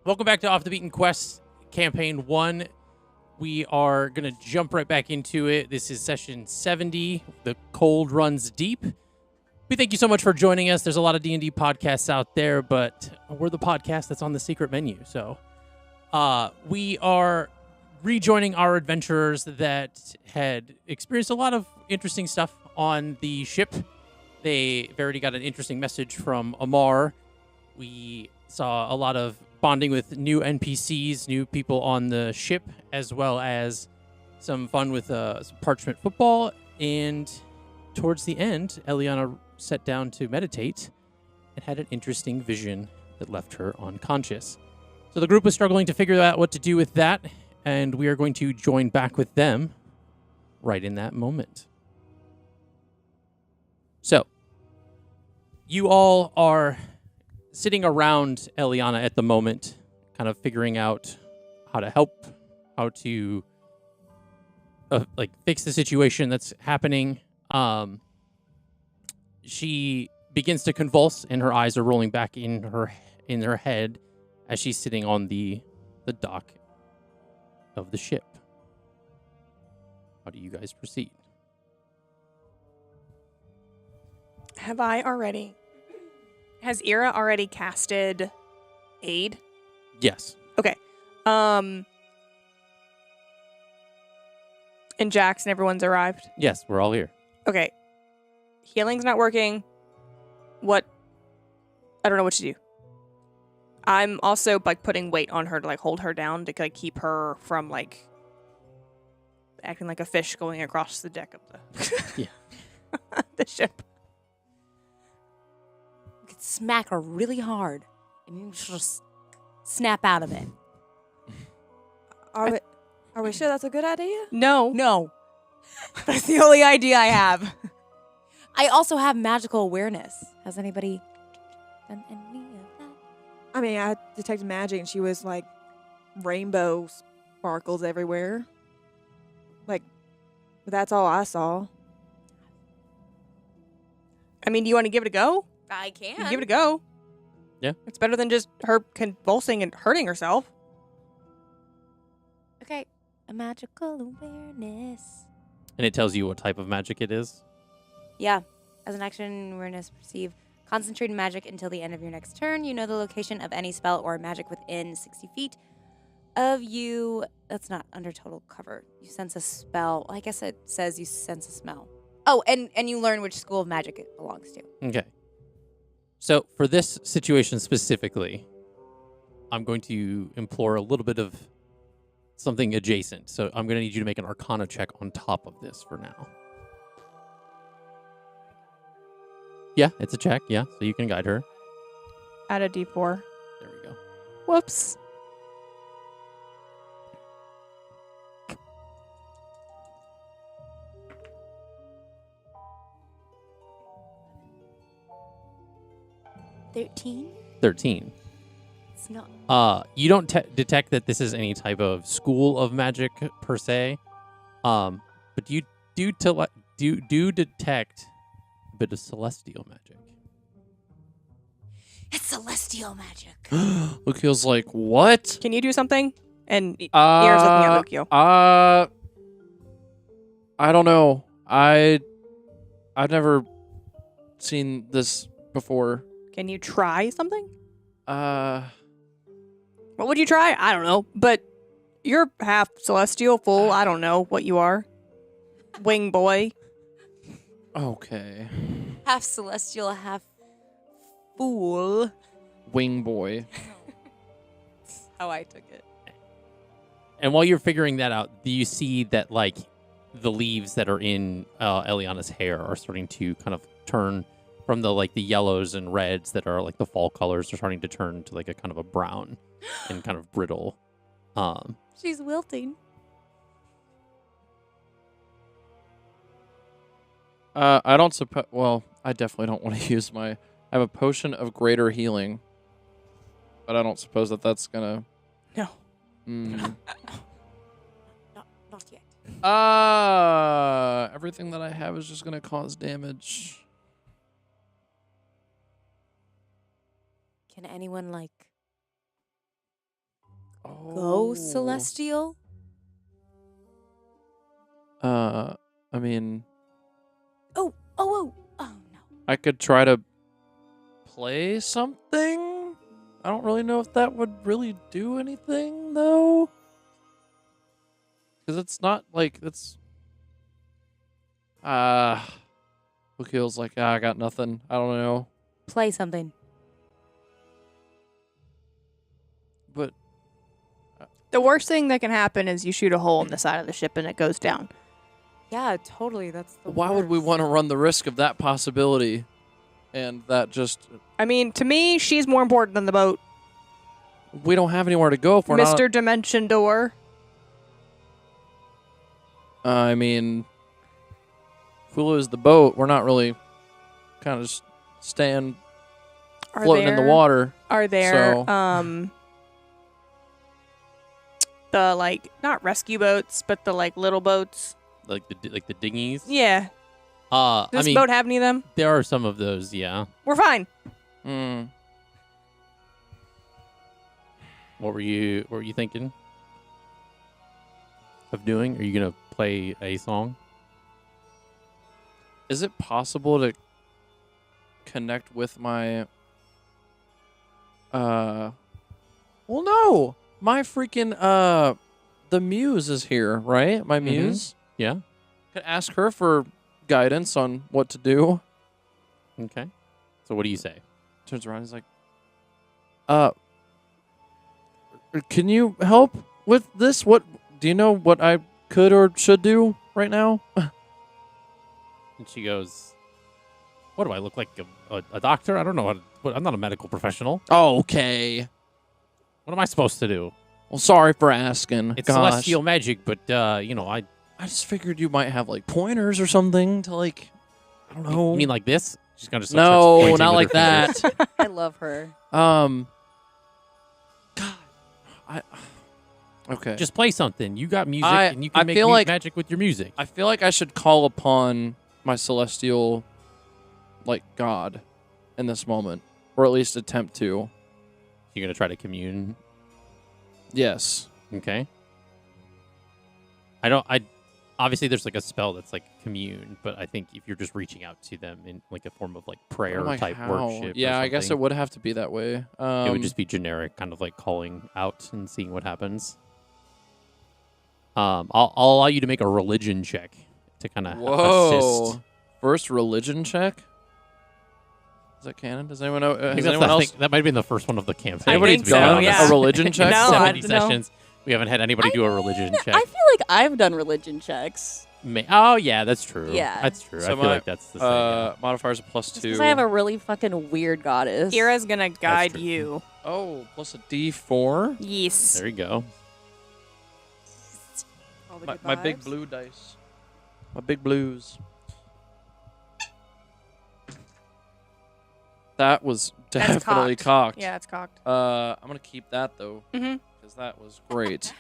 Welcome back to Off the Beaten Quest Campaign 1. We are going to jump right back into it. This is session 70. The cold runs deep. We thank you so much for joining us. There's a lot of D&D podcasts out there, but we're the podcast that's on the secret menu. So we are rejoining our adventurers that had experienced a lot of interesting stuff on the ship. They've already got an interesting message from Amar. We saw a lot of bonding with new NPCs, new people on the ship, as well as some fun with some parchment football. And towards the end, Elliana sat down to meditate and had an interesting vision that left her unconscious. So the group was struggling to figure out what to do with that, and we are going to join back with them right in that moment. So, you all are sitting around Elliana at the moment, kind of figuring out how to help, how to fix the situation that's happening. She begins to convulse, and her eyes are rolling back in her head as she's sitting on the dock of the ship. How do you guys proceed? Has Ira already casted aid? Yes. Okay. And Jax and everyone's arrived? Yes, we're all here. Okay. Healing's not working. What? I don't know what to do. I'm also putting weight on her to hold her down to keep her from acting like a fish going across the deck of the the ship. You could smack her really hard, and you just snap out of it. Are we sure that's a good idea? No. That's the only idea I have. I also have magical awareness. Has anybody done any of that? I mean, I detected magic and she was rainbow sparkles everywhere. But that's all I saw. I mean, do you want to give it a go? I You can. can give it a go. Yeah. It's better than just her convulsing and hurting herself. Okay. A magical awareness. And it tells you what type of magic it is? Yeah. As an action, awareness, perceive concentrated magic until the end of your next turn. You know the location of any spell or magic within 60 feet of you. That's not under total cover. You sense a spell. I guess it says you sense a smell. Oh, and you learn which school of magic it belongs to. Okay. So for this situation specifically, I'm going to implore a little bit of something adjacent. So I'm going to need you to make an Arcana check on top of this for now. Yeah, it's a check. Yeah, so you can guide her. Add a D4. There we go. Whoops. $13? 13. It's not. You don't detect that this is any type of school of magic per se, but you do detect a bit of celestial magic. It's celestial magic. Lukio's like, what? Can you do something? And Ear's looking at Lukio. I don't know. I've never seen this before. Can you try something? Uh, What would you try? I don't know. But you're half celestial, full. I don't know what you are. Wing boy. okay. Half celestial, half fool. Wing boy. How I took it. And while you're figuring that out, do you see that the leaves that are in Eliana's hair are starting to kind of turn from the yellows and reds that are the fall colors are starting to turn to a kind of a brown and kind of brittle. She's wilting. I don't suppose. Well, I definitely don't want to use my. I have a potion of greater healing, but I don't suppose that's gonna. No. Mm. Not yet. Everything that I have is just gonna cause damage. Can anyone go celestial? I mean, Oh no. I could try to play something. I don't really know if that would really do anything, though. Because it's not like it's. Wakil's like, I got nothing. I don't know. Play something. But The worst thing that can happen is you shoot a hole in the side of the ship and it goes down. Yeah, totally. That's the why would we want to run the risk of that possibility? And that just. I mean, to me, she's more important than the boat. We don't have anywhere to go if we're Mr. Dimension Door. I mean, if we lose the boat, we're not really kind of just staying floating in the water. Are there, So- the, like, not rescue boats, but the, like, little boats? Like the dinghies. Yeah. I Does this mean, boat have any of them? there are some of those. Yeah. We're fine. Mm. What were you thinking of doing? Are you gonna play a song? Is it possible to connect with my well, no. My freaking the muse is here, right? My muse. Yeah. Could ask her for guidance on what to do. Okay. So what do you say? Turns around, he's like, can you help with this? What do you know what I could or should do right now? And she goes, "What do I look like? A doctor? I don't know. I'm not a medical professional. Oh, okay. What am I supposed to do? Well, sorry for asking. It's Gosh. celestial magic, but I just figured you might have like pointers or something to like, I don't know. You mean like this? She's gonna just No, starts pointing not with like her fingers. that. I love her. God, okay. Just play something. You got music, I and you can make feel like- magic with your music. I feel like I should call upon my celestial, like, God in this moment, or at least attempt to. You're gonna try to commune. Yes. Okay. Obviously there's like a spell that's like commune, but I think if you're just reaching out to them in like a form of like prayer Like type how? worship. Yeah, or I guess it something, would have to be that way. it would just be generic, kind of like calling out and seeing what happens. I'll allow you to make a religion check to kind of Whoa. assist. First religion check? Is that canon? Does anyone know? I think Has that's anyone else? that might have been the first one of the campaign. I think to be so, honest. yeah. A religion check? No, I 70 don't know. sessions. We haven't had anybody do a religion check. I feel like I've done religion checks. Oh, yeah, that's true. Yeah. That's true. So I feel like that's the same. yeah. Modifier's a plus Just 2. because I have a really fucking weird goddess. Kira's gonna guide true. you. Oh, plus a D4. Yes. There you go. All the My, good my big vibes. blue dice. My big blues. That was That's definitely cocked. cocked. Yeah, it's cocked. I'm gonna keep that though, Mm-hmm. because that was great.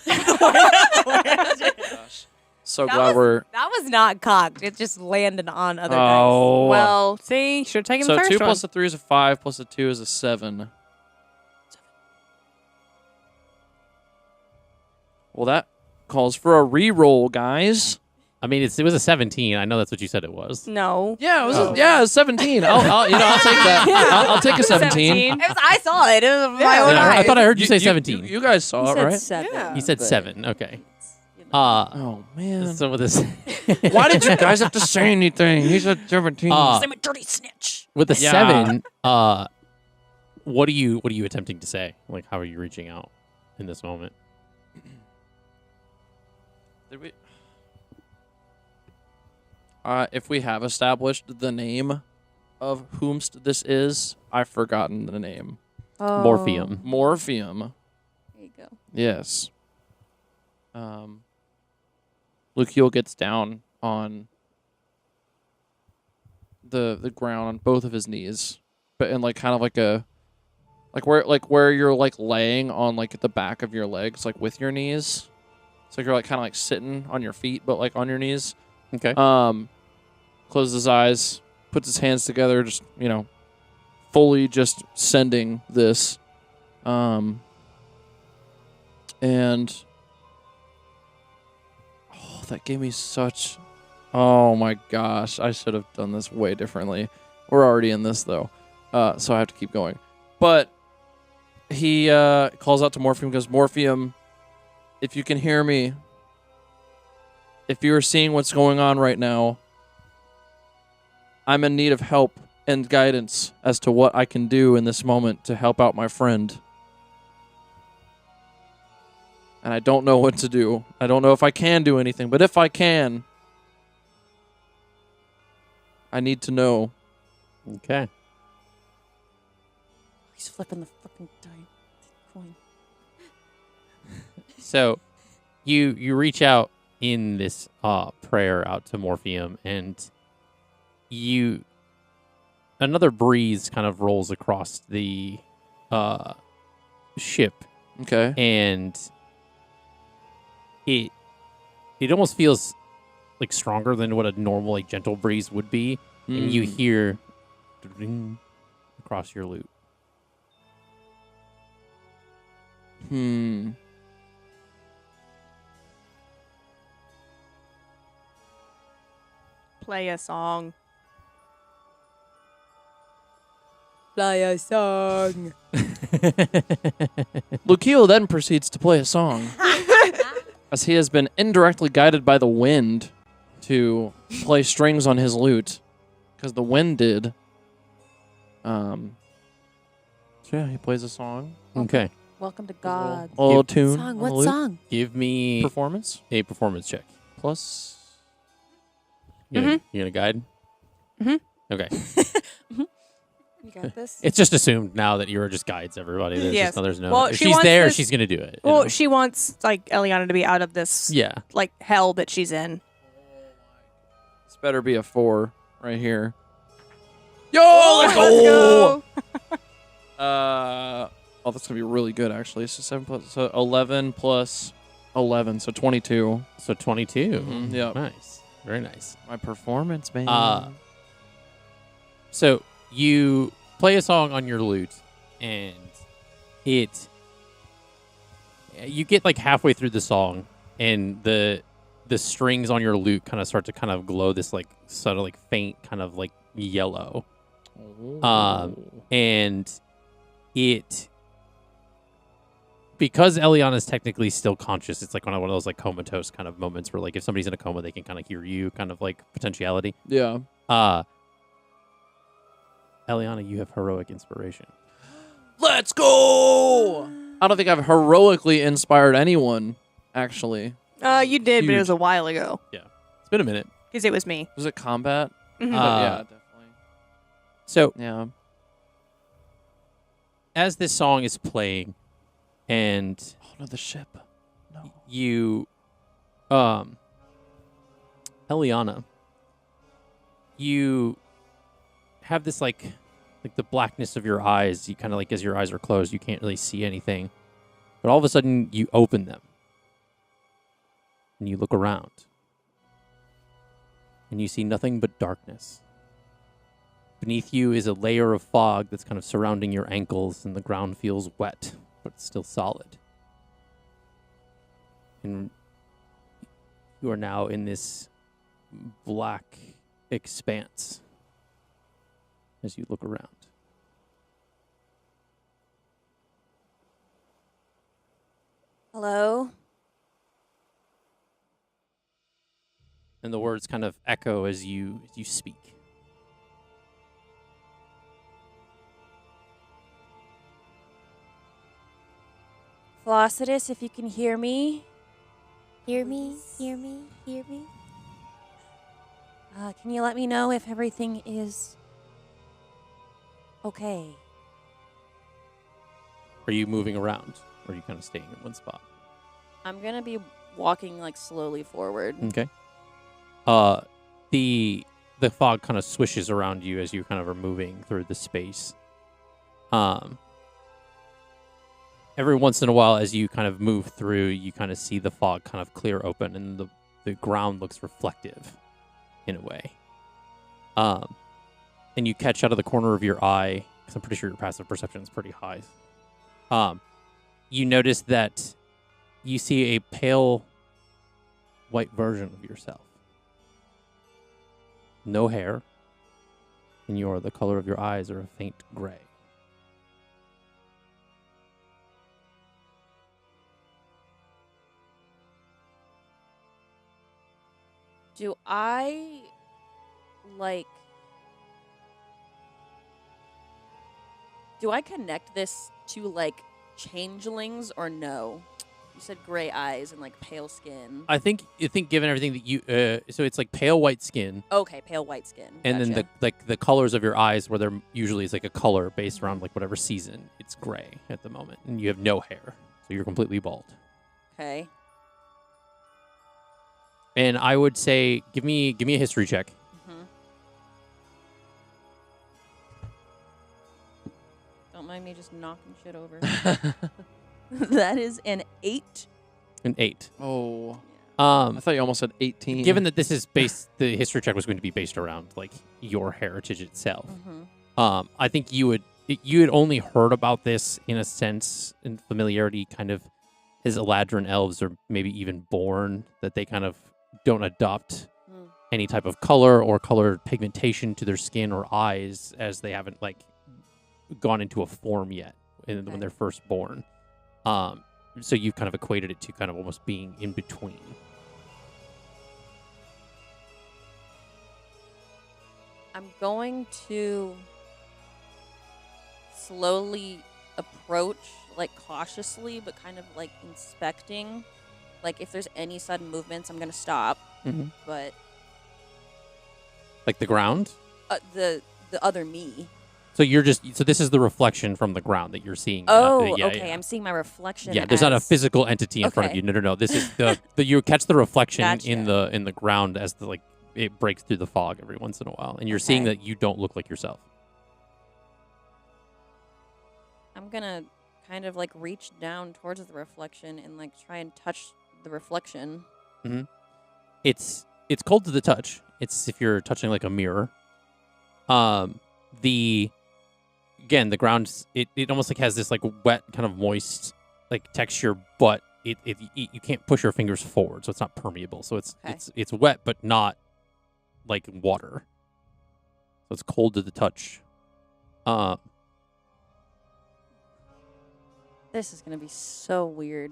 Gosh. So That glad was- we're. That was not cocked. It just landed on other Oh. Well, see, should have taken So the first 2 one. plus a 3 is a 5, plus a 2 is a 7. Well, that calls for a re-roll, guys. I mean, it was a 17. I know that's what you said it was. No. Yeah, it was. Oh. Yeah, it was 17. I'll take that. Yeah. I'll take a 17. 17. guys. I saw it. It was my Yeah. own Yeah, I eyes. thought I heard you say 17. You guys saw He it, said right? 7. Yeah. You said but 7. Okay. it's, you know. Oh man. So with this, Why did you guys have to say anything? He said 17. I'm a dirty snitch. with the Yeah. 7, what are you attempting to say? Like, how are you reaching out in this moment? Did we? If we have established the name of whomst this is, I've forgotten the name. Morpheum. Morpheum. There you go. Yes. Luciel gets down on the ground on both of his knees, but in like kind of like a where you're like laying on like at the back of your legs, like with your knees. It's like you're like kind of like sitting on your feet, but like on your knees. Okay. Closes his eyes, puts his hands together, just fully just sending this And that gave me such. Oh my gosh, I should have done this way differently. We're already in this though, so I have to keep going. But he calls out to Morpheum, goes, Morpheum, if you can hear me, if you are seeing what's going on right now, I'm in need of help and guidance as to what I can do in this moment to help out my friend. And I don't know what to do. I don't know if I can do anything, but if I can, I need to know. Okay. He's flipping the fucking coin. So you reach out in this prayer out to Morpheum, and another breeze kind of rolls across the ship, Okay. and it almost feels like stronger than what a normal like gentle breeze would be, and you hear ding across your lute. Play a song. Play a song. Lucio then proceeds to play a song as he has been indirectly guided by the wind to play strings on his lute, because the wind did. So yeah, he plays a song. Okay. Welcome to God. A little tune. Song. on What the lute. song? Give me Performance a performance check. plus. You gonna guide? Mhm. Okay. You got this? It's just assumed now that Yura just guides everybody. Yes. There's no. Well, if she she's wants there, this- she's gonna do it. you Well, know? she wants like Elliana to be out of this yeah. like hell that she's in. This better be a 4 right here. Let's go. That's gonna be really good actually. So 7 plus 11 plus 11, so 22. So 22. Mhm, yep. Nice. Very nice. My performance, man. So you play a song on your lute, and you get like halfway through the song, and the strings on your lute kind of start to kind of glow this like sort of like faint kind of like yellow. And because Elliana's technically still conscious, it's like one of those like comatose kind of moments where like if somebody's in a coma, they can kind of hear you, kind of like potentiality. Yeah. Eliana, you have heroic inspiration. Let's go! I don't think I've heroically inspired anyone, actually. You did, but it Huge. was a while ago It's been a minute. because it was me. Was it combat? Mhm. Yeah, definitely. So Yeah. as this song is playing, and Oh, no, the ship. No. you, Eliana, you have this like the blackness of your eyes. You kind of like as your eyes are closed, you can't really see anything. But all of a sudden, you open them. And you look around. And you see nothing but darkness. Beneath you is a layer of fog that's kind of surrounding your ankles, and the ground feels wet, but still solid. And you are now in this black expanse as you look around. Hello? And the words kind of echo as you speak. Felicitas, if you can hear me. Hear me? Hear me? Hear me? Can you let me know if everything is okay? Are you moving around? Or are you kind of staying in one spot? I'm gonna be walking like slowly forward. Okay. The fog kind of swishes around you as you kind of are moving through the space. Every once in a while, as you kind of move through, you kind of see the fog kind of clear open, and the ground looks reflective in a way. And you catch out of the corner of your eye, because I'm pretty sure your passive perception is pretty high. You notice that you see a pale white version of yourself. No hair, and the color of your eyes are a faint gray. Do I connect this to like changelings or no? You said gray eyes and like pale skin. I think given everything that you so it's like pale white skin, Okay, pale white skin. and Gotcha. then the colors of your eyes, where there usually is like a color based around like whatever season, it's gray at the moment, and you have no hair, so you're completely bald. Okay. And I would say give me a history check. Mm-hmm. Don't mind me just knocking shit over. That is an 8. An 8. Oh. I thought you almost said 18. Given that this is based, the history check was going to be based around like your heritage itself. Mm-hmm. I think you had only heard about this in a sense, in familiarity, kind of as Eladrin elves, or maybe even born, that they kind of don't adopt any type of color or color pigmentation to their skin or eyes, as they haven't like gone into a form yet when they're first born. So you've kind of equated it to kind of almost being in between. I'm going to slowly approach, like cautiously, but kind of like inspecting. Like if there's any sudden movements, I'm gonna stop. Mm-hmm. But Like the ground. the other me. So this is the reflection from the ground that you're seeing. Oh, yeah, okay. yeah. I'm seeing my reflection. Yeah, there's not a as- physical entity in front of Okay. you. No. This is the you catch the reflection Gotcha. in the ground as it breaks through the fog every once in a while, and you're seeing Okay. that you don't look like yourself. I'm gonna kind of like reach down towards the reflection and like try and touch the reflection. It's cold to the touch. It's if you're touching like a mirror. The ground, it almost like has this like wet kind of moist like texture, but you can't push your fingers forward, so it's not permeable. So it's Okay. it's wet but not like water. So it's cold to the touch. This is gonna be so weird.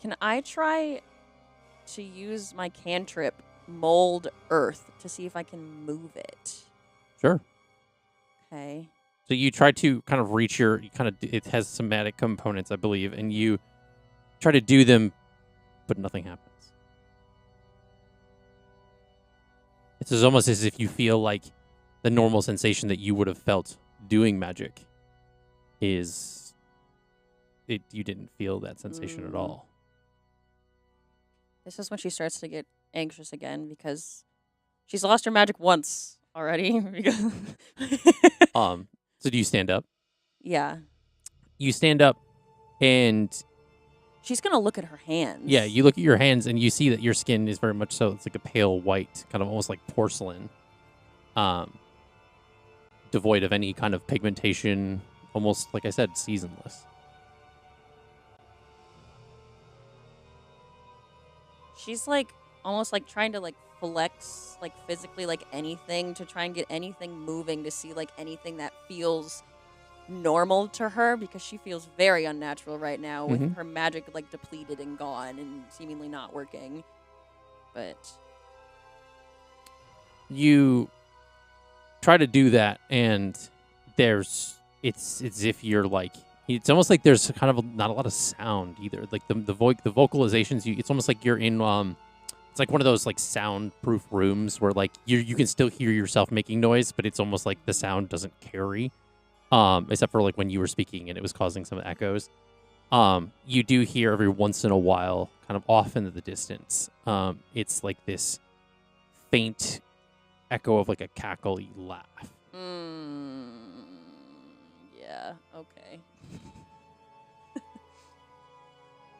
Can I try to use my cantrip mold earth to see if I can move it? Sure. Okay. So you try to kind of reach it has somatic components, I believe, and you try to do them, but nothing happens. It's almost as if you feel like the normal sensation that you would have felt doing magic you didn't feel that sensation at all. This is when she starts to get anxious again because she's lost her magic once already. So do you stand up? Yeah. You stand up, and She's gonna look at her hands. yeah, you look at your hands and you see that your skin is very much so. It's like a pale white, kind of almost like porcelain, devoid of any kind of pigmentation, almost like I said, seasonless. She's like almost like trying to like flex like physically like anything to try and get anything moving to see like anything that feels normal to her, because she feels very unnatural right now with her magic like depleted and gone and seemingly not working. But You try to do that, and it's as if you're like, it's almost like there's kind of not a lot of sound either. Like the vocalizations, it's almost like you're in it's like one of those like soundproof rooms where like you can still hear yourself making noise, but it's almost like the sound doesn't carry. Except for like when you were speaking and it was causing some echoes. You do hear every once in a while, kind of off into the distance. It's like this faint echo of like a cackly laugh. yeah, okay.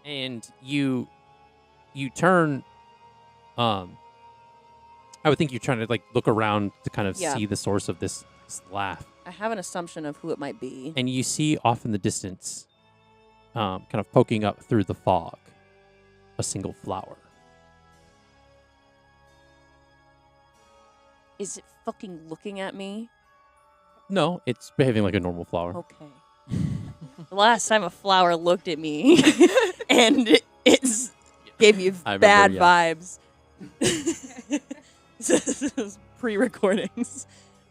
And you turn. I would think you're trying to like look around to kind of Yeah. see the source of this laugh. I have an assumption of who it might be. And you see off in the distance, kind of poking up through the fog, a single flower. Is it fucking looking at me? No, it's behaving like a normal flower. Okay. The last time a flower looked at me, and it's gave you I remember, bad yeah. vibes. This was pre-recordings.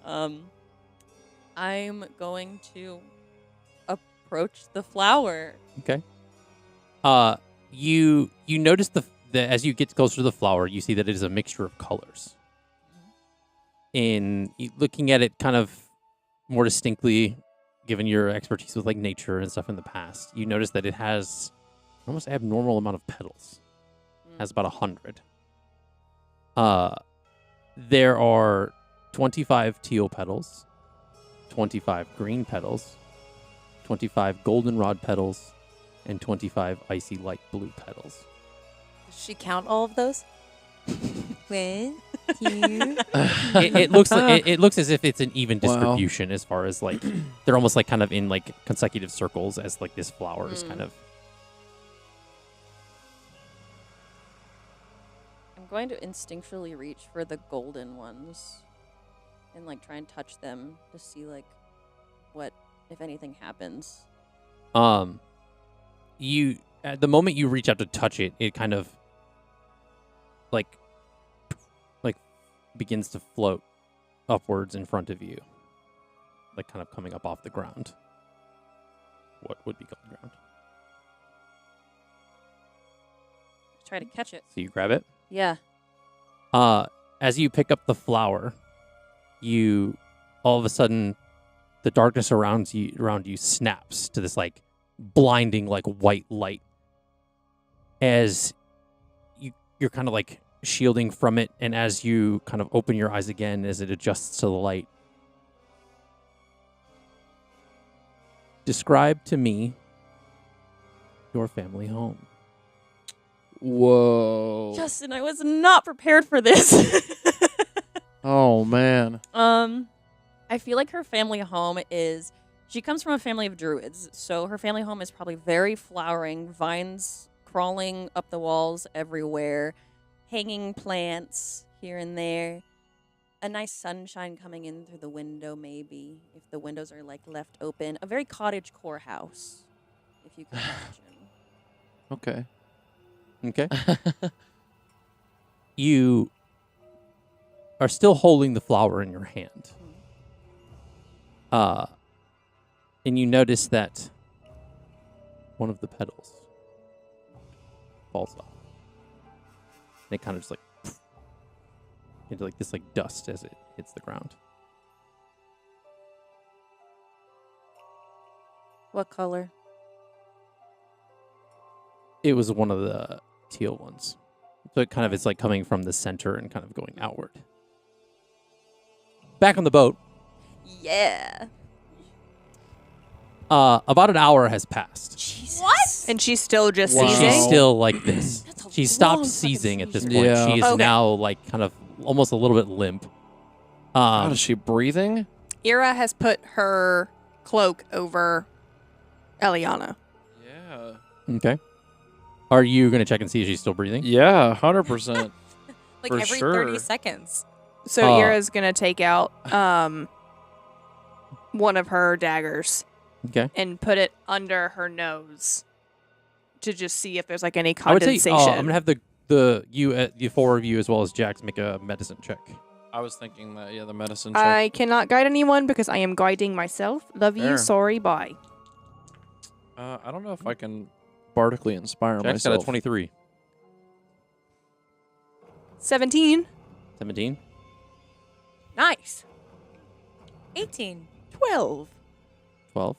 I'm going to approach the flower. Okay. You notice the as you get closer to the flower, you see that it is a mixture of colors. In looking at it kind of more distinctly, given your expertise with like nature and stuff in the past, you notice that it has almost abnormal amount of petals. It has about 100. There are 25 teal petals, 25 green petals, 25 goldenrod petals, and 25 icy light blue petals. Does she count all of those? 1, 2. It looks like, it looks as if it's an even Wow. distribution as far as like they're almost like kind of in like consecutive circles as like this flower is kind of. I'm going to instinctually reach for the golden ones and like try and touch them to see like what, if anything, happens. You at the moment you reach out to touch it, it kind of like begins to float upwards in front of you, like kind of coming up off the ground. What would be called ground? Try to catch it. So you grab it. Yeah. As you pick up the flower, you all of a sudden the darkness around you snaps to this like blinding like white light as you're kind of like shielding from it, and as you kind of open your eyes again as it adjusts to the light. Describe to me your family home. Whoa. Justin, I was not prepared for this. Oh, man. I feel like her family home is, she comes from a family of druids, so her family home is probably very flowering, vines crawling up the walls everywhere, hanging plants here and there, a nice sunshine coming in through the window maybe, if the windows are like left open, a very cottagecore house, if you can imagine. Okay. Okay. You are still holding the flower in your hand. And you notice that one of the petals falls off. And it kind of just like into like this like dust as it hits the ground. What color? It was one of the teal ones. So it kind of is like coming from the center and kind of going outward. Back on the boat. Yeah. About an hour has passed. Jesus. What? And she's still just Wow. seizing? She's still like this. That's a She stopped long fucking seizing at this seizure. point. Yeah. She is Okay. now like kind of almost a little bit limp. God, is she breathing? Ira has put her cloak over Elliana. Yeah. Okay. Are you going to check and see if she's still breathing? Yeah, 100%. Like For every sure. 30 seconds. So Uh, Ira's gonna take out one of her daggers Okay. and put it under her nose to just see if there's like any I would say condensation. I'm going to have the four of you as well as Jax make a medicine check. I was thinking that, yeah, the medicine check. I cannot guide anyone because I am guiding myself. Love you, Fair. sorry, bye. I don't know if I can bardically inspire Jax got myself. a 23. 17. 17. Nice. 18. 12. 12.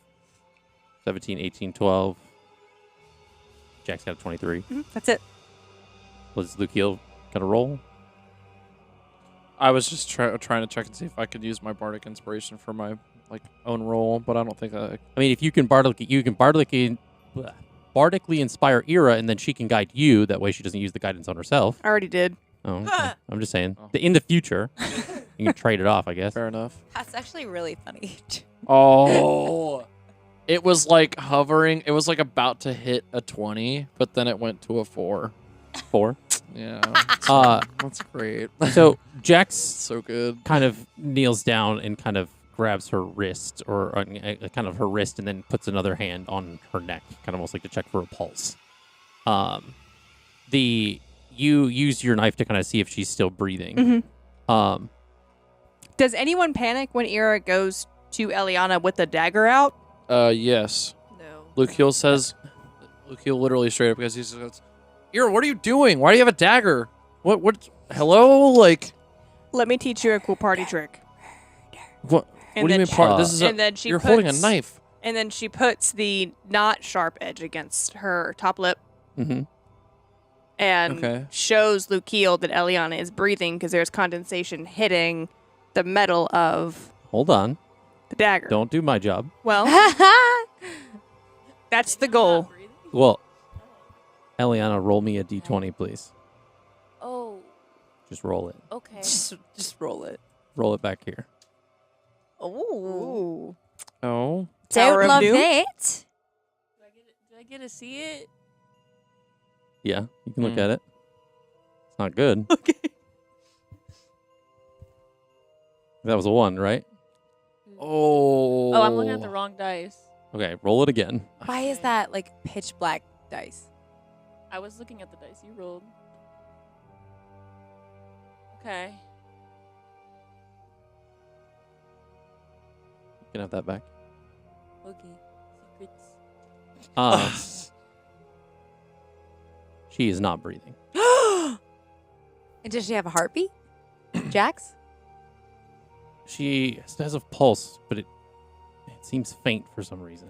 17, 18, 12. Jax got a 23. That's it. Was Lukiel got a roll? I was just trying to check and see if I could use my bardic inspiration for my like own roll, but I don't think that. I mean, if you can bardically inspire Ira, and then she can guide you. That way, she doesn't use the guidance on herself. I already did. Oh, okay. I'm just saying. Oh. In the future, You can trade it off, I guess. Fair enough. That's actually really funny. Oh, it was like hovering. It was like about to hit a 20, but then it went to a 4. 4. Yeah. Uh, That's great. so Jax So good. kind of kneels down and kind of grabs her wrist, or kind of her wrist, and then puts another hand on her neck, kind of almost like to check for a pulse. You use your knife to kind of see if she's still breathing. Mhm. Does anyone panic when Ira goes to Elliana with the dagger out? Yes. No. Luke Heel literally straight up, because he says, "Ira, what are you doing? Why do you have a dagger? What? Hello? Like, Let me teach you a cool party trick. what? And What do you then mean she- part? This is and then she you're holding a puts- knife. And then she puts the not sharp edge against her top lip Mm-hmm. and Okay. shows Lukiel that Elliana is breathing because there's condensation hitting the metal of Hold on. the dagger. Don't do my job. Well, that's the goal. Well, Eliana, roll me a d20, please. Oh, Just roll it. okay. Just roll it. Roll it back here. Ooh. Oh. Tower Don't of love Doom? it. Do I get to see it? Yeah, you can look at it. It's not good. Okay. That was a 1, right? Oh. Oh, I'm looking at the wrong dice. Okay, roll it again. Why is that like pitch black dice? I was looking at the dice you rolled. Okay. You can have that back. Okay. Secrets. She is not breathing. And does she have a heartbeat? Jax? She has a pulse, but it seems faint for some reason.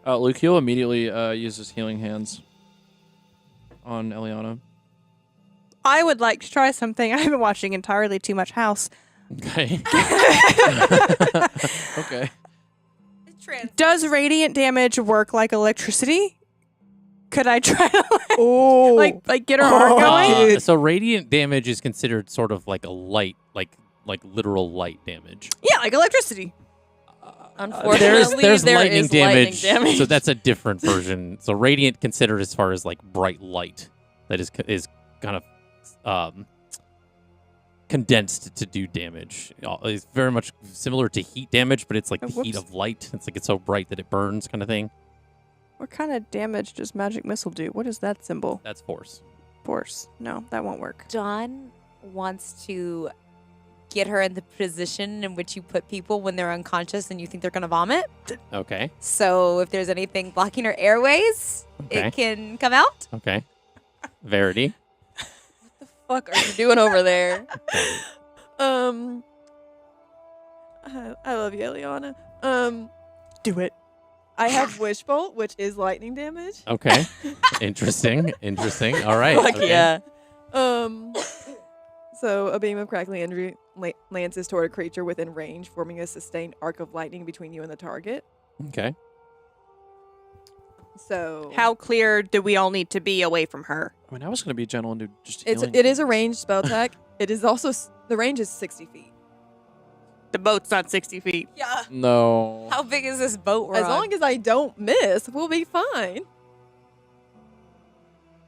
Luke Heel immediately uses healing hands on Elliana. I would like to try something. I've been watching entirely too much House. Okay. Okay. Does radiant damage work like electricity? Could I try to Oh. like get her heart going? So radiant damage is considered sort of like a light, like literal light damage. Yeah, like electricity. Unfortunately, There's there lightning is damage, lightning damage. so that's a different version. So radiant considered as far as like bright light that is kind of condensed to do damage. It's very much similar to heat damage, but it's like Oh, the heat whoops. of light. It's like it's so bright that it burns, kind of thing. What kind of damage does magic missile do? What is that symbol? That's force. Force. No, that won't work. John wants to get her in the position in which you put people when they're unconscious and you think they're going to vomit. Okay. So if there's anything blocking her airways, Okay. it can come out. Okay. Verity. What the fuck are you doing over there? I love you, Eliana. Do it. I have Wish Bolt, which is lightning damage. Okay. Interesting. All right. Fuck okay. yeah. So a beam of crackling energy lances toward a creature within range, forming a sustained arc of lightning between you and the target. Okay. So How clear do we all need to be away from her? I mean, I was going to be gentle and do just it healing. is a ranged spell tech. It is also the range is 60 feet. The boat's not 60 feet. Yeah. No. How big is this boat we're As on? long as I don't miss, we'll be fine.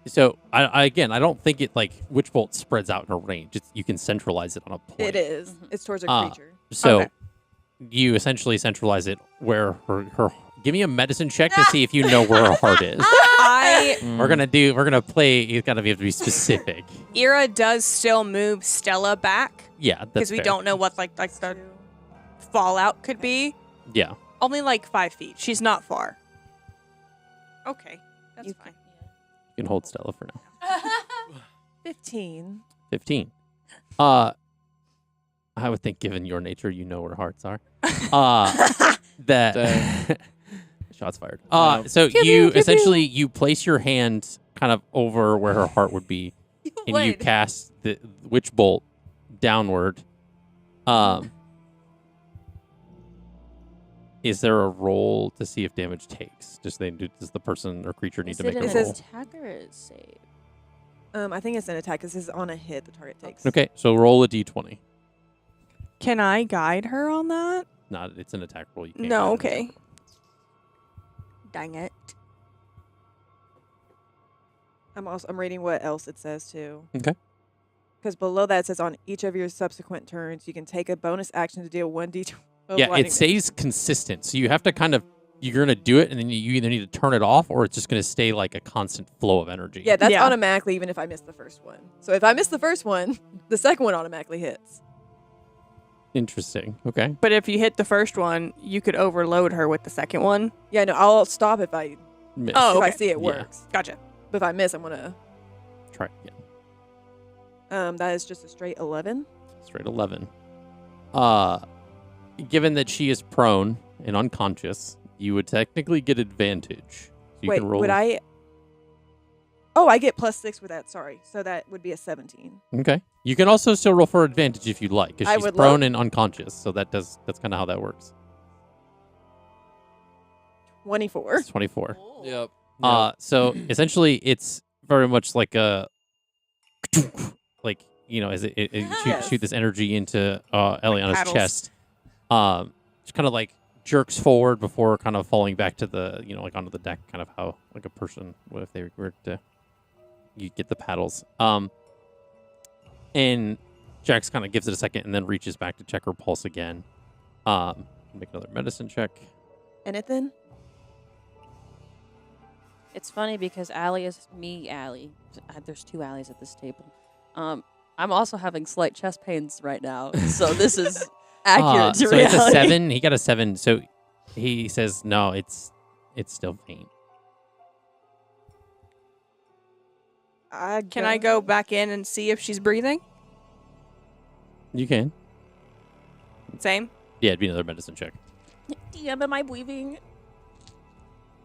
So I don't think it like Witch Bolt spreads out in a range. You can centralize it on a point. It is. It's towards a Ah. creature. So Okay. you essentially centralize it where her. Give me a medicine check to see if you know where her heart is. I We're gonna play. You gotta have to be specific. Ira does still move Stella back Yeah, that's because we fair. don't know what like the fallout could be. Yeah. Only like 5 feet. She's not far. Okay, that's You fine. You can hold Stella for now. 15. 15. I would think, given your nature, you know where hearts are. That Dang. shots fired. Yeah. So Pew, you pew, pew, essentially you place your hand kind of over where her heart would be, and you would. cast the witch bolt downward. Is there a roll to see if damage takes? Does the person or creature need Is to make it a an roll? attack or a save? I think it's an attack. This is on a hit. The target takes. Okay, so roll a d20. Can I guide her on that? Not. It's an attack roll. You can't No, guide an okay. attack Dang it. I'm reading what else it says too. Okay. Because below that it says on each of your subsequent turns, you can take a bonus action to deal 1d12. roll. Yeah, lightning it stays consistent. So you have to kind of. You're gonna do it, and then you either need to turn it off, or it's just gonna stay like a constant flow of energy. Yeah, that's Yeah. automatically even if I miss the first one. So if I miss the first one, the second one automatically hits. Interesting. Okay. But if you hit the first one, you could overload her with the second one. Yeah, no, I'll stop if I Miss. Oh, if I okay. see it Yeah. works. Gotcha. But if I miss, I'm gonna. Try it again. That is just a straight 11. Straight 11. Given that she is prone and unconscious, you would technically get advantage. So you Wait, can roll. would I? Oh, I get +6 with that. Sorry, so that would be a 17. Okay. You can also still roll for advantage if you'd like, because I she's would prone love- and unconscious. So that's kind of how that works. 24. It's 24. Yep. So essentially, it's very much like a, like as it Yes. shoot this energy into Eliana's paddles. chest. Just kind of like jerks forward before kind of falling back to the like onto the deck, kind of how like a person would if they were to you get the paddles. And Jax kind of gives it a second and then reaches back to check her pulse again. Make another medicine check. Anything? It's funny because Allie is me, Allie. There's two Allies at this table. I'm also having slight chest pains right now, so this is accurate to so reality. it's a 7. He got a 7. So he says no. It's still faint. Can I go back in and see if she's breathing? You can. Same. Yeah, it'd be another medicine check. DM, am I breathing?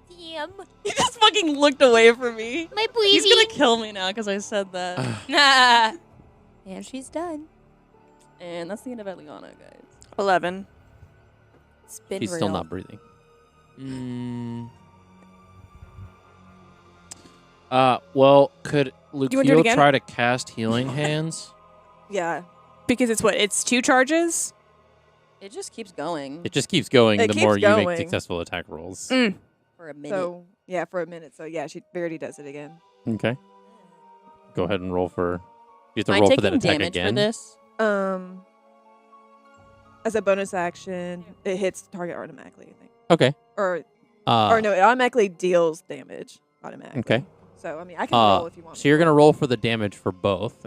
Damn. He just fucking looked away from me. My He's breathing. gonna kill me now because I said that. Nah. And she's done. And that's the end of Elliana, guys. 11. It's been He's real. still not breathing. Well, could wanna do it Lucio again? try to cast Healing Hands? Yeah. Because it's 2 charges? It just keeps going It just keeps going It the keeps more you make going. successful attack rolls. Mm. for a minute. So yeah, for a minute. So yeah, Verity does it again. Okay. Go ahead and roll for. You have to Am I roll for that taking attack damage again. for this? As a bonus action, it hits the target automatically. I think. Okay. Or Uh, no, it automatically deals damage automatically. Okay. So I mean, I can roll if you want. So you're gonna roll for the damage for both.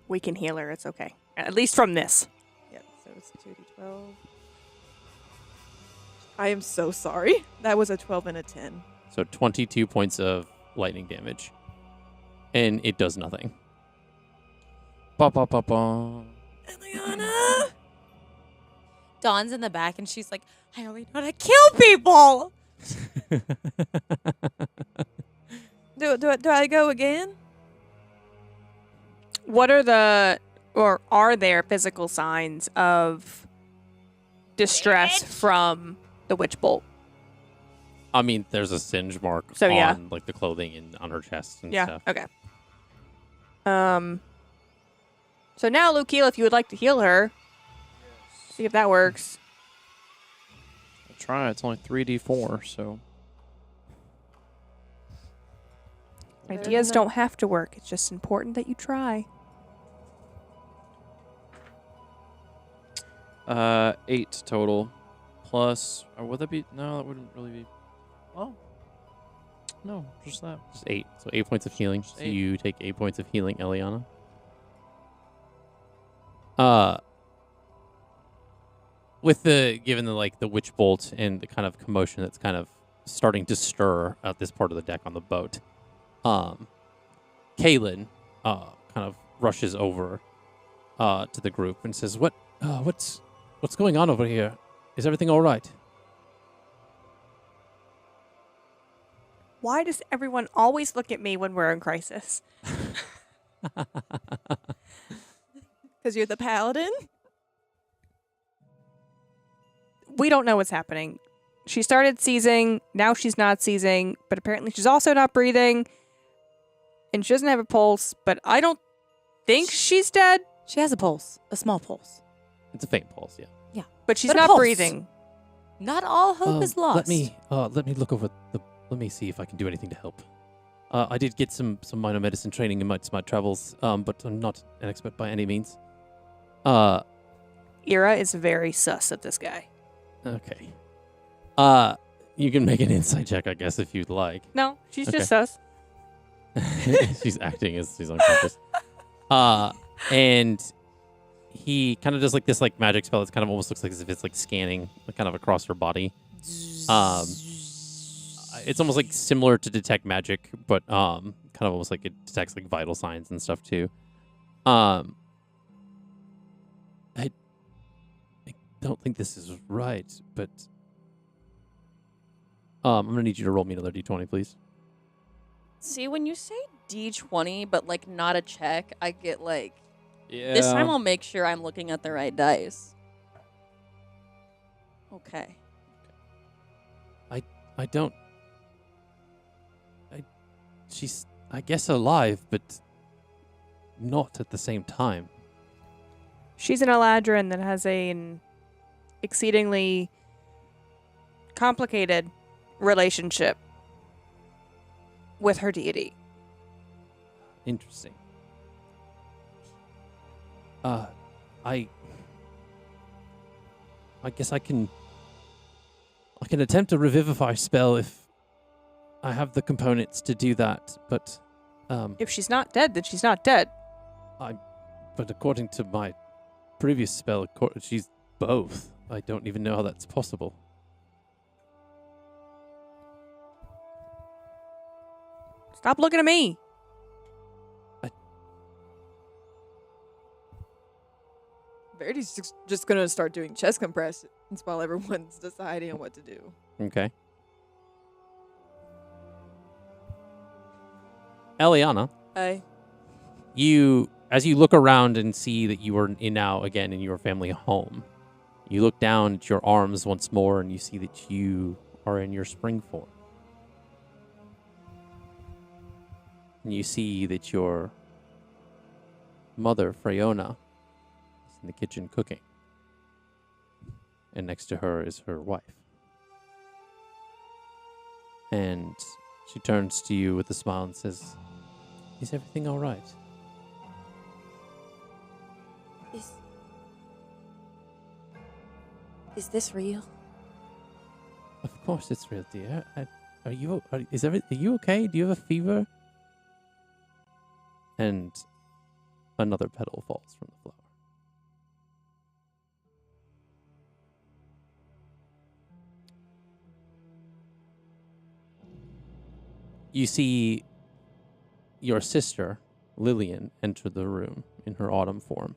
We can heal her. It's okay. At least from this. Yeah. So it's 2d12. I am so sorry. That was a 12 and a 10. So 22 points of lightning damage, and it does nothing. Ba ba ba ba. Elliana. Dawn's in the back and she's like, I only know how to kill people. Do I go again? What are there physical signs of distress from the witch bolt? I mean, there's a singe mark So, on yeah. like the clothing and on her chest and Yeah. stuff. Okay. So now, Lukeil, if you would like to heal her, see if that works. I'll try. It's only 3d4, so Ideas don't have to work. It's just important that you try. 8 total. Plus, or would that be? No, that wouldn't really be. Oh, no, just that. Just 8. So 8 points of healing. So 8. you take 8 points of healing, Eliana. With given the witch bolt and the kind of commotion that's kind of starting to stir at this part of the deck on the boat, Kaylin kind of rushes over to the group and says, "What's going on over here? Is everything all right?" Why does everyone always look at me when we're in crisis? Because you're the paladin. We don't know what's happening. She started seizing, now she's not seizing, but apparently she's also not breathing. And she doesn't have a pulse, but I don't think she's dead. She has a pulse, a small pulse. It's a faint pulse, yeah. But she's But a not pulse. breathing. Not all hope is lost. Let me look over the. Let me see if I can do anything to help. I did get some minor medicine training in my travels, but I'm not an expert by any means. Ira is very sus of this guy. Okay. You can make an insight check, I guess, if you'd like. No, she's Okay. just sus. She's acting as she's unconscious. And he kind of does like this like magic spell. It kind of almost looks like as if it's like scanning like, kind of across her body. It's almost like similar to detect magic, but kind of almost like it detects like vital signs and stuff too. I don't think this is right, but I'm gonna need you to roll me another d20, please. See, when you say D20, but like not a check, I get like. Yeah. This time I'll make sure I'm looking at the right dice. Okay. I don't. She's, I guess, alive, but not at the same time. She's an Eladrin that has an exceedingly complicated relationship with her deity. Interesting. I guess I can attempt a revivify spell if I have the components to do that, but If she's not dead, then she's not dead. but according to my previous spell, she's both. I don't even know how that's possible. Stop looking at me. Verity's just gonna start doing chest compressions while everyone's deciding on what to do. Okay. Elliana, as you look around and see that you are now again in your family home, you look down at your arms once more and you see that you are in your spring form. And you see that your mother, Freyona, is in the kitchen cooking. And next to her is her wife. And she turns to you with a smile and says, "Is everything all right?" Is this real? Of course it's real, dear. Are you okay? Do you have a fever? And another petal falls from the flower. You see your sister, Lillian, enter the room in her autumn form.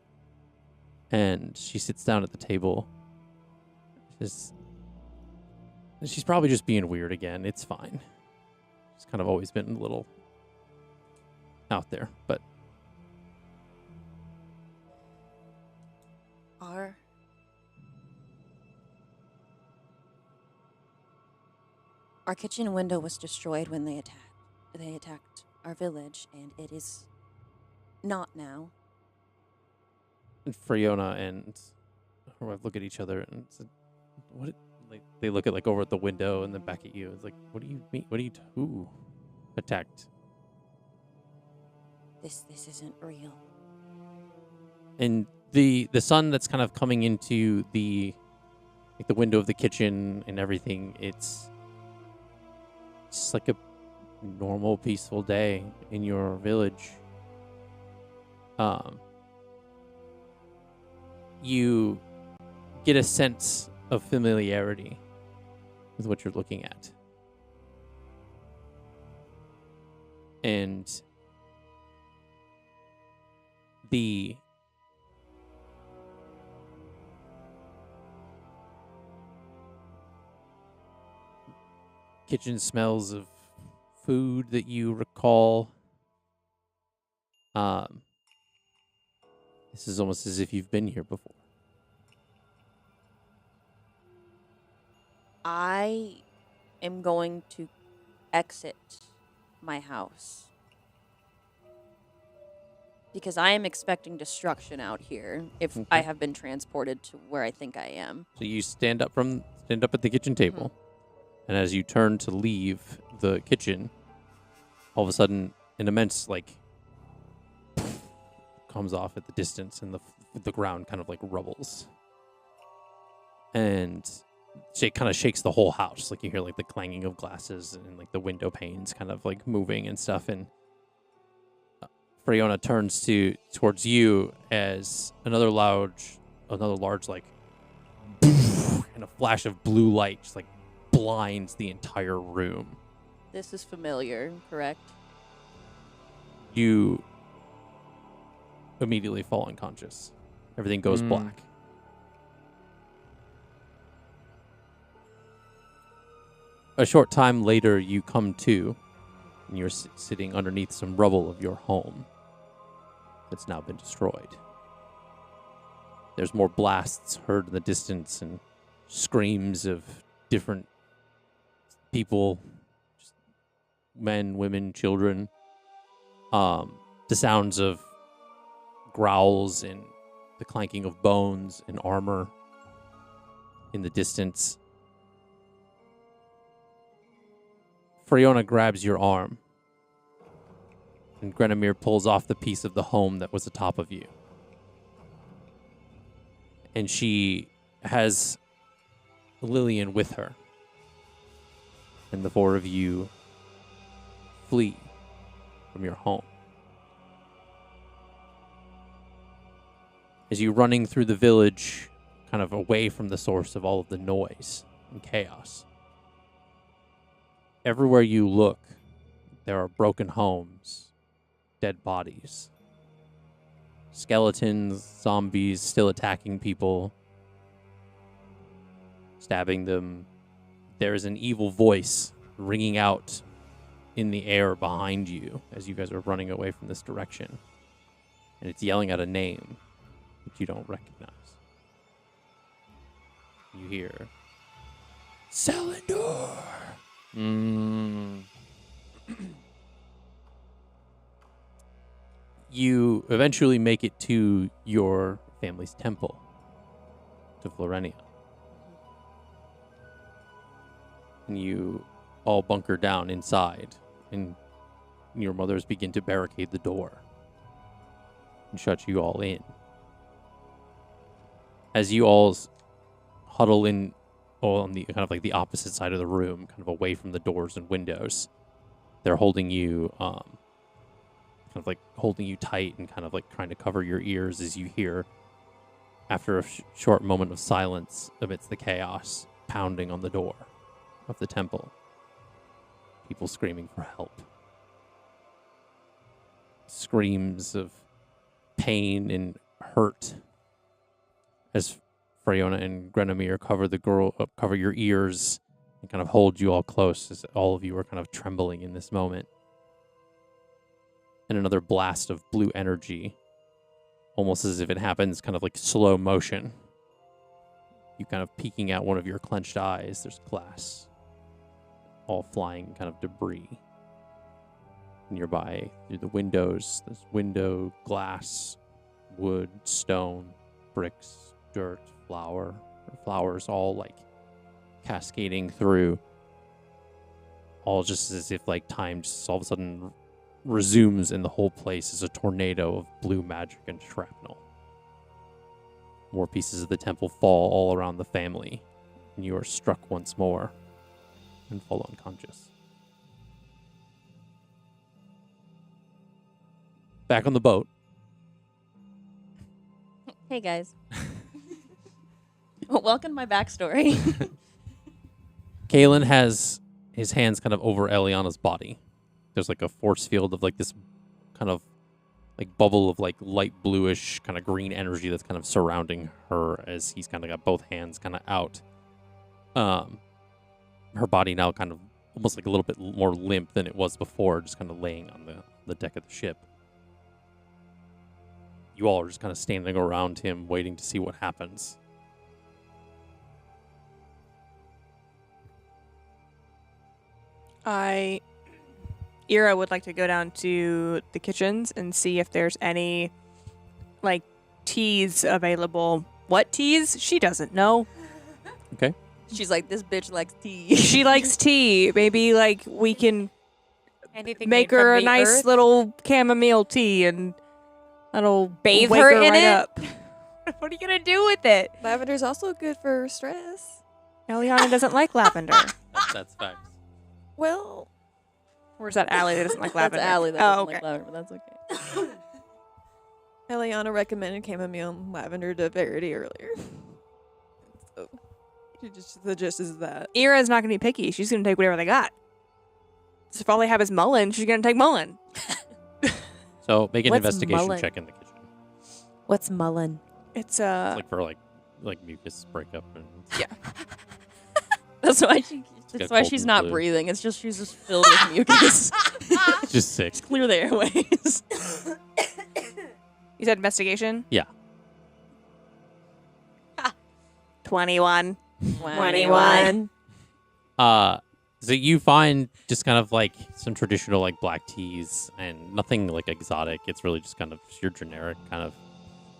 And she sits down at the table. She's probably just being weird again. It's fine. She's kind of always been a little out there, but Our kitchen window was destroyed when they attacked our village, and it is not now. and Fiona and her wife look at each other and said, "What?" They look at like over at the window and then back at you. It's like, "What do you mean? Who attacked?" This isn't real. And the sun that's kind of coming into the window of the kitchen and everything, it's just like a normal peaceful day in your village. You get a sense of familiarity with what you're looking at. And the kitchen smells of food that you recall. This is almost as if you've been here before. I am going to exit my house. Because I am expecting destruction out here if I have been transported to where I think I am. So you stand up at the kitchen table, and as you turn to leave the kitchen, all of a sudden an immense comes off at the distance, and the ground kind of rubbles, and it kind of shakes the whole house. Like you hear the clanging of glasses and the window panes kind of moving and stuff, and Freona turns towards you as another large and a flash of blue light just blinds the entire room. This is familiar, correct? You immediately fall unconscious. Everything goes black. A short time later, you come to, and you're sitting underneath some rubble of your home that's now been destroyed. There's more blasts heard in the distance and screams of different people, just men, women, children. The sounds of growls and the clanking of bones and armor in the distance. Freona grabs your arm, and Grenimir pulls off the piece of the home that was atop of you. And she has Lillian with her. And the four of you flee from your home. As you're running through the village, kind of away from the source of all of the noise and chaos. Everywhere you look, there are broken homes, dead bodies, skeletons, zombies still attacking people, stabbing them. There is an evil voice ringing out in the air behind you as you guys are running away from this direction. And it's yelling out a name that you don't recognize. You hear, Selindor! You eventually make it to your family's temple, to Florenia. And you all bunker down inside, and your mothers begin to barricade the door and shut you all in. As you all huddle in on the kind of the opposite side of the room, kind of away from the doors and windows, they're holding you holding you tight and kind of trying to cover your ears as you hear, after a short moment of silence amidst the chaos, pounding on the door of the temple. People screaming for help. Screams of pain and hurt as Freona and Grenimir cover your ears and kind of hold you all close as all of you are kind of trembling in this moment. And another blast of blue energy, almost as if it happens kind of slow motion. You kind of peeking out one of your clenched eyes. There's glass, all flying kind of debris nearby through the windows. There's window, glass, wood, stone, bricks, dirt, flowers all cascading through. All just as if time just all of a sudden resumes, and the whole place is a tornado of blue magic and shrapnel. More pieces of the temple fall all around the family, and you are struck once more and fall unconscious. Back on the boat. Hey, guys. Welcome to my backstory. Kalen has his hands kind of over Elliana's body. There's a force field of this kind of bubble of light bluish kind of green energy that's kind of surrounding her as he's kind of got both hands kind of out. Her body now kind of almost a little bit more limp than it was before, just kind of laying on the deck of the ship. You all are just kind of standing around him waiting to see what happens. I Ira would like to go down to the kitchens and see if there's any, like, teas available. What teas? She doesn't know. Okay. She's like, this bitch likes tea. She likes tea. Maybe, like, we can Anything make made her from a the nice earth? little chamomile tea and that'll Bathe wake her her in right it? up. What are you gonna do with it? Lavender's also good for stress. Eliana doesn't like lavender. That's facts. Well, Where's that Allie that doesn't like lavender? That's Allie that oh, doesn't okay. like lavender, but that's okay. Elliana recommended chamomile and lavender to Verity earlier. So she just suggests that. Ira's not going to be picky. She's going to take whatever they got. So if all they have is mullein, she's going to take mullein. So make an What's investigation mullein? check in the kitchen. What's mullein? It's It's like for like mucus breakup and That's why got that's why cold she's and not flu. breathing. It's just she's just filled with mucus. just sick. Clear the airways. You said investigation? Yeah. 21. 21. So you find just kind of like some traditional like black teas and nothing like exotic. It's really just kind of your generic kind of.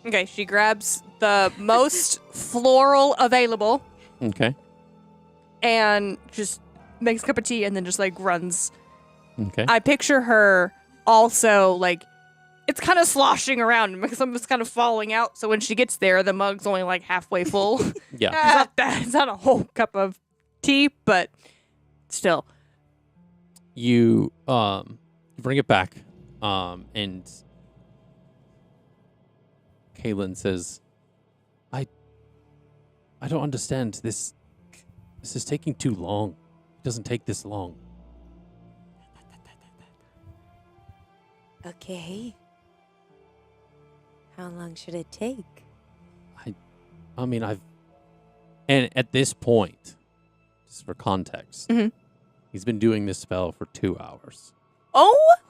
Okay, she grabs the most floral available Okay. and just makes a cup of tea and then just like runs. Okay. I picture her also like it's kind of sloshing around because some of it's kind of falling out. So when she gets there, the mug's only like halfway full. Yeah. It's not a whole cup of tea, but still. You bring it back, and Kaylin says, "I don't understand this. This is taking too long. It doesn't take this long." Okay. How long should it take? I mean, and at this point, just for context, Mhm. he's been doing this spell for 2 hours. Oh, A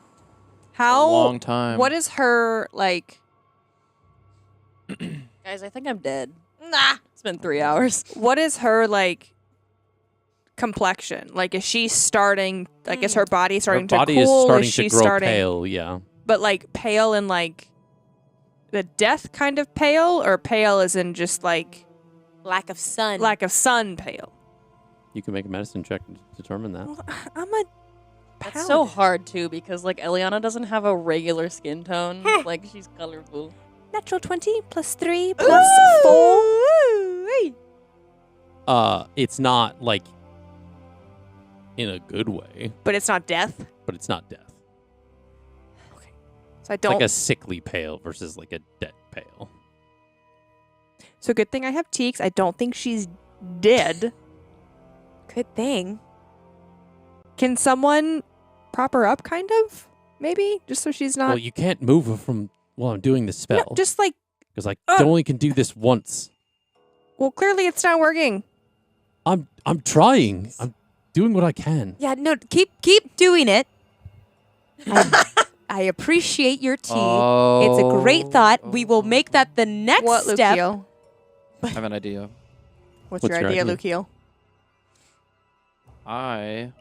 how long time. What is her like? Guys, I think I'm dead. Nah. It's been 3 hours. What is her like complexion? Like, is she starting? Like, is her body starting Her body to cool? is starting is she to grow starting, pale. Yeah. But like pale and like the death kind of pale, or pale as in just like Lack of sun. lack of sun pale? You can make a medicine check to determine that. Well, I'm a That's so hard too because like Eliana doesn't have a regular skin tone. Like she's colorful. natural 20 plus 3 plus 4. It's not like in a good way, But it's not death. but it's not death. So I It's don't. like a sickly pale versus like a dead pale. So good thing I have Teeks. I don't think she's dead. Good thing. Can someone prop her up, kind of? Maybe? Just so she's not. Well, you can't move her from while I'm doing the No, spell. just like. Because I only can do this once. Well, clearly it's not working. I'm trying. I'm doing what I can. Yeah, no, keep doing it. I appreciate your tea. It's a great thought. We will make that the next What, step. Lukiel? I have an idea. What's What's your your idea, idea? Lukiel? I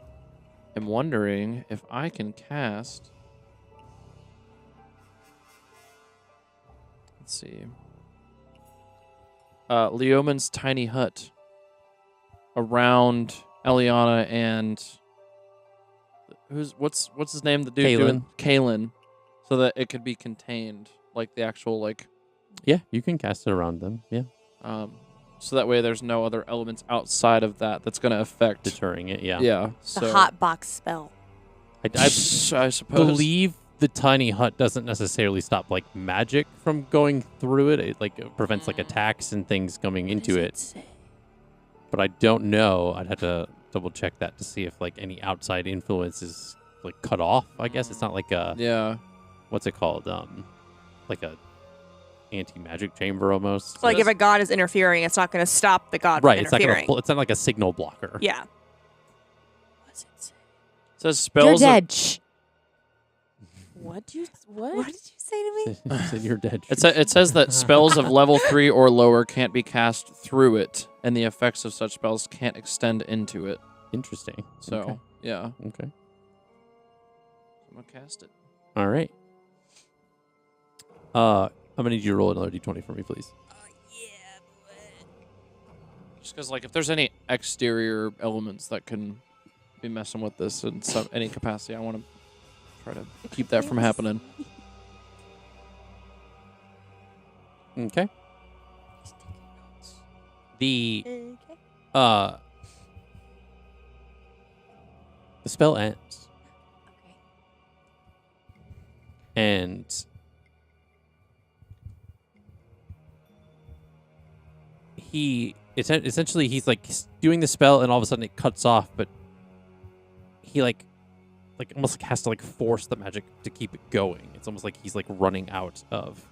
am wondering if I can cast. Let's see. Leoman's tiny hut around Elliana and what's his name? The dude Kaylin. doing Kaylin, so that it could be contained, like the actual like. Yeah, you can cast it around them. Yeah, So that way, there's no other elements outside of that that's going to affect. deterring it. Yeah. Yeah. The So hot box spell. I I suppose. believe the tiny hut doesn't necessarily stop like magic from going through it. It like prevents like attacks and things coming into it. But I don't know. I'd have to double check that to see if like any outside influence is like cut off. I guess it's not like a Yeah. what's it called? Like a anti-magic chamber almost. So, like, if a god is interfering, it's not going to stop the god right. from It's not interfering. gonna. It's not like a signal blocker. Yeah. What's it say? It says You're spells. dead. Shh. What? What did you say to me? Said you're dead. It says that spells of level 3 or lower can't be cast through it, and the effects of such spells can't extend into it. Interesting. So Okay. yeah. Okay. gonna cast it. All right. I'm gonna need you to roll another d20 for me, please. Just because, like, if there's any exterior elements that can be messing with this in any capacity, I want to try to keep that from happening. Okay. The the spell ends, Okay. and essentially he's like doing the spell, and all of a sudden it cuts off, but he like almost has to like force the magic to keep it going. It's almost like he's like running out of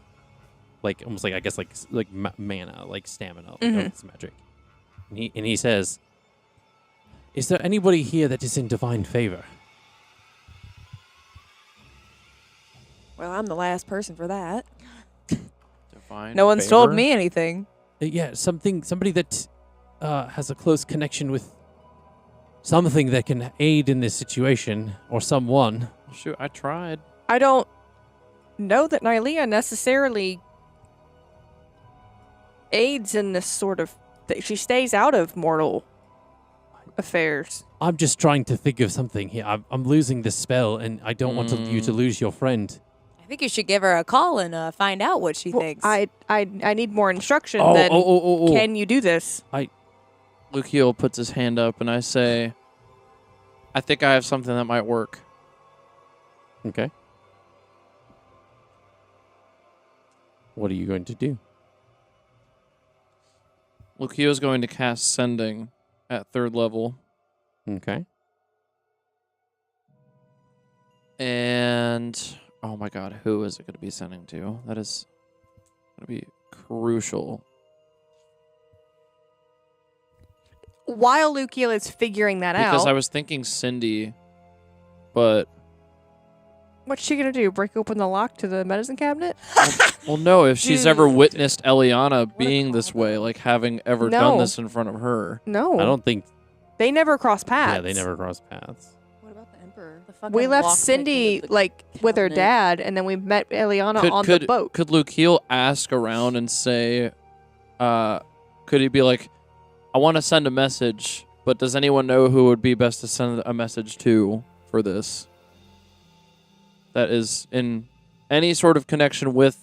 like almost like I guess like mana, like stamina, like of this magic. And he says, "Is there anybody here that is in divine favor?" Well, I'm the last person for that. Divine No one's told favor? me anything. Yeah, somebody that has a close connection with something that can aid in this situation, or someone. Shoot, I tried. I don't know that Nylea necessarily aids in this sort of thing. She stays out of mortal affairs. I'm just trying to think of something here. I'm losing this spell, and I don't want you to lose your friend. I think you should give her a call and find out what she Well, thinks. I need more instruction Oh, than oh. can you do this? Lucio puts his hand up, and I say, I think I have something that might work. Okay. What are you going to do? Lucio is going to cast Sending at 3rd level. Okay. And, oh my god, who is it going to be sending to? That is going to be crucial. While Lucio is figuring that Because out, I was thinking Cindy, but, what's she gonna do? Break open the lock to the medicine cabinet? well, no, if she's ever Dude. witnessed Elliana being this way, like having ever done No. this in front of her. No, I don't think. they never cross paths. Yeah, they never cross paths. What about the Emperor? The fucking We left lockpick Cindy into the like with her cabinet. dad, and then we met Eliana on the boat. Could Lucio ask around and say, could he be like, I want to send a message, but does anyone know who would be best to send a message to for this? That is in any sort of connection with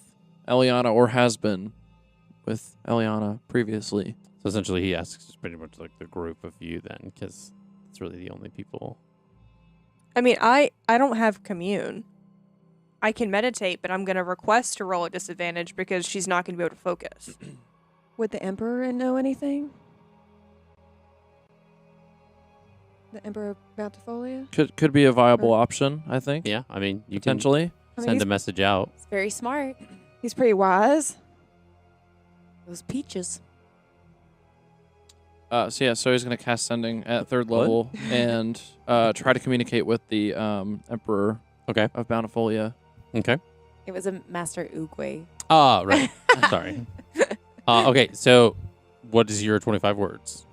Elliana or has been with Elliana previously. So essentially, he asks pretty much like the group of you then, because it's really the only people. I mean, I don't have commune. I can meditate, but I'm gonna request to roll at disadvantage because she's not gonna be able to focus. Would the Emperor know anything? The Emperor Bountifolia? Could be a viable option, I think. Yeah, I mean, you Potentially. I can mean, send he's, a message out. It's very smart. he's pretty wise. Those peaches. So he's going to cast Sending at 3rd What? level and try to communicate with the Emperor Okay. of Bountifolia. Okay. It was a Master Oogway. Ah, right. Sorry. Okay, so what is your 25 words?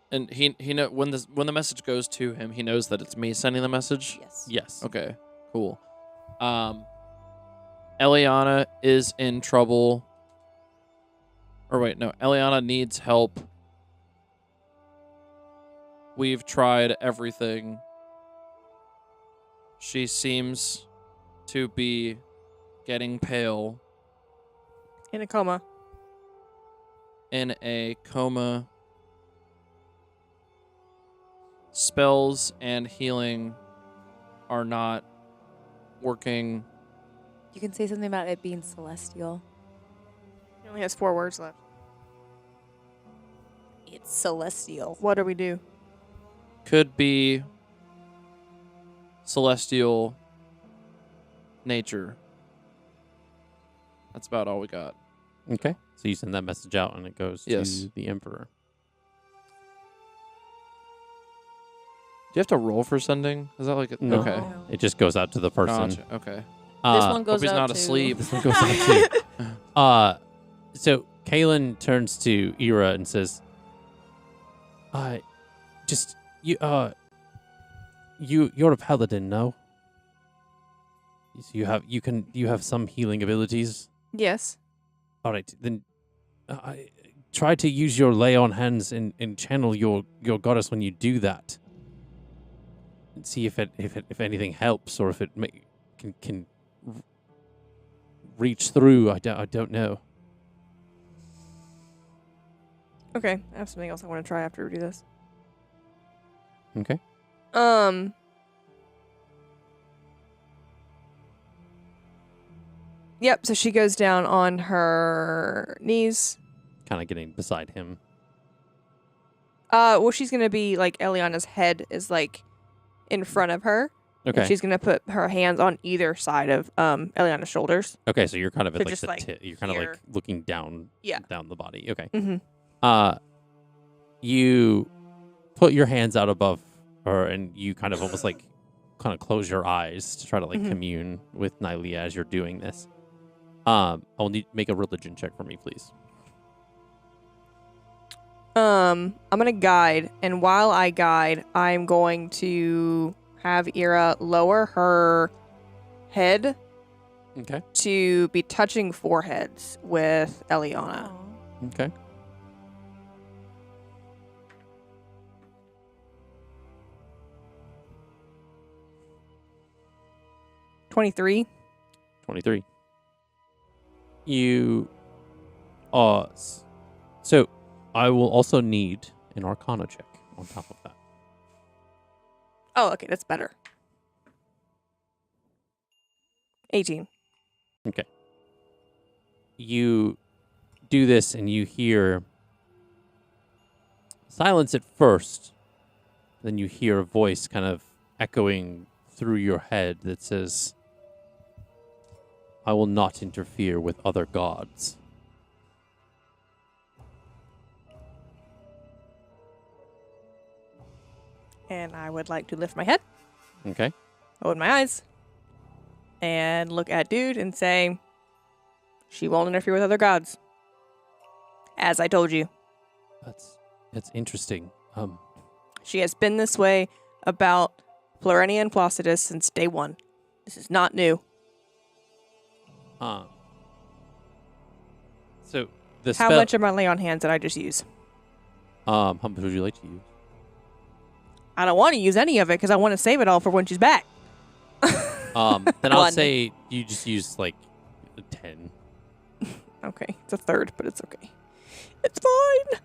And he know when the message goes to him, he knows that it's me sending the message. Yes. Yes. Okay, cool. Elliana is in trouble. Or wait, no, Elliana needs help. We've tried everything. She seems to be getting pale, In a coma. in a coma. Spells and healing are not working. You can say something about it being celestial. He only has 4 words left. It's celestial. What do we do? Could be celestial nature. That's about all we got. Okay. So you send that message out, and it goes Yes. to the Emperor. Do you have to roll for sending? Is that like a, No. okay? It just goes out to the person. Gotcha. Okay. Uh, This one goes Hope he's out not to asleep. This one goes out too. So Kaylin turns to Ira and says, you're a paladin, no? So you have some healing abilities? Yes. All right, then try to use your lay on hands and channel your goddess when you do that. And see if anything helps or if it can reach through. I don't know. Okay, I have something else I want to try after we do this. Okay. Yep, so she goes down on her knees. Kind of getting beside him. Well, she's going to be, like, Elliana's head is, like, in front of her. Okay. And she's going to put her hands on either side of Elliana's shoulders. Okay, so you're kind of at So like just, the like, you're kind of like here. looking down down the body. Okay. Mm-hmm. You put your hands out above her and you kind of almost like kind of close your eyes to try to like commune with Nylea as you're doing this. I'll need make a religion check for me, please. I'm gonna guide, and while I guide, I'm going to have Ira lower her head Okay. to be touching foreheads with Elliana. Okay. Oh. 23. 23. You so I will also need an arcana check on top of that. Oh, okay, that's better. 18. Okay. You do this and you hear silence at first. Then you hear a voice kind of echoing through your head that says, I will not interfere with other gods. And I would like to lift my head, Okay. open my eyes, and look at Dude and say, she won't interfere with other gods. As I told you. That's interesting. She has been this way about Florenia and Placidus since day one. This is not new. So the How spell, much of my lay on hands did I just use? how much would you like to use? I don't want to use any of it because I want to save it all for when she's back. Then I'll One. say you just use like 10. Okay, it's a third, but it's okay. It's fine.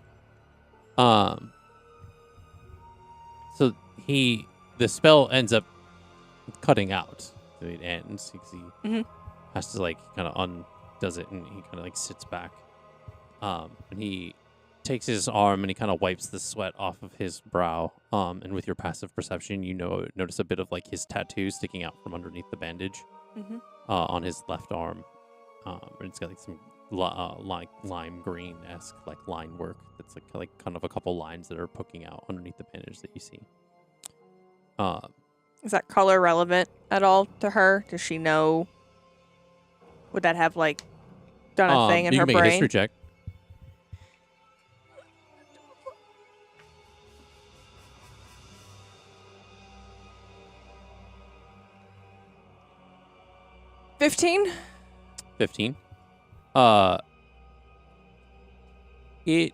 So the spell ends up cutting out. So it ends because he has to like kind of undoes it and he kind of like sits back. And he takes his arm and he kind of wipes the sweat off of his brow. And with your passive perception, you notice a bit of like his tattoo sticking out from underneath the bandage on his left arm. And it's got like some like lime green-esque like line work that's like kind of a couple lines that are poking out underneath the bandage that you see. Is that color relevant at all to her? Does she know? Would that have like done a thing in you her can make a brain? history check. $15? 15. It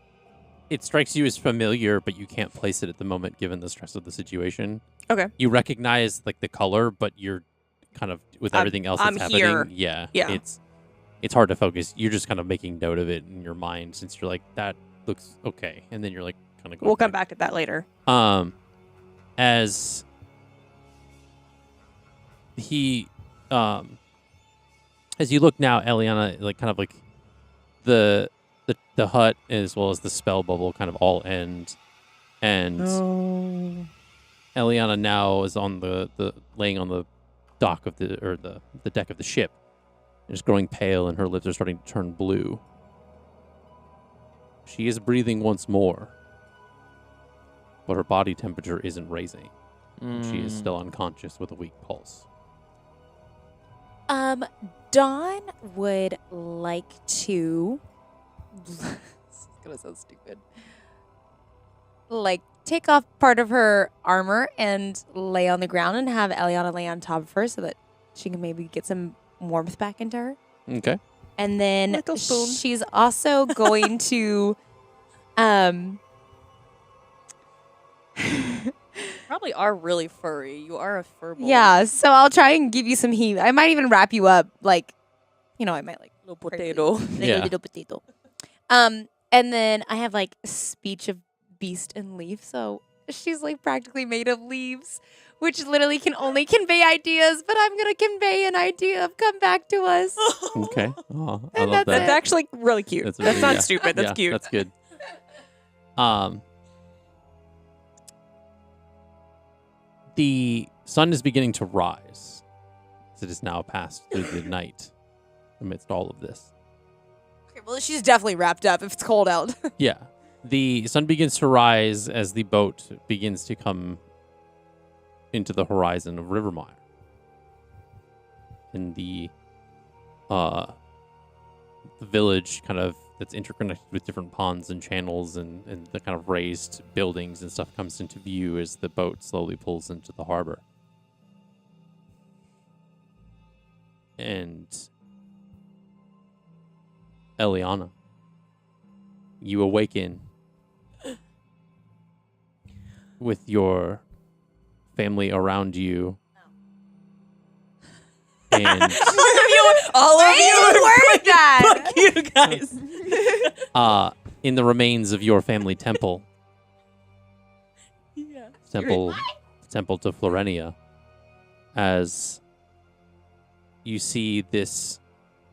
strikes you as familiar, but you can't place it at the moment given the stress of the situation. Okay. You recognize like the color, but you're kind of with everything else that's I'm happening. here. Yeah. Yeah. It's hard to focus. You're just kind of making note of it in your mind since you're like, that looks okay. And then you're like kind of going We'll come back to that later. As he as you look now, Elliana, like kind of like the hut as well as the spell bubble kind of all end, and Elliana now is on the laying on the dock of the deck of the ship, and is growing pale, and her lips are starting to turn blue. She is breathing once more, but her body temperature isn't raising. She is still unconscious with a weak pulse. Dawn would like to It's gonna sound stupid. Like, take off part of her armor and lay on the ground and have Elliana lay on top of her so that she can maybe get some warmth back into her. Okay. And then Little spoon. she's also going to Probably are really furry. You are a fur boy. yeah, so I'll try and give you some heat. I might even wrap you up, like, I might like Little potato. like Yeah. a little potato. And then I have like speech of beast and leaf, so she's like practically made of leaves, which literally can only convey ideas. But I'm gonna convey an idea of come back to us. Okay. Oh, I And love that's that. That's actually really cute. That's, really- not yeah. stupid. That's Yeah, cute. That's good. The sun is beginning to rise as it is now passed through the night amidst all of this. Okay, well, she's definitely wrapped up if it's cold out. Yeah. The sun begins to rise as the boat begins to come into the horizon of Rivermire. And the village kind of that's interconnected with different ponds and channels and the kind of raised buildings and stuff comes into view as the boat slowly pulls into the harbor. And Elliana, you awaken with your family around you. And All of you. word that. Fuck you guys. in the remains of your family temple. Yeah. Temple to Florenia. As you see this,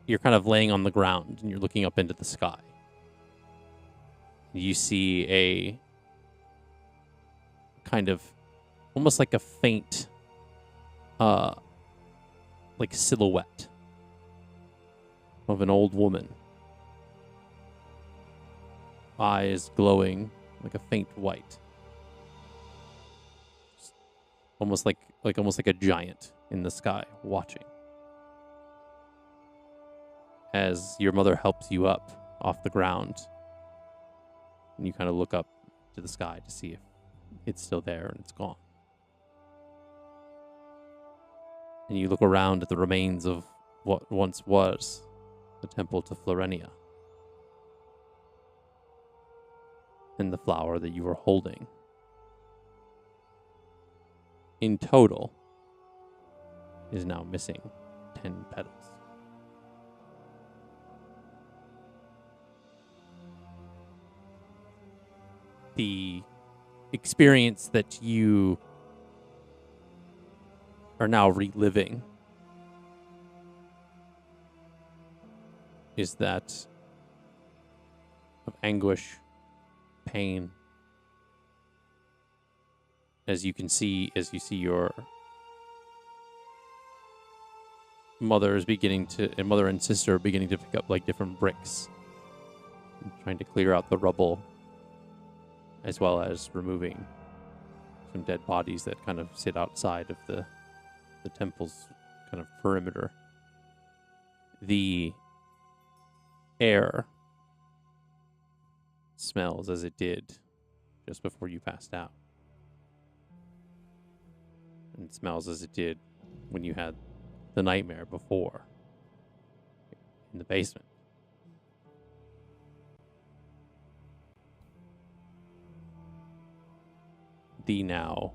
you're kind of laying on the ground and you're looking up into the sky. You see a kind of almost like a faint like silhouette of an old woman. Eyes glowing like a faint white. Almost like a giant in the sky watching. As your mother helps you up off the ground. And you kind of look up to the sky to see if it's still there and it's gone. And you look around at the remains of what once was the temple to Florenia. And the flower that you were holding. In total, is now missing 10 petals. The experience that you are now reliving is that of anguish, pain, as you see your mother and sister are beginning to pick up like different bricks, and trying to clear out the rubble, as well as removing some dead bodies that kind of sit outside of the temple's kind of perimeter. The air smells as it did just before you passed out. And it smells as it did when you had the nightmare before in the basement. The now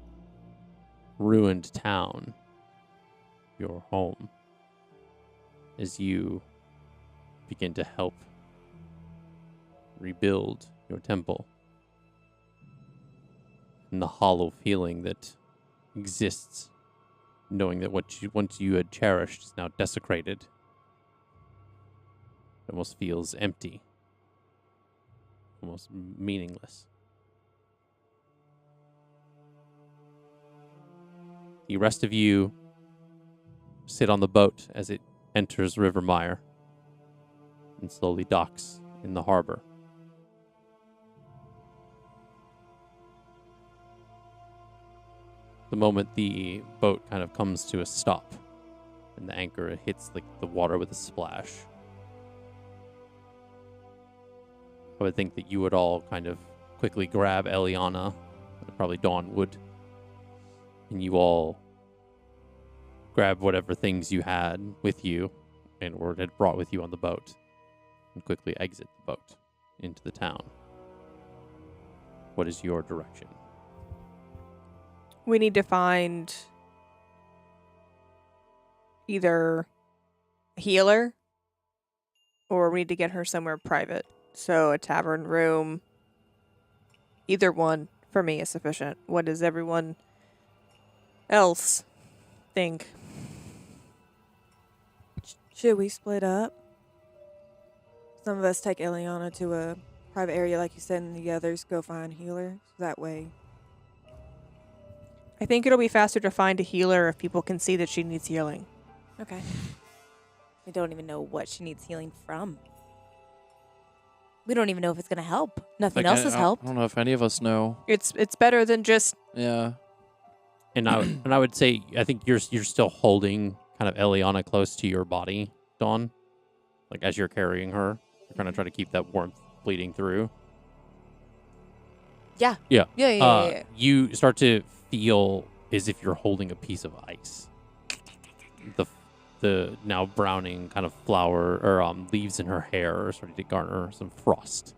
ruined town, your home, as you begin to help rebuild your temple, and the hollow feeling that exists, knowing that what once you had cherished is now desecrated. It almost feels empty, almost meaningless. The rest of you sit on the boat as it enters Rivermire and slowly docks in the harbor. The moment the boat kind of comes to a stop and the anchor hits like the water with a splash, I would think that you would all kind of quickly grab Elliana, probably Dawn would, and you all grab whatever things you had with you and or had brought with you on the boat and quickly exit the boat into the town. What is your direction? We need to find either a healer or we need to get her somewhere private. So a tavern room, either one for me is sufficient. What does everyone else think? Should we split up? Some of us take Elliana to a private area, like you said, and the others go find healers. That way. I think it'll be faster to find a healer if people can see that she needs healing. Okay. We don't even know what she needs healing from. We don't even know if it's going to help. Nothing else has helped. I don't know if any of us know. It's better than just Yeah. And I would say I think you're still holding kind of Elliana close to your body, Dawn. Like as you're carrying her, you're kind of trying to keep that warmth bleeding through. Yeah. Yeah. Yeah. You start to feel as if you're holding a piece of ice. The now browning kind of flower or leaves in her hair are starting to garner some frost,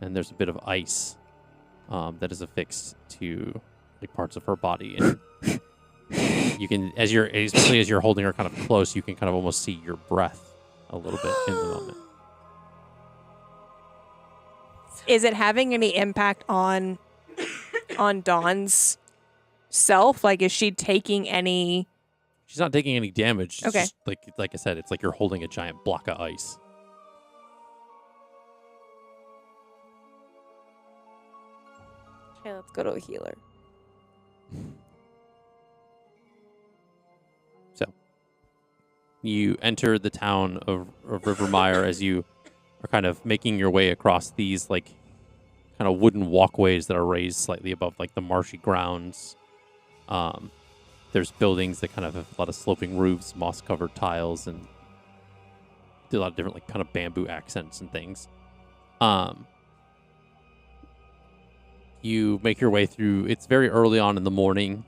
and there's a bit of ice that is affixed to like parts of her body, and you can, especially as you're holding her kind of close, you can kind of almost see your breath a little bit in the moment. Is it having any impact on Dawn's self? Like, is she taking any? She's not taking any damage. It's Okay. just, like I said, it's like you're holding a giant block of ice. Okay, let's go to a healer. So you enter the town of Rivermire as you are kind of making your way across these like kind of wooden walkways that are raised slightly above like the marshy grounds. There's buildings that kind of have a lot of sloping roofs, moss-covered tiles, and do a lot of different like kind of bamboo accents and things. You make your way through. It's very early on in the morning.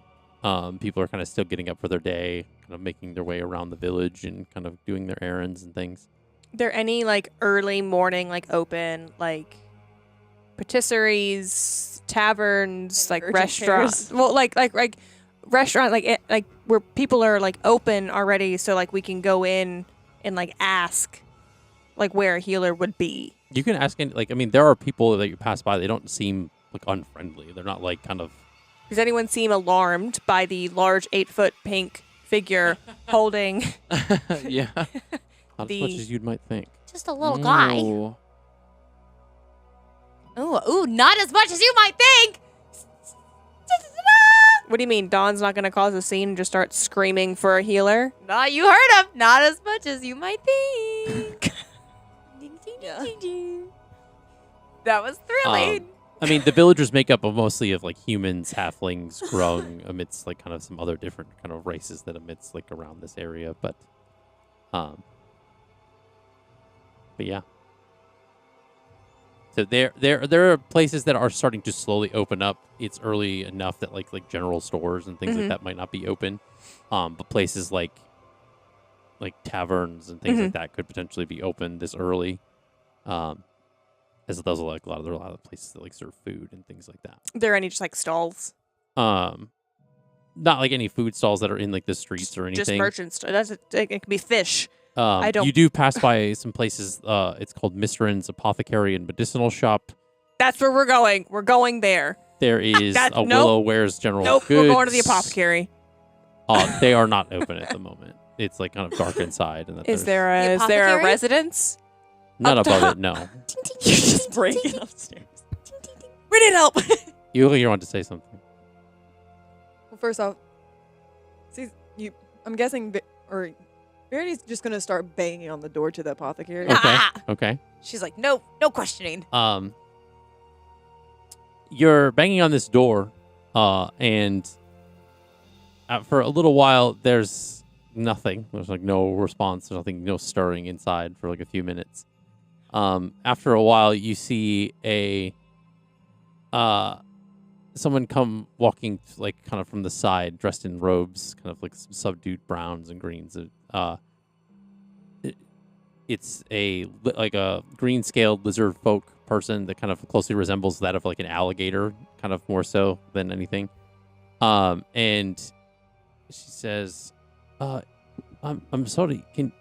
People are kind of still getting up for their day, kind of making their way around the village and kind of doing their errands and things. There any like early morning like open like patisseries, taverns, like Urgent restaurants? cares. Well, like restaurant like where people are like open already, so like we can go in and like ask like where a healer would be. You can ask, like, I mean, there are people that you pass by. They don't seem like unfriendly. They're not like kind of. Does anyone seem alarmed by the large 8-foot pink figure holding? Yeah, not as The- much as you'd might think. Just a little guy. Ooh. Ooh, not as much as you might think. What do you mean? Dawn's not going to cause a scene and just start screaming for a healer? Nah, you heard him. Not as much as you might think. Ding, ding, Yeah. ding, ding, ding. That was thrilling. I mean, the villagers make up mostly of like humans, halflings, grung, amidst like kind of some other different kind of races that amidst like around this area, but yeah. So there are places that are starting to slowly open up. It's early enough that like general stores and things like that might not be open, but places like taverns and things like that could potentially be open this early. As it does like a lot of places that like serve food and things like that. Are there any just like stalls? Not like any food stalls that are in like the streets or anything. Just merchants. It could be fish. I don't- You do pass by some places. It's called Mistrin's Apothecary and Medicinal Shop. That's where we're going. We're going there. There is Nope. Willow Ware's General Nope, Goods. we're going to the apothecary. They are not open at the moment. It's like kind of dark inside. And that Is there's The there a apothecary? residence? none up above top? it? No. You just bring it upstairs. We need help. You want to say something? Well, first off, see, I'm guessing, Verity's just gonna start banging on the door to the apothecary. Okay. Ah! Okay. She's like, no questioning. You're banging on this door, and for a little while, there's nothing. There's like no response. There's nothing, no stirring inside for like a few minutes. After a while, you see someone come walking like kind of from the side, dressed in robes, kind of like some subdued browns and greens. It's a green scaled lizard folk person that kind of closely resembles that of like an alligator, kind of more so than anything. And she says, I'm sorry, can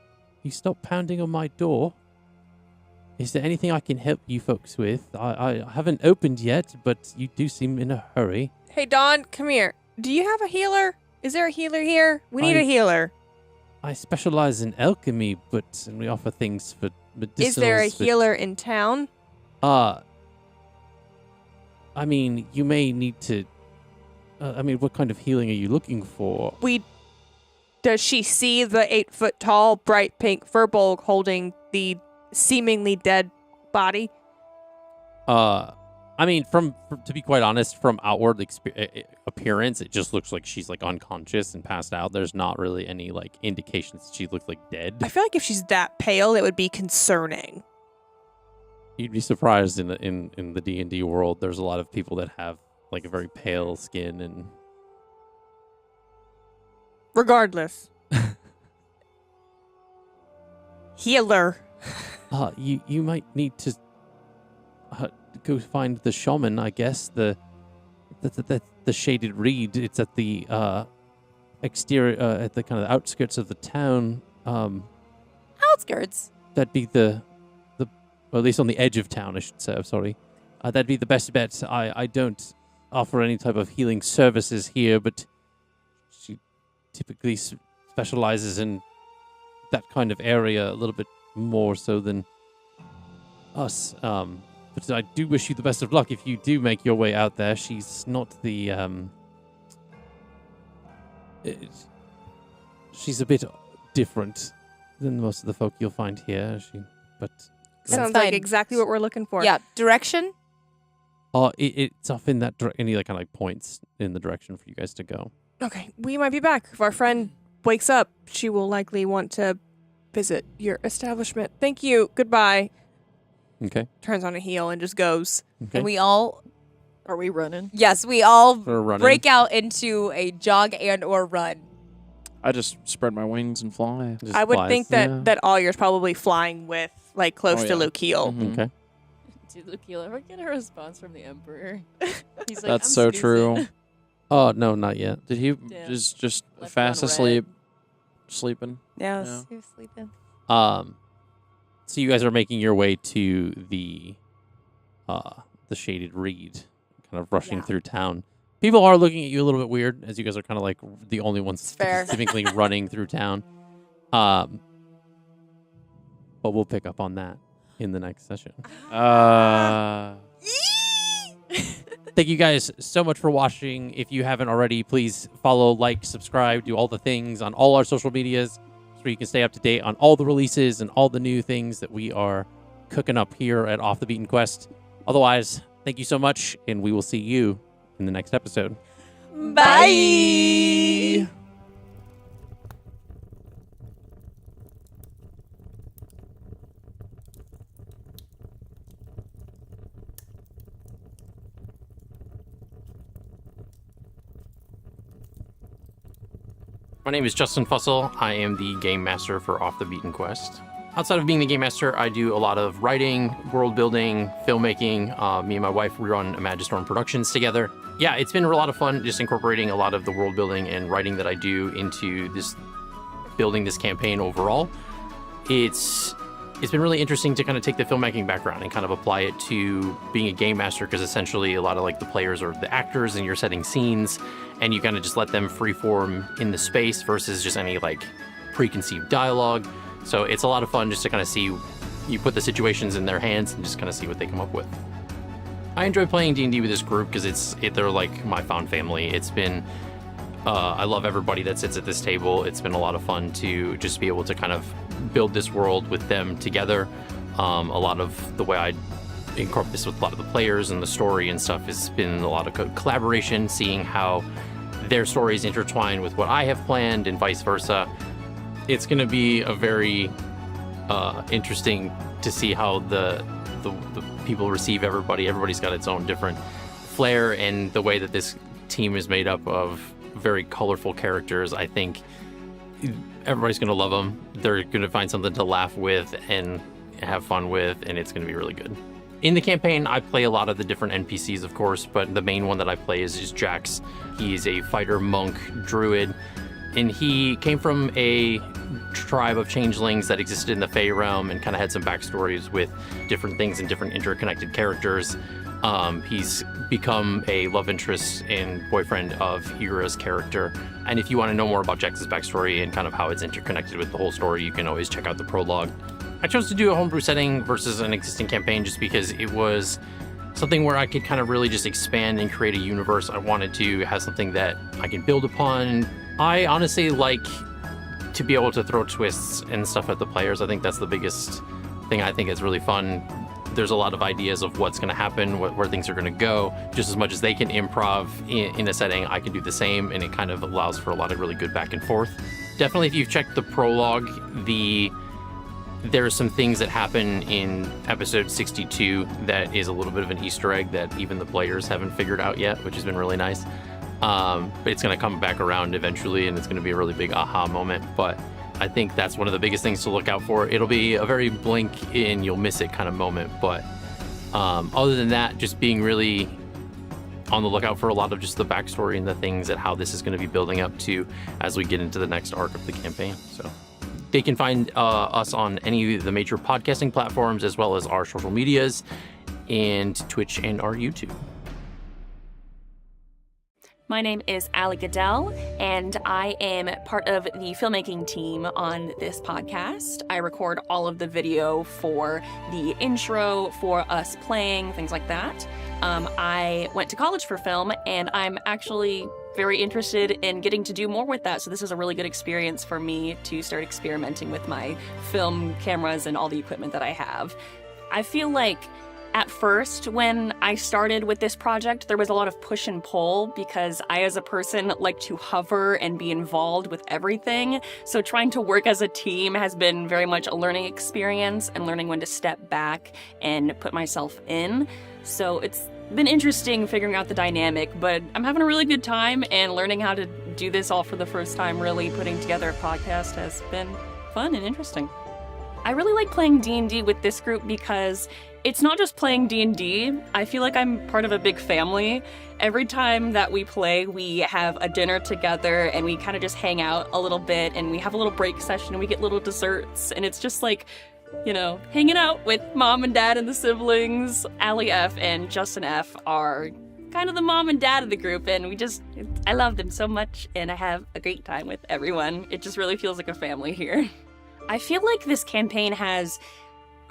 you stop pounding on my door? Is there anything I can help you folks with? I haven't opened yet, but you do seem in a hurry. Hey, Dawn, come here. Do you have a healer? Is there a healer here? We need a healer. I specialize in alchemy, and we offer things for medicinals. Is there a healer in town? I mean, you may need to... what kind of healing are you looking for? Does she see the 8-foot-tall, bright pink furbolg holding the seemingly dead body? I mean, to be quite honest, from outward appearance, it just looks like she's like unconscious and passed out. There's not really any like indications she looks like dead. I feel like if she's that pale, it would be concerning. You'd be surprised in the D&D world. There's a lot of people that have like a very pale skin and. Regardless, healer. You might need to go find the shaman, I guess. The shaded reed. It's at the exterior, at the kind of outskirts of the town. Outskirts. That'd be or at least on the edge of town, I should say. I'm sorry. That'd be the best bet. I don't offer any type of healing services here, but she typically specializes in that kind of area a little bit more so than us. But I do wish you the best of luck if you do make your way out there. She's not the she's a bit different than most of the folk you'll find here. Sounds fine. like exactly what we're looking for. Yeah. Direction? It's off in that direction. Any like kind of like points in the direction for you guys to go. Okay, we might be back. If our friend wakes up, she will likely want to visit your establishment. Thank you. Goodbye. Okay. Turns on a heel and just goes. Okay. And we all, Are we running? yes, we all We're running. break out into a jog and or run. I just spread my wings and fly. Just I would flies. think that Yeah. that Awyer's probably flying with like close Oh, to yeah. Lukiel. Mhm. Okay. Did Lukiel ever get a response from the Emperor? He's like, That's "I'm so snoozing." true. Oh no, not yet. Did he Damn. just Left fast on asleep, sleeping? Yes. Yeah. He was sleeping. So you guys are making your way to the shaded reed, kind of rushing Yeah. through town. People are looking at you a little bit weird as you guys are kind of like the only ones Fair. specifically running through town. But we'll pick up on that in the next session. Thank you guys so much for watching. If you haven't already, please follow, like, subscribe, do all the things on all our social medias so you can stay up to date on all the releases and all the new things that we are cooking up here at Off the Beaten Quest. Otherwise, thank you so much, and we will see you in the next episode. Bye. My name is Justin Fussell. I am the Game Master for Off the Beaten Quest. Outside of being the Game Master, I do a lot of writing, world building, filmmaking. Me and my wife, we run Imagistorm Productions together. Yeah, it's been a lot of fun just incorporating a lot of the world building and writing that I do into this, building this campaign overall. It's been really interesting to kind of take the filmmaking background and kind of apply it to being a game master, because essentially a lot of like the players are the actors and you're setting scenes and you kind of just let them freeform in the space versus just any like preconceived dialogue. So it's a lot of fun just to kind of see, you put the situations in their hands and just kind of see what they come up with. I enjoy playing D&D with this group because they're like my found family. It's been, I love everybody that sits at this table. It's been a lot of fun to just be able to kind of build this world with them together. A lot of the way I incorporate this with a lot of the players and the story and stuff has been a lot of collaboration, seeing how their stories intertwine with what I have planned and vice versa. It's going to be a very interesting to see how the people receive everybody. Everybody's got its own different flair, and the way that this team is made up of very colorful characters, I think everybody's going to love them. They're going to find something to laugh with and have fun with, and it's going to be really good. In the campaign, I play a lot of the different NPCs, of course, but the main one that I play is Jax. He's a fighter monk druid, and he came from a tribe of changelings that existed in the Fey realm and kind of had some backstories with different things and different interconnected characters. He's become a love interest and boyfriend of Ira's character. And if you want to know more about Jax's backstory and kind of how it's interconnected with the whole story, you can always check out the prologue. I chose to do a homebrew setting versus an existing campaign just because it was something where I could kind of really just expand and create a universe. I wanted to have something that I can build upon. I honestly like to be able to throw twists and stuff at the players. I think that's the biggest thing I think is really fun. There's a lot of ideas of what's going to happen, where things are going to go. Just as much as they can improv in a setting, I can do the same, and it kind of allows for a lot of really good back and forth. Definitely, if you've checked the prologue, there are some things that happen in episode 62 that is a little bit of an Easter egg that even the players haven't figured out yet, which has been really nice. But it's going to come back around eventually, and it's going to be a really big aha moment. But I think that's one of the biggest things to look out for. It'll be a very blink and you'll miss it kind of moment. But other than that, just being really on the lookout for a lot of just the backstory and the things that how this is going to be building up to as we get into the next arc of the campaign. So they can find us on any of the major podcasting platforms, as well as our social medias and Twitch and our YouTube. My name is Allie Goodell, and I am part of the filmmaking team on this podcast. I record all of the video for the intro, for us playing, things like that. I went to college for film, and I'm actually very interested in getting to do more with that. So this is a really good experience for me to start experimenting with my film cameras and all the equipment that I have. I feel like at first, when I started with this project, there was a lot of push and pull because I, as a person, like to hover and be involved with everything. So trying to work as a team has been very much a learning experience and learning when to step back and put myself in. So it's been interesting figuring out the dynamic, but I'm having a really good time, and learning how to do this all for the first time, really putting together a podcast, has been fun and interesting. I really like playing D&D with this group because it's not just playing D&D. I feel like I'm part of a big family. Every time that we play, we have a dinner together and we kind of just hang out a little bit, and we have a little break session and we get little desserts, and it's just like, you know, hanging out with mom and dad and the siblings. Allie F and Justin F are kind of the mom and dad of the group, and I love them so much, and I have a great time with everyone. It just really feels like a family here. I feel like this campaign has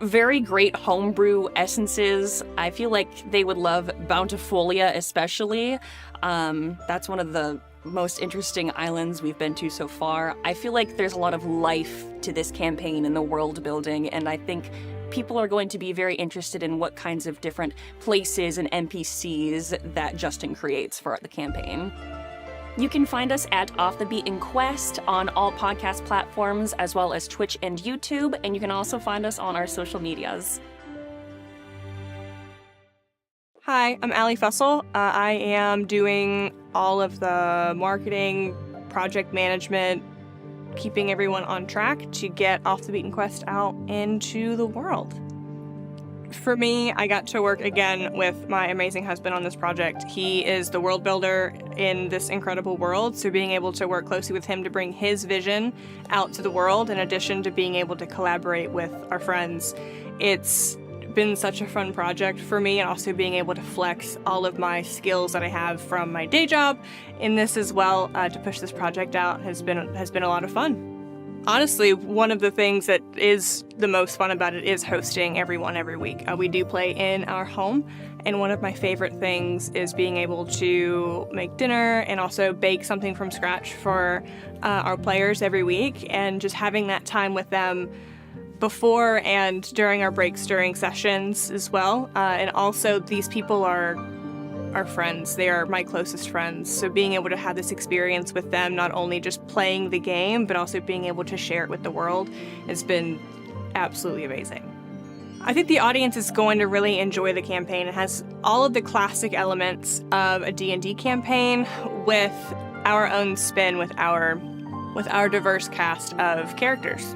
very great homebrew essences. I feel like they would love Bountifolia especially. That's one of the most interesting islands we've been to so far. I feel like there's a lot of life to this campaign and the world building, and I think people are going to be very interested in what kinds of different places and NPCs that Justin creates for the campaign. You can find us at Off the Beaten Quest on all podcast platforms, as well as Twitch and YouTube, and you can also find us on our social medias. Hi, I'm Allie Fussell. I am doing all of the marketing, project management, keeping everyone on track to get Off the Beaten Quest out into the world. For me, I got to work again with my amazing husband on this project. He is the world builder in this incredible world, so being able to work closely with him to bring his vision out to the world, in addition to being able to collaborate with our friends, it's been such a fun project for me, and also being able to flex all of my skills that I have from my day job in this as well, to push this project out has been a lot of fun. Honestly, one of the things that is the most fun about it is hosting everyone every week. We do play in our home, and one of my favorite things is being able to make dinner and also bake something from scratch for our players every week, and just having that time with them before and during our breaks, during sessions as well. And also, these people are friends. They are my closest friends. So being able to have this experience with them, not only just playing the game, but also being able to share it with the world, has been absolutely amazing. I think the audience is going to really enjoy the campaign. It has all of the classic elements of a D&D campaign with our own spin, with our diverse cast of characters.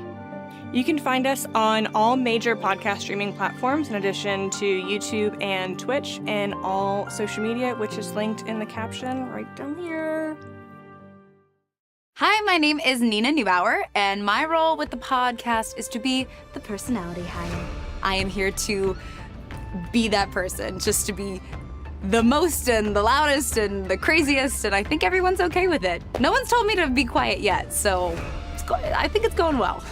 You can find us on all major podcast streaming platforms, in addition to YouTube and Twitch, and all social media, which is linked in the caption right down here. Hi, my name is Nina Neubauer, and my role with the podcast is to be the personality hire. I am here to be that person, just to be the most and the loudest and the craziest, and I think everyone's okay with it. No one's told me to be quiet yet, so I think it's going well.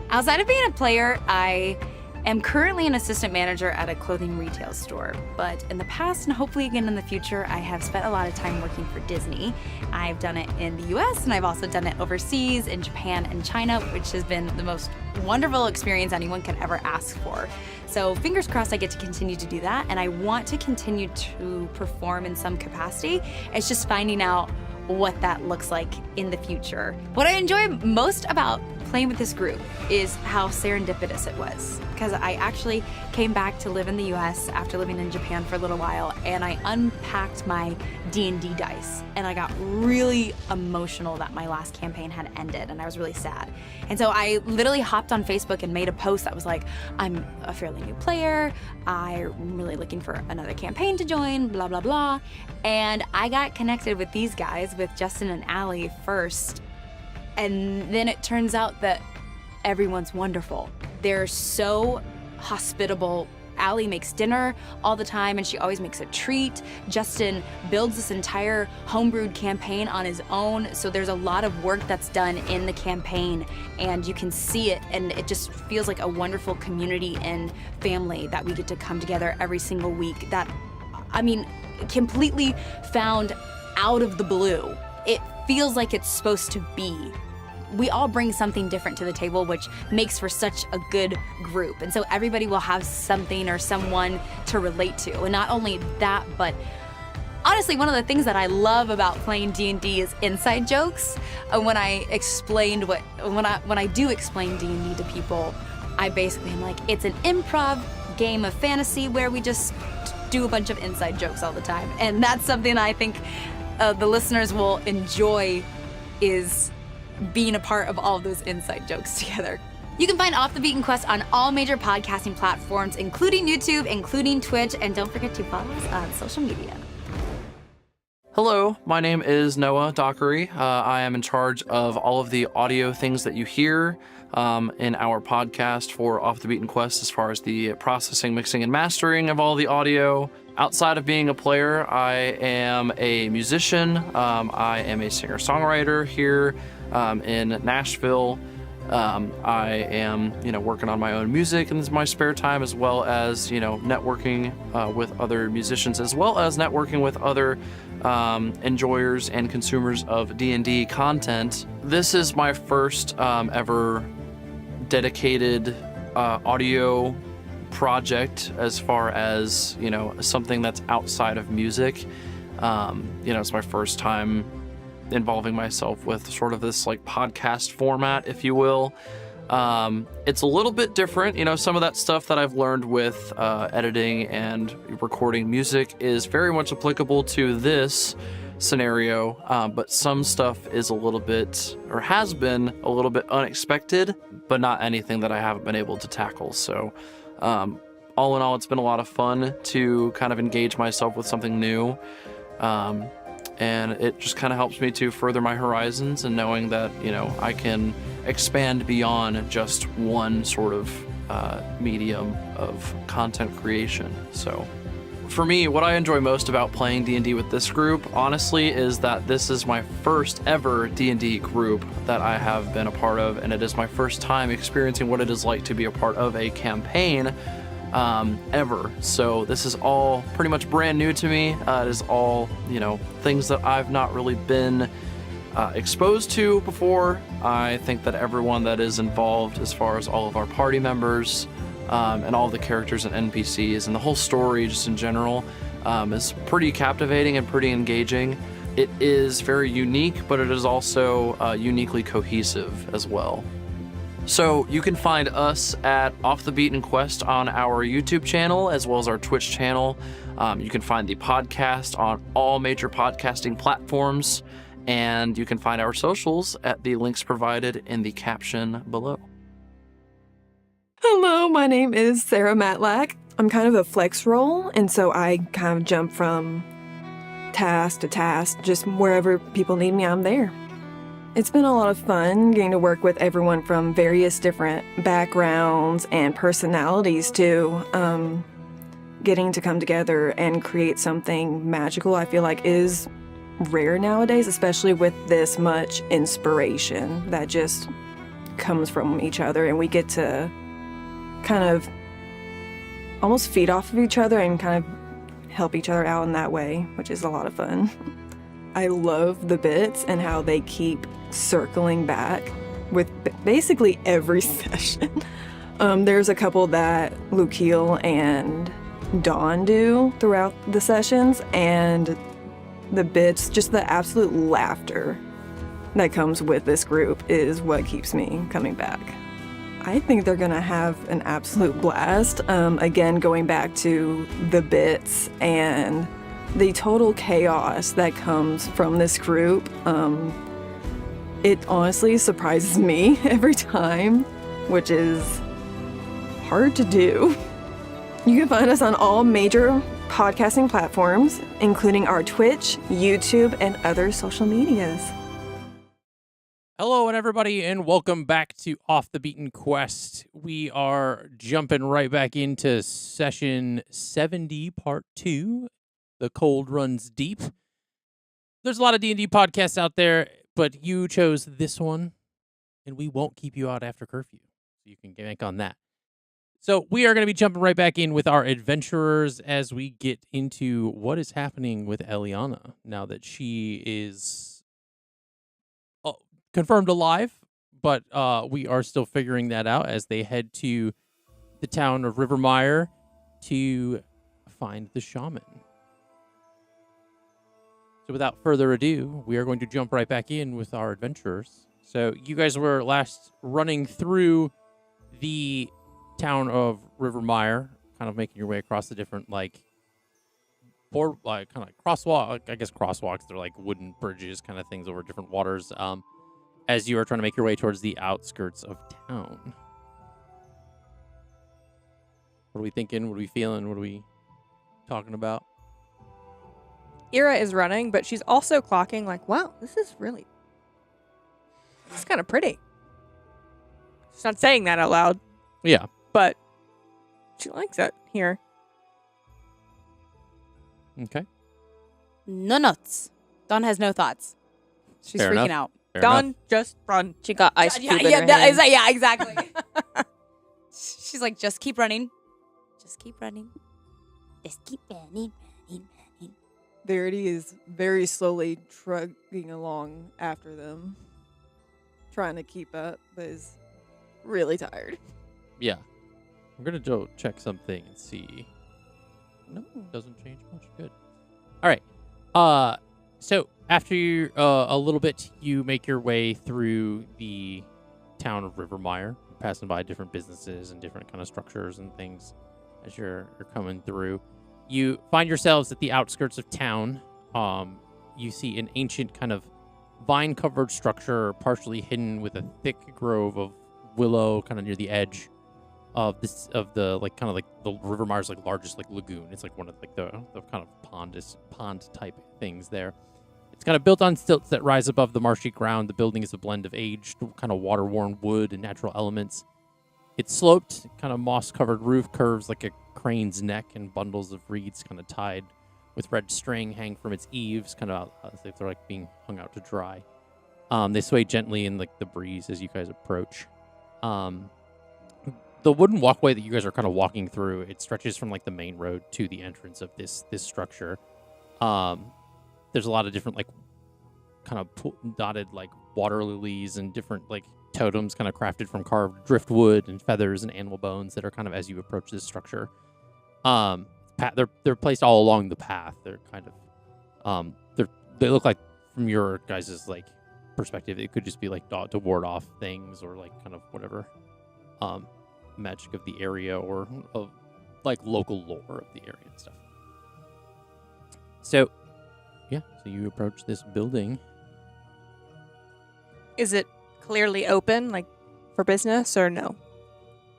Outside of being a player, I am currently an assistant manager at a clothing retail store, but in the past, and hopefully again in the future, I have spent a lot of time working for Disney. I've done it in the US, and I've also done it overseas in Japan and China, which has been the most wonderful experience anyone could ever ask for. So fingers crossed I get to continue to do that, and I want to continue to perform in some capacity. It's just finding out what that looks like in the future. What I enjoy most about playing with this group is how serendipitous it was, because I actually came back to live in the US after living in Japan for a little while, and I unpacked my D&D dice, and I got really emotional that my last campaign had ended, and I was really sad. And so I literally hopped on Facebook and made a post that was like, I'm a fairly new player, I'm really looking for another campaign to join, blah, blah, blah. And I got connected with these guys, with Justin and Allie first. And then it turns out that everyone's wonderful. They're so hospitable. Allie makes dinner all the time, and she always makes a treat. Justin builds this entire homebrewed campaign on his own, so there's a lot of work that's done in the campaign, and you can see it, and it just feels like a wonderful community and family that we get to come together every single week. That, I mean, completely found out of the blue. It feels like it's supposed to be. We all bring something different to the table, which makes for such a good group. And so everybody will have something or someone to relate to. And not only that, but honestly, one of the things that I love about playing D&D is inside jokes. When I do explain D&D to people, I basically am like, it's an improv game of fantasy where we just do a bunch of inside jokes all the time. And that's something I think the listeners will enjoy, is being a part of all of those inside jokes together. You can find Off the Beaten Quest on all major podcasting platforms, including YouTube, including Twitch, and don't forget to follow us on social media. Hello, my name is Noah Dockery. I am in charge of all of the audio things that you hear in our podcast for Off the Beaten Quest, as far as the processing, mixing, and mastering of all the audio. Outside of being a player, I am a musician. I am a singer-songwriter here in Nashville. I am, working on my own music in my spare time, as well as, networking with other musicians, as well as networking with other enjoyers and consumers of D&D content. This is my first ever dedicated audio project, as far as, something that's outside of music. It's my first time involving myself with sort of this like podcast format, if you will. It's a little bit different. Some of that stuff that I've learned with editing and recording music is very much applicable to this scenario, but some stuff is a little bit, or has been a little bit unexpected, but not anything that I haven't been able to tackle. So all in all, it's been a lot of fun to kind of engage myself with something new. And it just kind of helps me to further my horizons, and knowing that, I can expand beyond just one sort of medium of content creation. So for me, what I enjoy most about playing D&D with this group, honestly, is that this is my first ever D&D group that I have been a part of, and it is my first time experiencing what it is like to be a part of a campaign ever. So this is all pretty much brand new to me. It is all, things that I've not really been exposed to before. I think that everyone that is involved, as far as all of our party members and all the characters and NPCs and the whole story just in general, is pretty captivating and pretty engaging. It is very unique, but it is also uniquely cohesive as well. So you can find us at Off the Beaten Quest on our YouTube channel as well as our Twitch channel. You can find the podcast on all major podcasting platforms, and you can find our socials at the links provided in the caption below. Hello, my name is Sarah Matlack. I'm kind of a flex role, and so I kind of jump from task to task, just wherever people need me, I'm there. It's been a lot of fun getting to work with everyone from various different backgrounds and personalities too. Getting to come together and create something magical, I feel like is rare nowadays, especially with this much inspiration that just comes from each other, and we get to kind of almost feed off of each other and kind of help each other out in that way, which is a lot of fun. I love the bits and how they keep circling back with basically every session. There's a couple that Lukiel and Dawn do throughout the sessions, and the bits, just the absolute laughter that comes with this group is what keeps me coming back. I think they're gonna have an absolute blast. Again, going back to the bits and the total chaos that comes from this group, it honestly surprises me every time, which is hard to do. You can find us on all major podcasting platforms, including our Twitch, YouTube, and other social medias. Hello, and everybody, and welcome back to Off the Beaten Quest. We are jumping right back into session 70, part 2. The cold runs deep. There's a lot of D&D podcasts out there, but you chose this one, and we won't keep you out after curfew. So you can bank on that. So we are going to be jumping right back in with our adventurers as we get into what is happening with Elliana now that she is confirmed alive, but we are still figuring that out as they head to the town of Rivermire to find the shaman. So without further ado, we are going to jump right back in with our adventurers. So you guys were last running through the town of Rivermire, kind of making your way across the different crosswalk. I guess crosswalks. They're like wooden bridges, kind of things over different waters. As you are trying to make your way towards the outskirts of town. What are we thinking? What are we feeling? What are we talking about? Ira is running, but she's also clocking like, wow, this is kind of pretty. She's not saying that out loud, Yeah. but she likes it here. Okay. No notes. Dawn has no thoughts. She's Fair freaking enough. out. Fair Dawn, enough. just run. She got ice cube in her hand. Yeah, exactly. She's like, just keep running. Just keep running. Just keep running. Verity is very slowly trudging along after them, trying to keep up, but is really tired. Yeah. I'm going to go check something and see. No, doesn't change much. Good. All right. So after a little bit, you make your way through the town of Rivermire, passing by different businesses and different kind of structures and things as you're coming through. You find yourselves at the outskirts of town. You see an ancient kind of vine-covered structure, partially hidden with a thick grove of willow, kind of near the edge of the Rivermire's largest largest It's like one of the kind of pond type things there. It's kind of built on stilts that rise above the marshy ground. The building is a blend of aged, kind of water-worn wood and natural elements. Its sloped, kind of moss-covered roof curves like a crane's neck, and bundles of reeds kind of tied with red string hang from its eaves, kind of as if they're being hung out to dry. They sway gently in the breeze as you guys approach. The wooden walkway that you guys are kind of walking through, it stretches from the main road to the entrance of this structure. There's a lot of different kind of dotted water lilies and different totems kind of crafted from carved driftwood and feathers and animal bones that are kind of as you approach this structure. They're placed all along the path. They're kind of they look like from your guys' perspective. It could just be like to ward off things or like kind of whatever magic of the area or of like local lore of the area and stuff. So, yeah, so you approach this building. Is it clearly open, like for business, or no?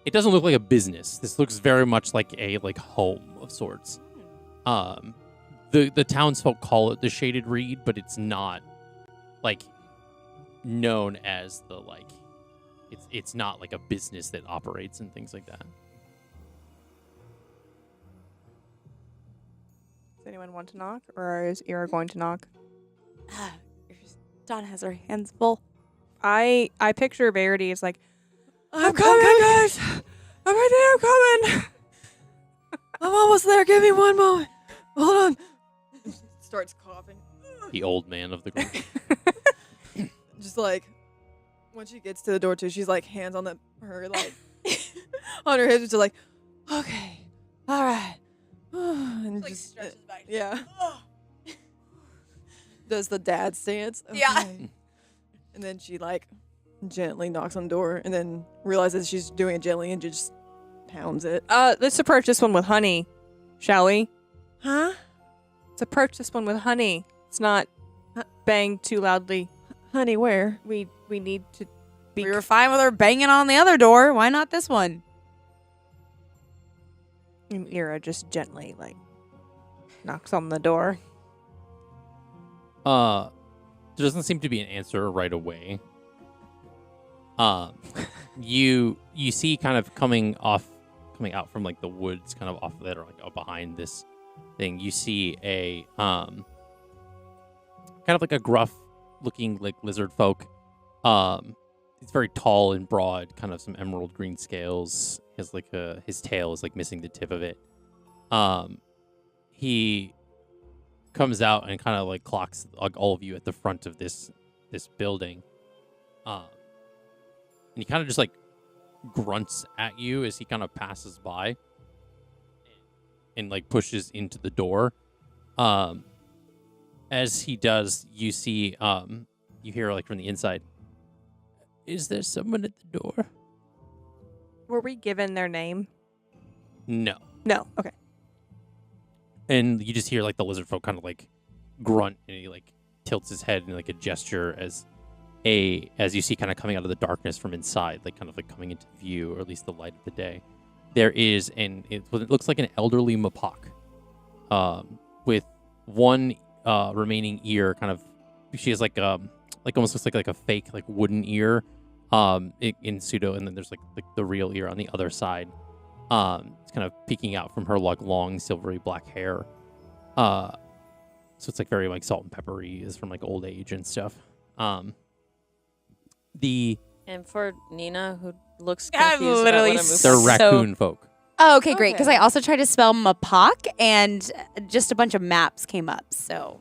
It doesn't look like a business. This looks very much like a home of sorts. The townsfolk call it the Shaded Reed, but it's not like known as the like. It's not like a business that operates and things like that. Does anyone want to knock, or is Ira going to knock? Dawn has her hands full. I picture Verity as like, I'm coming, guys. I'm right there. I'm coming. I'm almost there. Give me one moment. Hold on. Starts coughing. The old man of the group. Just like when she gets to the door too, she's like hands on her like on her hips, just like, okay, all right, and Like just stretches back. yeah. Does the dad stance? Okay. Yeah. And then she like gently knocks on the door, and then realizes she's doing it gently, and just pounds it. Let's approach this one with honey, shall we? Huh? Let's approach this one with honey. It's not bang too loudly. Honey, where? We need to be. We were fine with her banging on the other door. Why not this one? And Ira just gently like knocks on the door. There doesn't seem to be an answer right away. You see kind of coming out from like the woods, kind of off that or like up behind this thing. You see a kind of like a gruff looking like lizard folk. It's very tall and broad, kind of some emerald green scales. Has like his tail is like missing the tip of it. He comes out and kind of like clocks like all of you at the front of this building. And he kind of just like grunts at you as he kind of passes by and like pushes into the door. As he does, you see you hear like from the inside, is there someone at the door? Were we given their name? No. No. Okay. And you just hear like the lizard folk kind of like grunt, and he like tilts his head in like a gesture as you see kind of coming out of the darkness from inside, like kind of like coming into view, or at least the light of the day. There is what it looks like an elderly Mapok, with one remaining ear, kind of. She has like almost looks like a fake like wooden ear, in pseudo, and then there's like the real ear on the other side. It's kind of peeking out from her like long silvery black hair. So it's like very like salt and peppery, is from like old age and stuff. And for Nina, who looks I'm confused literally about what I'm They're So- raccoon folk. Oh, okay, great. Because Okay. I also tried to spell Mapok, and just a bunch of maps came up. So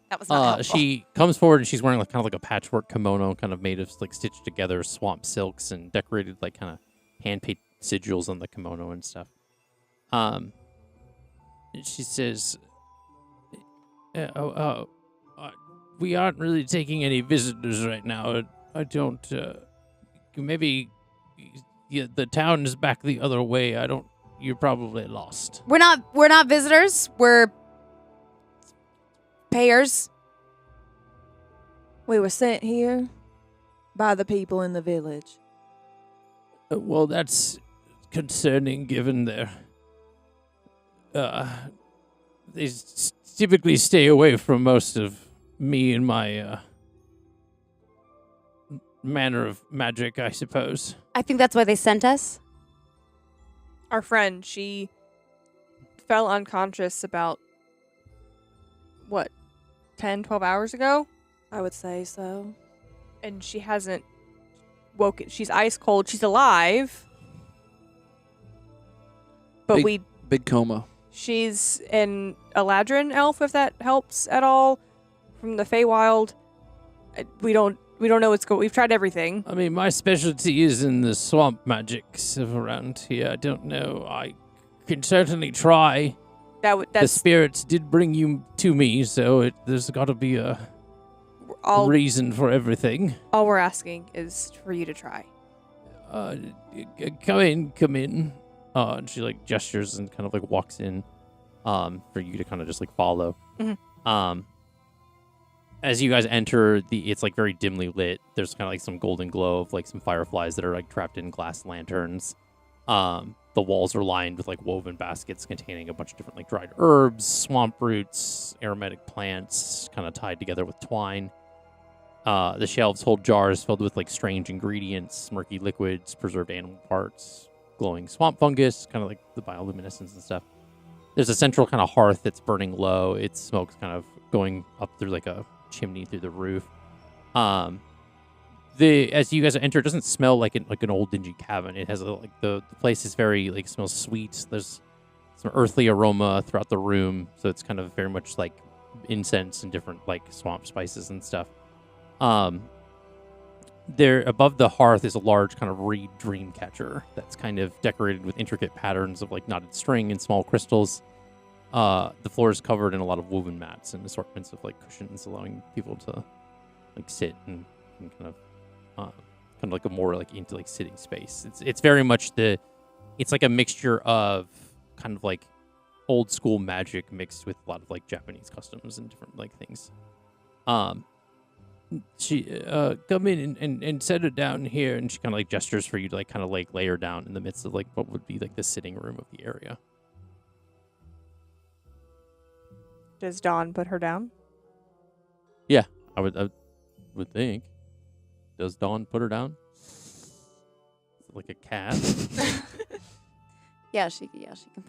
that was not helpful. She comes forward and she's wearing like kind of like a patchwork kimono, kind of made of like stitched together swamp silks and decorated like kind of hand painted sigils on the kimono and stuff. She says, "We aren't really taking any visitors right now. I don't. Maybe the town is back the other way. I don't. You're probably lost." We're not visitors. We're payers. We were sent here by the people in the village. Well, that's concerning, given they typically stay away from most of me and my manner of magic, I suppose. I think that's why they sent us. Our friend, she fell unconscious about, 10, 12 hours ago? I would say so. And she hasn't woken. She's ice cold. She's alive. But Big coma. she's an Eladrin elf, if that helps at all, from the Feywild. We don't know what's going. We've tried everything. I mean, my specialty is in the swamp magics of around here. I don't know. I can certainly try. The That's spirits did bring you to me, so there's got to be a... All reason for everything. all we're asking is for you to try. Come in. And she like gestures and kind of like walks in, for you to kind of just like follow. Mhm. As you guys enter, it's like very dimly lit. There's kind of like some golden glow of like some fireflies that are like trapped in glass lanterns. The walls are lined with like woven baskets containing a bunch of different like dried herbs, swamp roots, aromatic plants, kind of tied together with twine. The shelves hold jars filled with like strange ingredients, murky liquids, preserved animal parts, glowing swamp fungus, kind of like the bioluminescence and stuff. There's a central kind of hearth that's burning low. Its smoke's kind of going up through like a chimney through the roof. As you guys enter, it doesn't smell like an old dingy cabin. It has the place is very like smells sweet. There's some earthly aroma throughout the room, so it's kind of very much like incense and different like swamp spices and stuff. There above the hearth is a large kind of reed dream catcher that's kind of decorated with intricate patterns of like knotted string and small crystals. The floor is covered in a lot of woven mats and assortments of like cushions, allowing people to like sit and kind of like a more like into like sitting space. It's very much it's like a mixture of kind of like old school magic mixed with a lot of like Japanese customs and different like things. She come in and set her down here, and she kind of like gestures for you to like kind of like lay her down in the midst of like what would be like the sitting room of the area. Does Dawn put her down? Yeah, I would think. Does Dawn put her down? Like a cat? Yeah, she can put her down.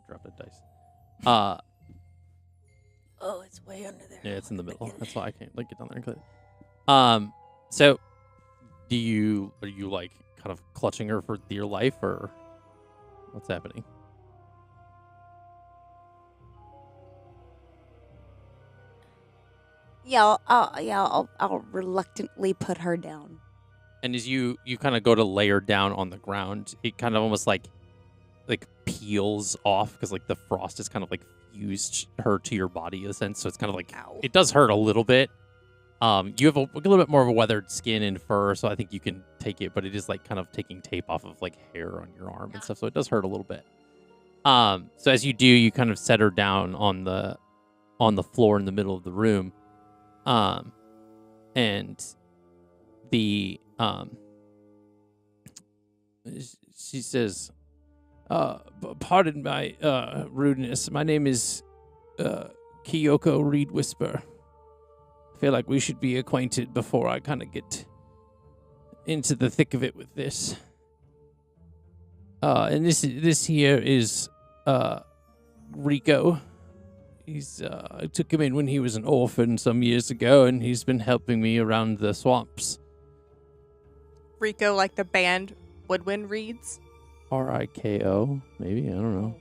Drop a dice. Oh, it's way under there. Yeah, it's in the middle. That's why I can't like get down there and click. So are you like kind of clutching her for dear life, or what's happening? Yeah, I'll reluctantly put her down. And as you kind of go to lay her down on the ground, it kind of almost like peels off because like the frost has kind of like fused her to your body in a sense. So it's kind of like, Ow. it does hurt a little bit. You have a little bit more of a weathered skin and fur, so I think you can take it, but it is like kind of taking tape off of like hair on your arm and stuff, so it does hurt a little bit. So as you do, you kind of set her down on the floor in the middle of the room. And she says, pardon my rudeness. My name is Kyoko Reed Whisper. I feel like we should be acquainted before I kind of get into the thick of it with this. And this here is Rico. I took him in when he was an orphan some years ago, and he's been helping me around the swamps. Rico, like the band Woodwind Reeds. Riko, maybe, I don't know.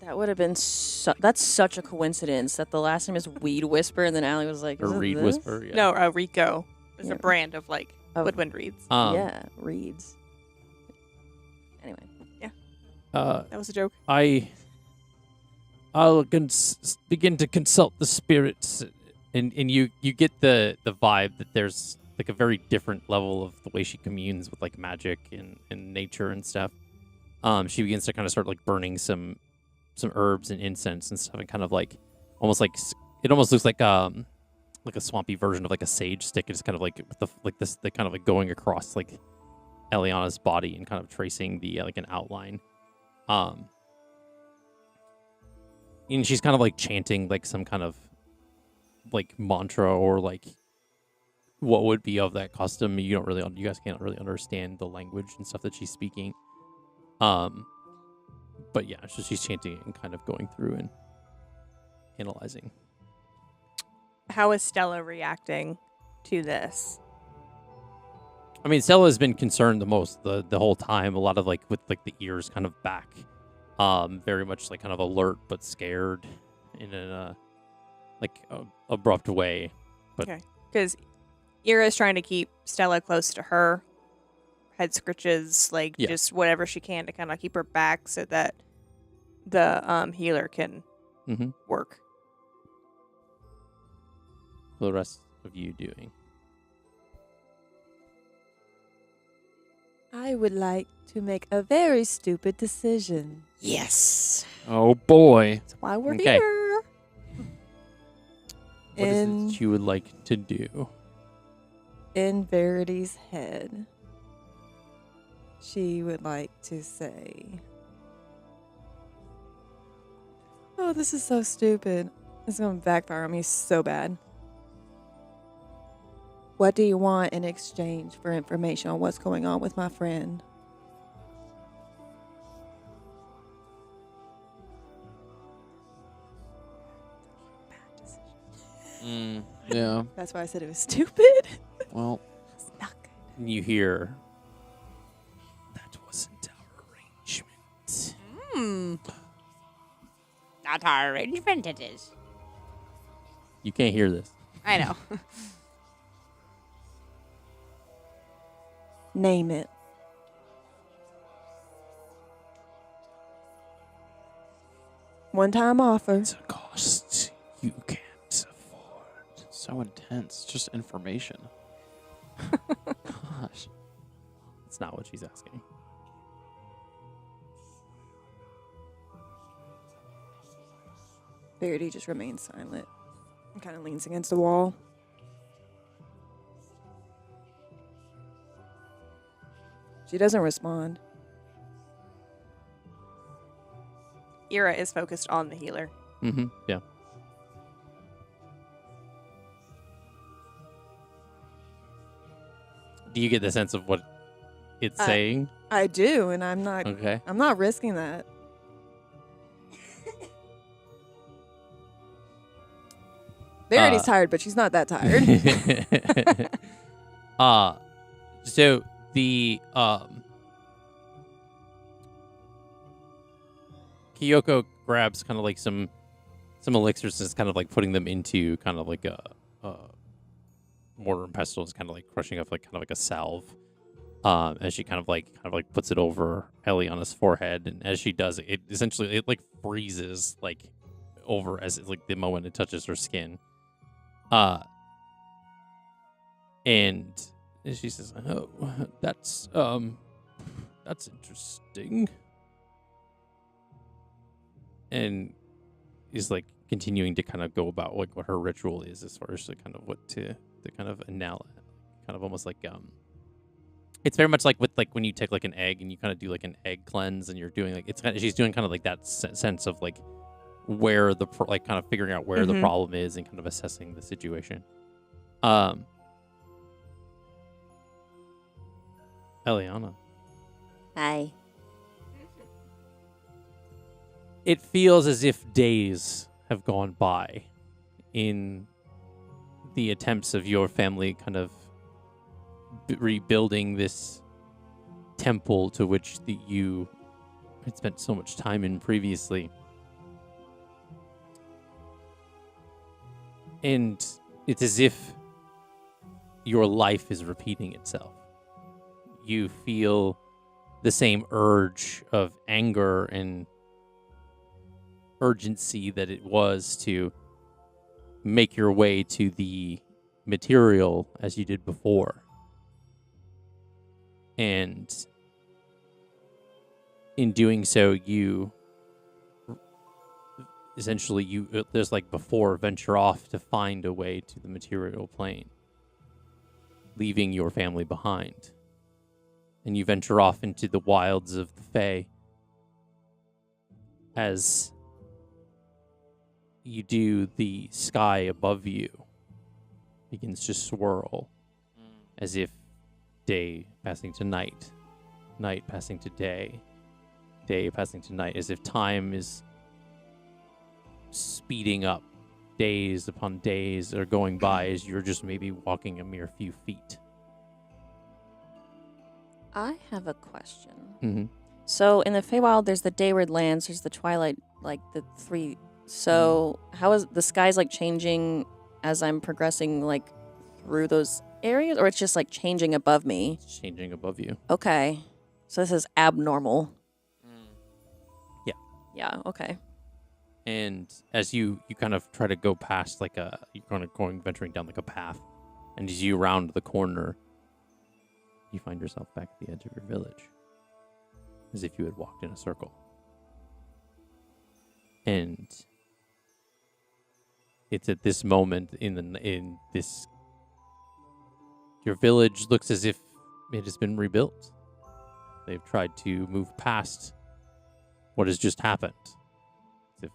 That would have been that's such a coincidence that the last name is Weed Whisper, and then Allie was like, Or "Is it Reed this?" Whisper, yeah. No, Rico is Yeah. a brand of like Oh. Woodwind Reeds. Yeah, reeds. Anyway, That was a joke. I'll begin to consult the spirits, and you get the vibe that there's like a very different level of the way she communes with like magic and nature and stuff. She begins to kind of start like burning some herbs and incense and stuff, and kind of like almost like it almost looks like a swampy version of like a sage stick. It's kind of like with the kind of like going across like Elliana's body and kind of tracing the like an outline. And she's kind of like chanting like some kind of like mantra or like what would be of that custom. You guys can't really understand the language and stuff that she's speaking. But yeah, so she's chanting it and kind of going through and analyzing. How is Stella reacting to this? I mean, Stella has been concerned the most the whole time. A lot of like with like the ears kind of back, very much like kind of alert but scared in a abrupt way. But Because Ira's trying to keep Stella close to her. Head scritches, like Yeah. just whatever she can to kind of keep her back so that the healer can Mhm. work. the rest of you doing? I would like to make a very stupid decision. Yes. Oh boy. That's why we're Okay. here. What is it that you would like to do? In Verity's head, she would like to say, "Oh, this is so stupid. It's going to backfire on me so bad. What do you want in exchange for information on what's going on with my friend?" Yeah. That's why I said it was stupid. Well, It's not good. And you hear, that wasn't our arrangement. Not our arrangement, it is. You can't hear this. I know. Name it. One-time offer. It's a cost you can't afford. so intense. Just information. Gosh. That's not what she's asking. Verity just remains silent and kind of leans against the wall. She doesn't respond. Ira is focused on the healer. Mm-hmm. Yeah. Do you get the sense of what it's saying? I do, and I'm not. Okay. I'm not risking that. Verity's tired, but she's not that tired. So the Kyoko grabs kind of like some elixirs and is kind of like putting them into kind of like a mortar and pestle, is kind of like crushing up like kind of like a salve. As she kind of like puts it over Elliana's forehead, and as she does it, it essentially like freezes like over as it, like the moment it touches her skin. And she says, "Oh, that's interesting." And is like continuing to kind of go about like what her ritual is as far as the kind of what to kind of kind of almost like it's very much like with like when you take like an egg and you kind of do like an egg cleanse, and you're doing like she's doing kind of like that sense of like where the like kind of figuring out where the problem is and kind of assessing the situation. Elliana, Hi. it feels as if days have gone by in the attempts of your family kind of rebuilding this temple to which you had spent so much time in previously. And it's as if your life is repeating itself. You feel the same urge of anger and urgency that it was to make your way to the material as you did before. And in doing so, you essentially there's like before venture off to find a way to the material plane, leaving your family behind. And you venture off into the wilds of the Fae. As you do, the sky above you begins to swirl, as if day passing to night, night passing to day, day passing to night, as if time is speeding up. Days upon days are going by as you're just maybe walking a mere few feet. I have a question. Mm-hmm. So in the Feywild, there's the Dayward Lands, there's the Twilight, like the three. So how is the sky's like changing as I'm progressing like through those areas, or it's just like changing above me? It's changing above you. Okay. So this is abnormal. Yeah. Yeah, okay. And as you kind of try to go past you're kind of venturing down like a path, and as you round the corner, you find yourself back at the edge of your village, as if you had walked in a circle. And it's at this moment in this, your village looks as if it has been rebuilt. They've tried to move past what has just happened. As if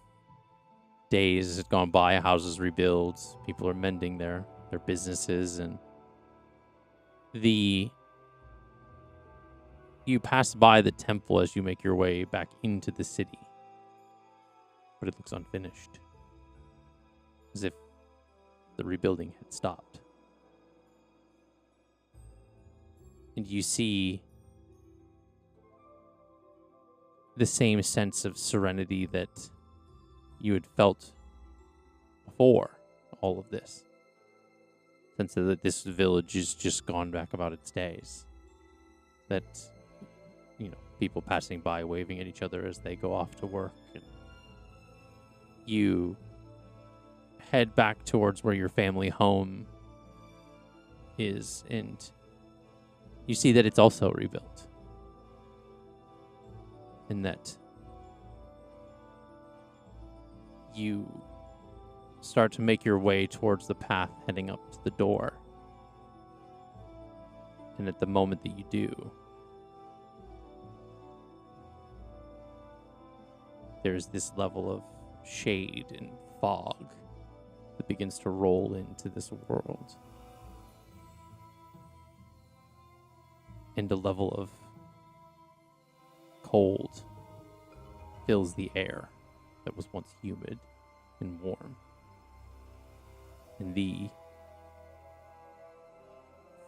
days had gone by, houses rebuilt, people are mending their businesses, and you pass by the temple as you make your way back into the city, but it looks unfinished, as if the rebuilding had stopped. And you see the same sense of serenity that you had felt before all of this. Sense that this village has just gone back about its days. That, people passing by waving at each other as they go off to work. And you head back towards where your family home is, and you see that it's also rebuilt. And that you start to make your way towards the path heading up to the door. And at the moment that you do, there's this level of shade and fog that begins to roll into this world. And a level of cold fills the air that was once humid and warm. And the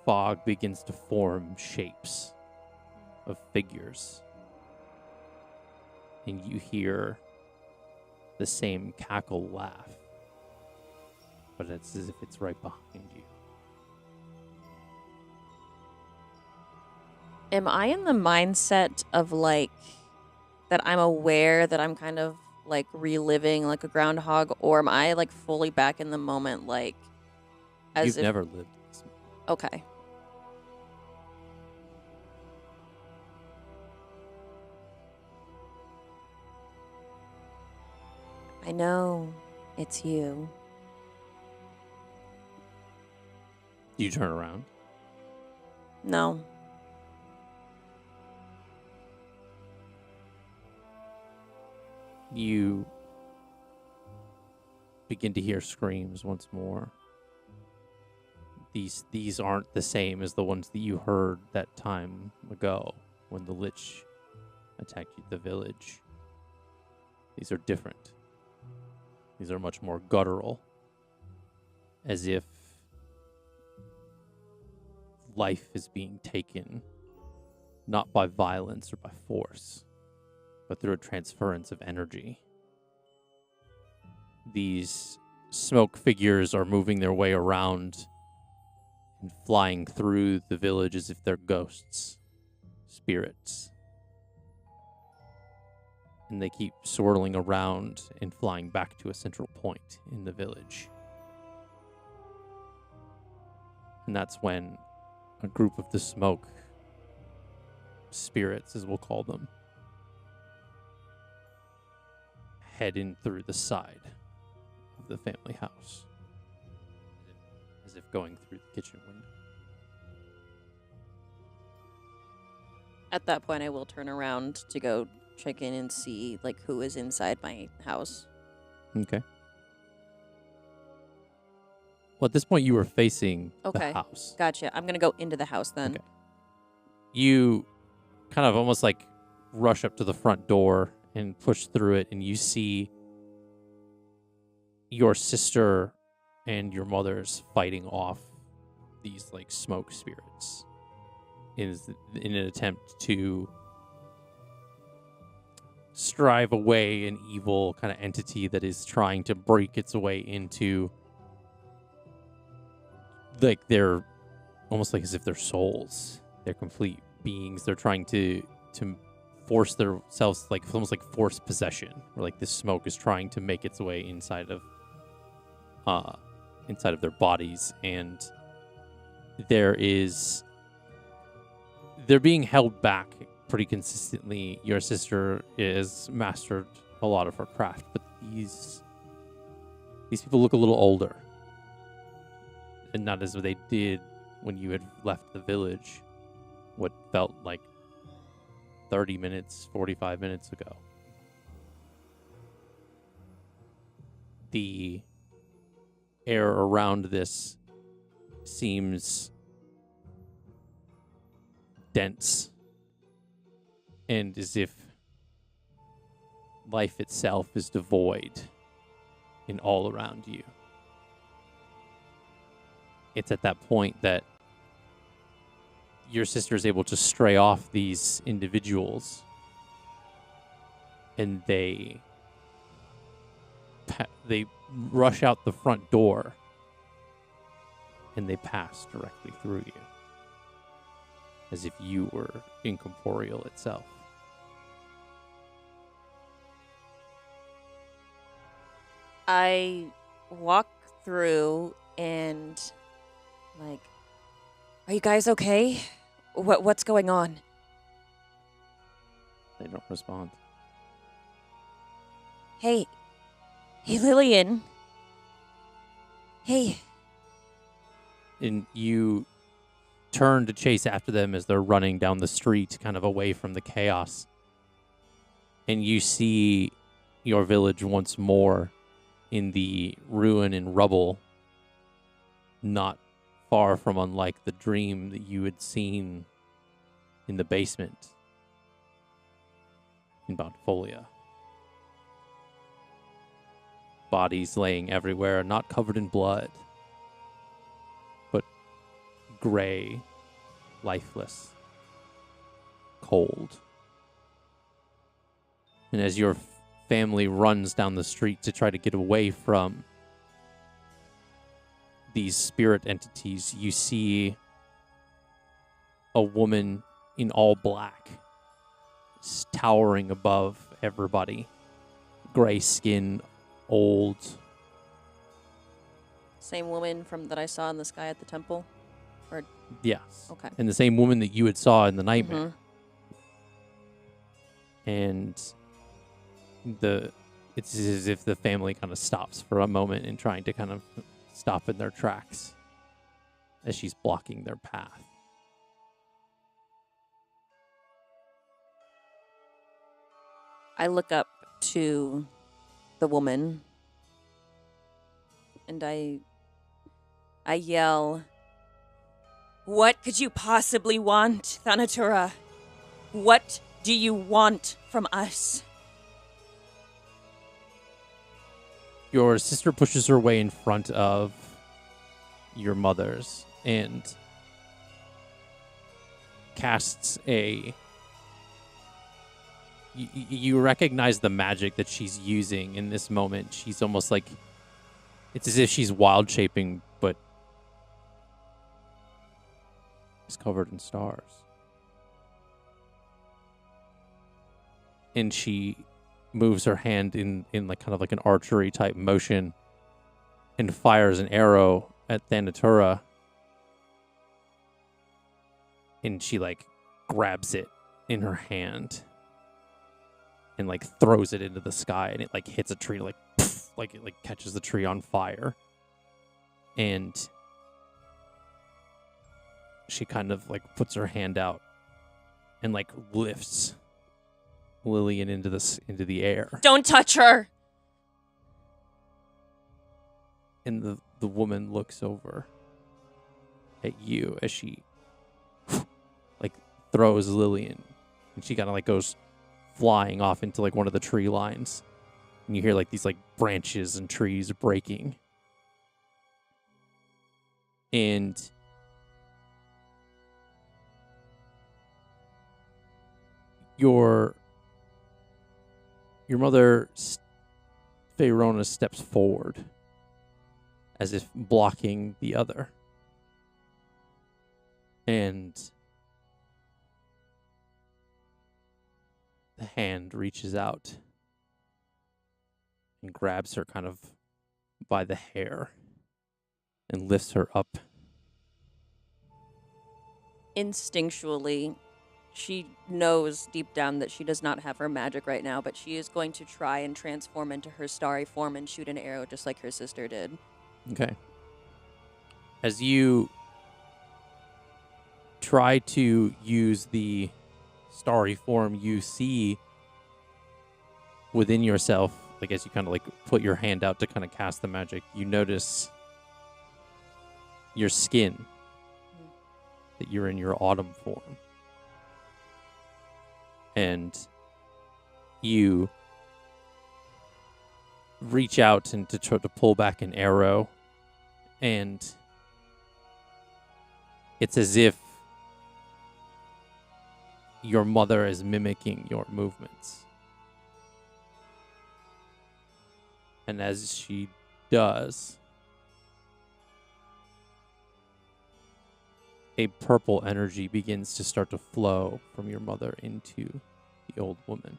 fog begins to form shapes of figures. And you hear the same cackle laugh, but it's as if it's right behind you. Am I in the mindset of that I'm aware that I'm kind of reliving like a groundhog, or am I fully back in the moment as You've if never lived this. Okay. I know it's you. Do you turn around? No. You begin to hear screams once more. These aren't the same as the ones that you heard that time ago when the Lich attacked the village. These are different. These are much more guttural, as if life is being taken not by violence or by force, but through a transference of energy. These smoke figures are moving their way around and flying through the village as if they're ghosts, spirits. And they keep swirling around and flying back to a central point in the village. And that's when a group of the smoke spirits, as we'll call them, head in through the side of the family house, as if going through the kitchen window. At that point, I will turn around to go check in and see who is inside my house. Okay. Well, at this point, you were facing Okay. the house. Gotcha. I'm gonna go into the house then. Okay. You kind of almost rush up to the front door and push through it, and you see your sister and your mother's fighting off these smoke spirits in an attempt to strive away an evil kind of entity that is trying to break its way into they're almost as if they're souls, they're complete beings. They're trying to force themselves, like almost like forced possession, where like this smoke is trying to make its way inside of their bodies, and they're being held back pretty consistently. Your sister is mastered a lot of her craft, but these people look a little older, and not as they did when you had left the village, what felt like 30 minutes, 45 minutes ago. The air around this seems dense, and as if life itself is devoid in all around you. It's at that point that your sister is able to stray off these individuals, and they rush out the front door, and they pass directly through you, as if you were incorporeal itself. I walk through and, like, are you guys okay? What's going on? They don't respond. Hey, Lillian. Hey. And you turn to chase after them as they're running down the street, kind of away from the chaos. And you see your village once more in the ruin and rubble, not far from unlike the dream that you had seen in the basement in Bountifolia. Bodies laying everywhere, not covered in blood, but gray, lifeless, cold. And as your family runs down the street to try to get away from these spirit entities, you see a woman in all black, towering above everybody. Gray skin, old. Same woman that I saw in the sky at the temple? Or Yes. Okay. And the same woman that you had saw in the nightmare. And it's as if the family kind of stops for a moment in trying to kind of stop in their tracks as she's blocking their path. I look up to the woman and I yell, "What could you possibly want, Thanatura? What do you want from us?" Your sister pushes her way in front of your mother's and casts a... You recognize the magic that she's using in this moment. She's almost like... It's as if she's wild shaping, but is covered in stars. And she moves her hand in like kind of like an archery type motion and fires an arrow at Thanatura. And she like grabs it in her hand and like throws it into the sky, and it like hits a tree, like poof, like it like catches the tree on fire. And she kind of like puts her hand out and like lifts Lillian into the air. Don't touch her! And the woman looks over at you as she like throws Lillian, and she kind of like goes flying off into like one of the tree lines, and you hear like these like branches and trees breaking. And your mother, Faerona, steps forward as if blocking the other. And the hand reaches out and grabs her kind of by the hair and lifts her up. Instinctually, she knows deep down that she does not have her magic right now, but she is going to try and transform into her starry form and shoot an arrow just like her sister did. Okay. As you try to use the starry form, you see within yourself, like as you kind of like put your hand out to kind of cast the magic, you notice your skin, that you're in your autumn form. And you reach out and to try to pull back an arrow, and it's as if your mother is mimicking your movements. And as she does, a purple energy begins to start to flow from your mother into the old woman.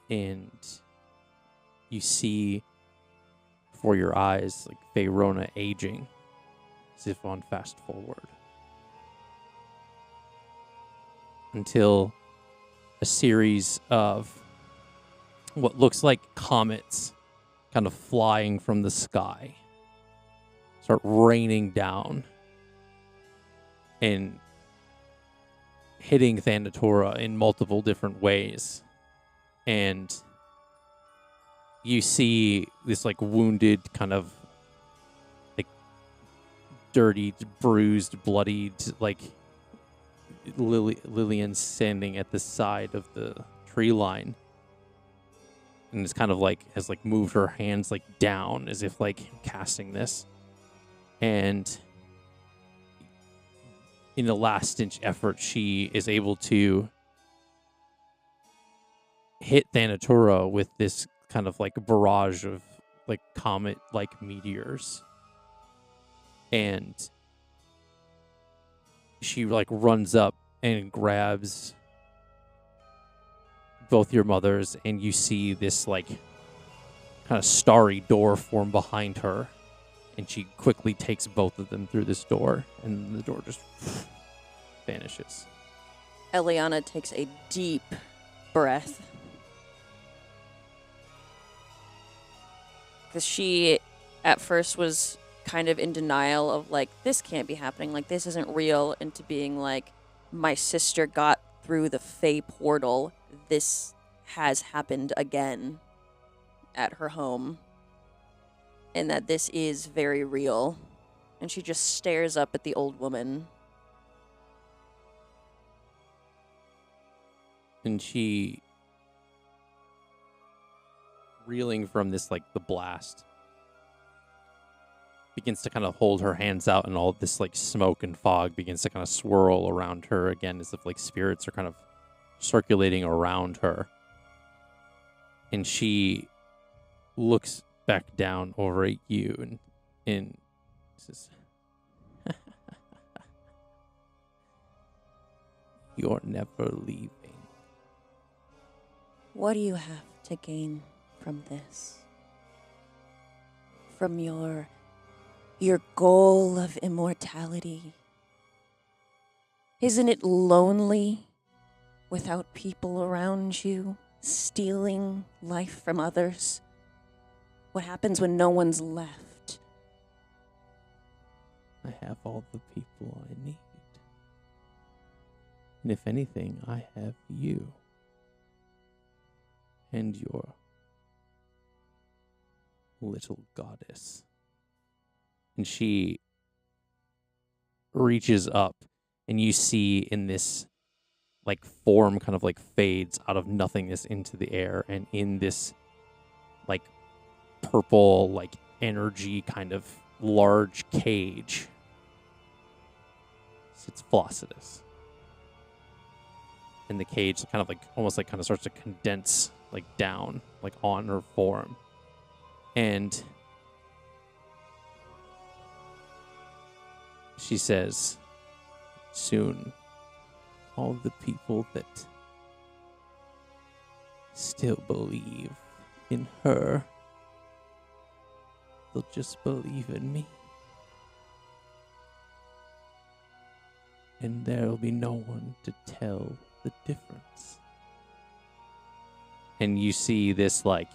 And you see before your eyes like Faerona aging as if on fast forward. Until a series of what looks like comets kind of flying from the sky start raining down and hitting Thanatora in multiple different ways. And you see this like wounded, kind of like dirty, bruised, bloodied, like Lillian standing at the side of the tree line. And it's kind of like has like moved her hands like down as if like casting this. And in a last ditch effort, she is able to hit Thanatora with this kind of like barrage of like comet like meteors. And she like runs up and grabs both your mothers, and you see this like kind of starry door form behind her, and she quickly takes both of them through this door, and the door just vanishes. Elliana takes a deep breath. Because she, at first, was kind of in denial of, like, this can't be happening. Like, this isn't real. Into being like, my sister got through the Fey portal. This has happened again at her home. And that this is very real. And she just stares up at the old woman. And she, reeling from this, like, the blast, begins to kind of hold her hands out, and all this, like, smoke and fog begins to kind of swirl around her again, as if, like, spirits are kind of circulating around her. And she looks back down over at you and says, "You're never leaving." What do you have to gain from this? From your goal of immortality? Isn't it lonely without people around you, stealing life from others? What happens when no one's left? I have all the people I need. And if anything, I have you. And your little goddess. And she reaches up, and you see in this like form kind of like fades out of nothingness into the air, and in this like purple like energy kind of large cage sits Flossidus. And the cage kind of like almost like kind of starts to condense like down like on her form. And she says, soon, all the people that still believe in her, they'll just believe in me. And there'll be no one to tell the difference. And you see this, like,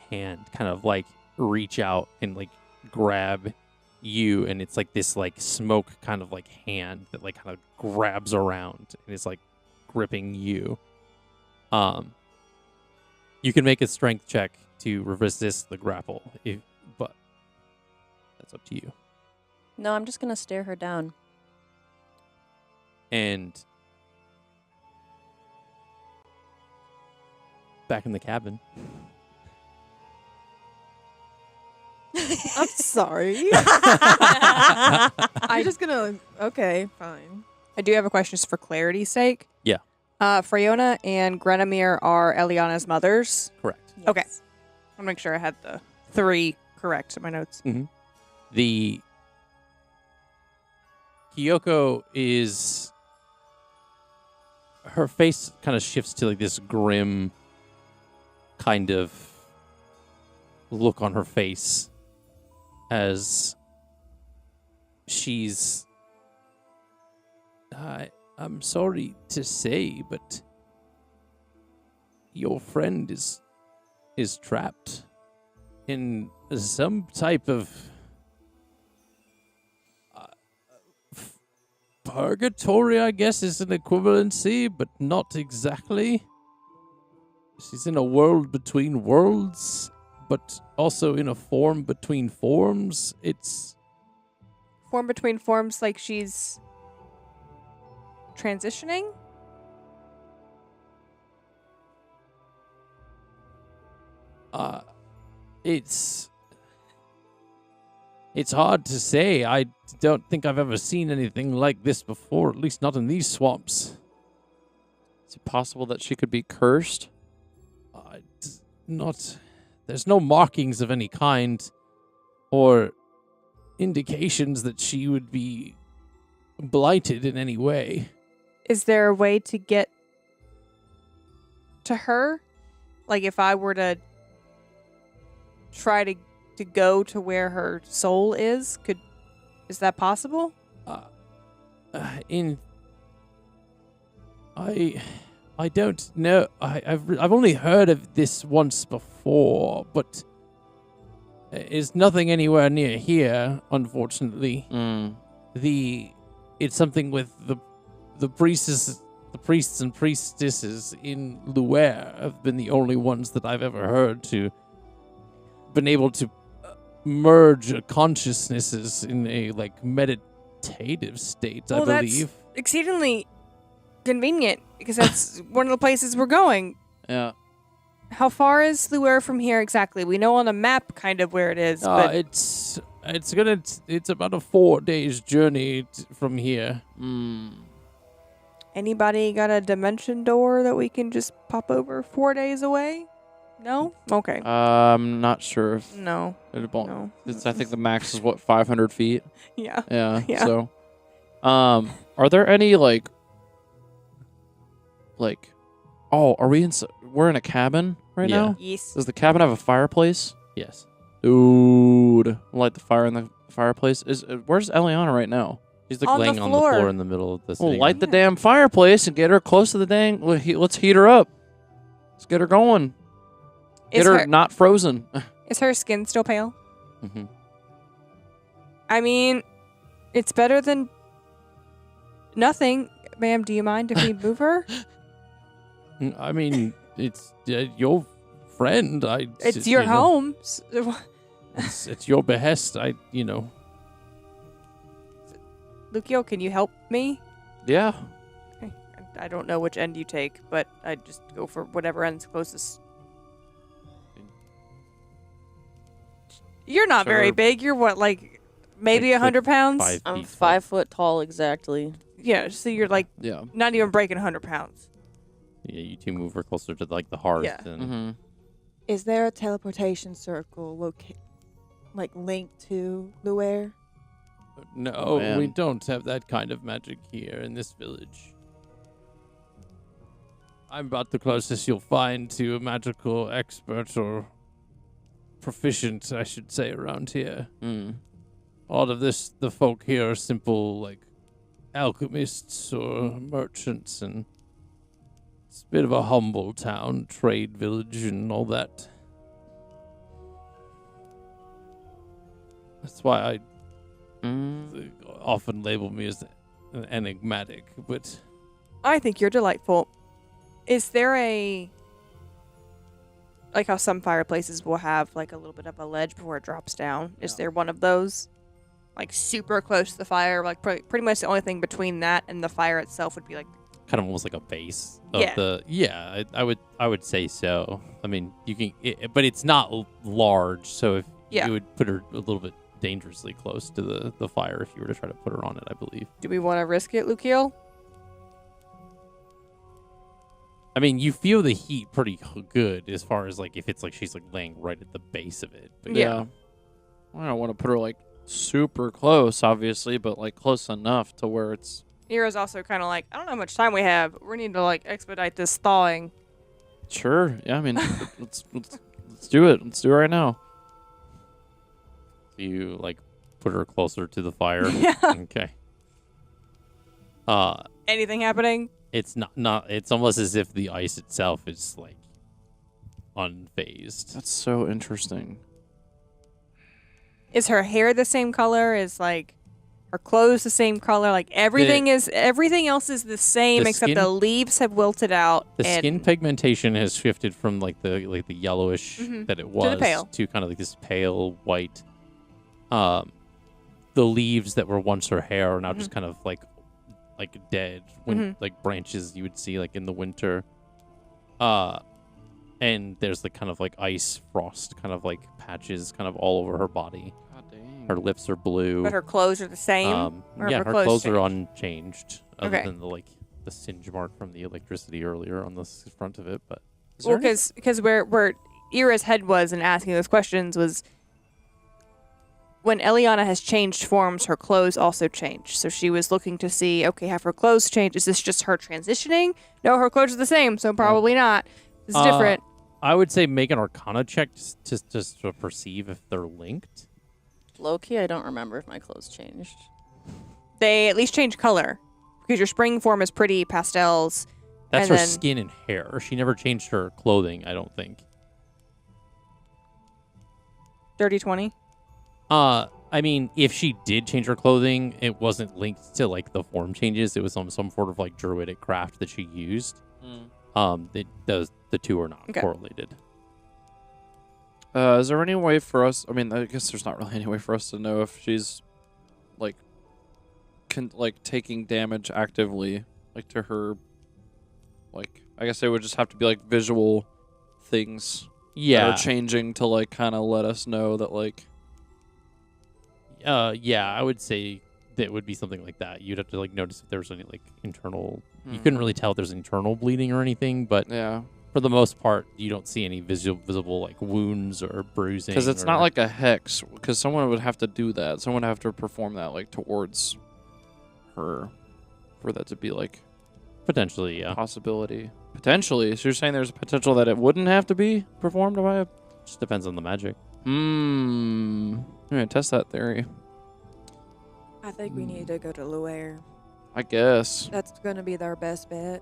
hand kind of, like, reach out and, like, grab you, and it's like this, like, smoke kind of, like, hand that, like, kind of grabs around and is, like, gripping you. You can make a strength check to resist the grapple, but that's up to you. No, I'm just gonna stare her down. And back in the cabin. I'm sorry. I'm just gonna. Okay, fine. I do have a question just for clarity's sake. Yeah. Freyona and Grenemir are Elliana's mothers. Correct. Okay. I'll make sure I had the 3 correct in my notes. The Kyoko is, her face kind of shifts to like this grim kind of look on her face as she's, I'm sorry to say, but your friend is trapped in some type of purgatory, I guess, is an equivalency, but not exactly. She's in a world between worlds, but also in a form between forms. It's Form between forms, like she's transitioning? It's hard to say. I don't think I've ever seen anything like this before, at least not in these swamps. Is it possible that she could be cursed? There's no markings of any kind or indications that she would be blighted in any way. Is there a way to get to her? Like if I were to try to go to where her soul is, is that possible? I don't know. I've only heard of this once before, but there's nothing anywhere near here, unfortunately. It's something with the priests and priestesses in Luer have been the only ones that I've ever heard to been able to merge consciousnesses in a like meditative state, I believe. That's exceedingly convenient because that's one of the places we're going. Yeah. How far is Luer from here exactly? We know on a map kind of where it is, but it's about a 4 days journey from here. Anybody got a dimension door that we can just pop over 4 days away? No? Okay. I'm not sure if No. it won't. No. I think the max is 500 feet. Yeah. Yeah. Yeah. So, are there any like, are we we're in a cabin right Yeah. now? Yes. Does the cabin have a fireplace? Yes. Dude, light the fire in the fireplace. Where's Elliana right now? She's like On the laying on the floor. floor in the middle of the Well, sitting light room. the damn fireplace and get her close to the dang. Let's heat her up. Let's get her going. Get her not frozen. Is her skin still pale? Mm-hmm. I mean, it's better than nothing. Ma'am, do you mind if we move her? I mean, it's your friend. It's your home. It's your behest. Lucio, can you help me? Yeah. Okay. I don't know which end you take, but I just go for whatever end's closest. You're not very Sure. big. You're what, like maybe Like 100 pounds? 5 I'm feet 5 foot tall exactly. Yeah, so you're like Yeah. not even breaking 100 pounds. Yeah, you two move her closer to like the hearth. Yeah. And Mm-hmm. Is there a teleportation circle linked to Luer? No, we man. don't have that kind of magic here in this village. I'm about the closest you'll find to a magical expert or proficient, I should say, around here. All of this, the folk here are simple, like, alchemists or merchants, and it's a bit of a humble town, trade village, and all that. That's why they often label me as enigmatic, but I think you're delightful. Is there like how some fireplaces will have like a little bit of a ledge before it drops down? Is there one of those? Like super close to the fire? Like pretty much the only thing between that and the fire itself would be like kind of almost like a base of I would say so. I mean, you can, but it's not large, so if you would put her a little bit dangerously close to the fire if you were to try to put her on it, I believe. Do we want to risk it, Lukiel? I mean, you feel the heat pretty good as far as like if it's like she's like laying right at the base of it. But Yeah. I don't want to put her like super close, obviously, but like close enough to where it's. Nira's also kind of like, I don't know how much time we have. We need to like expedite this thawing. Sure. Yeah. I mean, let's do it. Let's do it right now. You like put her closer to the fire. Yeah. Okay. Anything happening? It's not. It's almost as if the ice itself is like unfazed. That's so interesting. Is her hair the same color? Is like her clothes the same color? Like everything else is the same the except skin- the leaves have wilted out. The and skin pigmentation has shifted from like the yellowish that it was pale. to kind of like this pale white. The leaves that were once her hair are now just kind of like dead when like branches you would see like in the winter. And there's the kind of like ice frost kind of like patches kind of all over her body. God dang. Her lips are blue. but her clothes are the same. Or Yeah, have her her clothes are changed? unchanged other Okay. than the singe mark from the electricity earlier on the front of it. But Well, because where Ira's head was in asking those questions was when Elliana has changed forms, her clothes also change. So she was looking to see, okay, have her clothes changed? Is this just her transitioning? No, her clothes are the same, so probably not. It's different. I would say make an Arcana check just to perceive if they're linked. Low-key, I don't remember if my clothes changed. They at least change color because your spring form is pretty pastels. That's and her then- skin and hair. She never changed her clothing, I don't think. Dirty 20. I mean, if she did change her clothing, it wasn't linked to like the form changes. It was some sort of like druidic craft that she used. The two are not Okay. correlated. Is there any way for us? I mean, I guess there's not really any way for us to know if she's like taking damage actively, like to her. Like, I guess it would just have to be like visual things that Yeah. are changing to like kind of let us know that like. Yeah, I would say that would be something like that. You'd have to like notice if there's any like internal. You couldn't really tell if there's internal bleeding or anything, but Yeah. for the most part, you don't see any visible like wounds or bruising. Because it's or- not like a hex. Because someone would have to do that. Someone would have to perform that like towards her, for that to be like potentially, yeah. possibility. Potentially. So you're saying there's a potential that it wouldn't have to be performed by a. Just depends on the magic. I'm gonna test that theory. I think we need to go to Luer. I guess. That's going to be our best bet.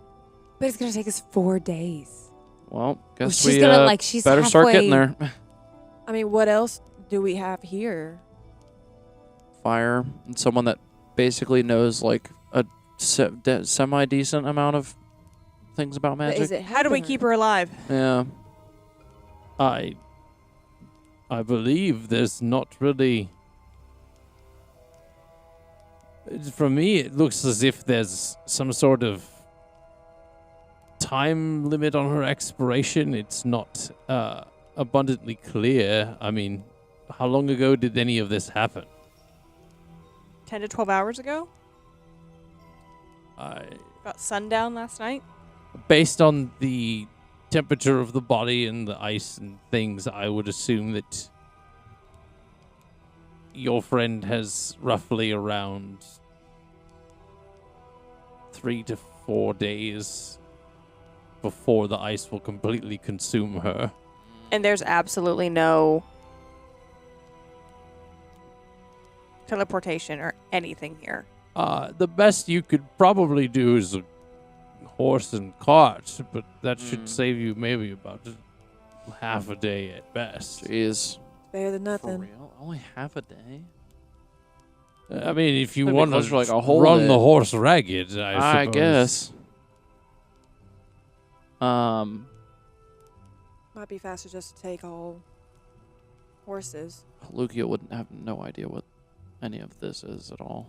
But it's gonna take us 4 days. Well, guess she's we gonna, like, she's better start getting halfway- there. I mean, what else do we have here? Fire and someone that basically knows like a semi decent amount of things about But magic. is it How do we helping keep her alive? Yeah. I believe there's not really. For me, it looks as if there's some sort of time limit on her expiration. It's not abundantly clear. I mean, how long ago did any of this happen? 10 to 12 hours ago? I, About sundown last night? based on the temperature of the body and the ice and things, I would assume that your friend has roughly around 3 to 4 days before the ice will completely consume her. And there's absolutely no teleportation or anything here. The best you could probably do is a horse and cart, but that should save you maybe about half a day at best. Jeez. Better than For nothing. real? Only half a day? I mean, if you That'd be want closer to to like a whole run day. the horse ragged, I suppose. guess. Might be faster just to take all horses. Lugia wouldn't have no idea what any of this is at all.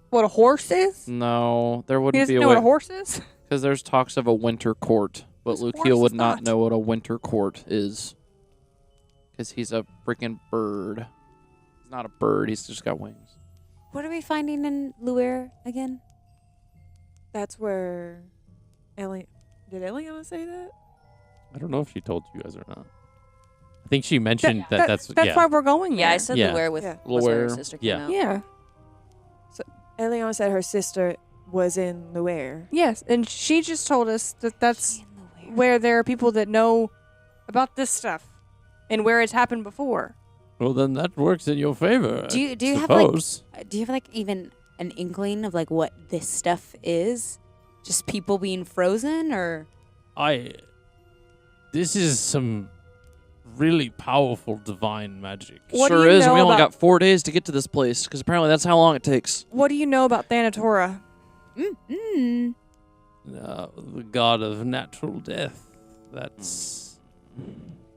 What a horse is? No, there He wouldn't doesn't be a know what a way. horse is? Because there's talks of a winter court, but This Lugia horse would is not not. know what a winter court is. Because he's a freaking bird. He's not a bird, he's just got wings. What are we finding in Luer again? That's where Did Elliana say that? I don't know if she told you guys or not. I think she mentioned that's why we're going Yeah, there. I said Yeah. Luer with Yeah. was where her Luer. sister came Yeah. out. Yeah. Eliana said her sister was in Luer. Yes, and she just told us that that's In Luer. where there are people that know about this stuff and where it's happened before. Well, then that works in your favor. Do you I have like suppose. even an inkling of like what this stuff is? Just people being frozen, or This is some really powerful divine magic. What do sure you is, and know we only about- got 4 days to get to this place, because apparently that's how long it takes. What do you know about Thanatora? mm-mm. The god of natural death. That's.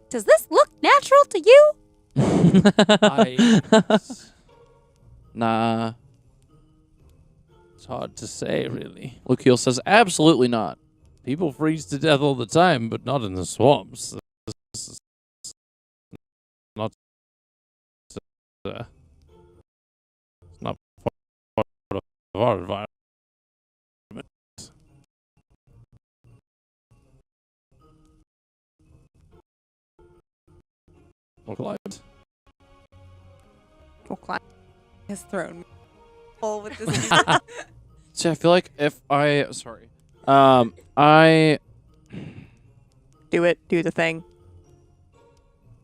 Does this look natural to you? Nah. It's hard to say, really. Lukiel says, absolutely not. People freeze to death all the time, but not in the swamps. This is not. It's not part of our environment. Or climate. Oh, Clyde has thrown me full with this. See, I feel like if I... Sorry. I... Do it. Do the thing.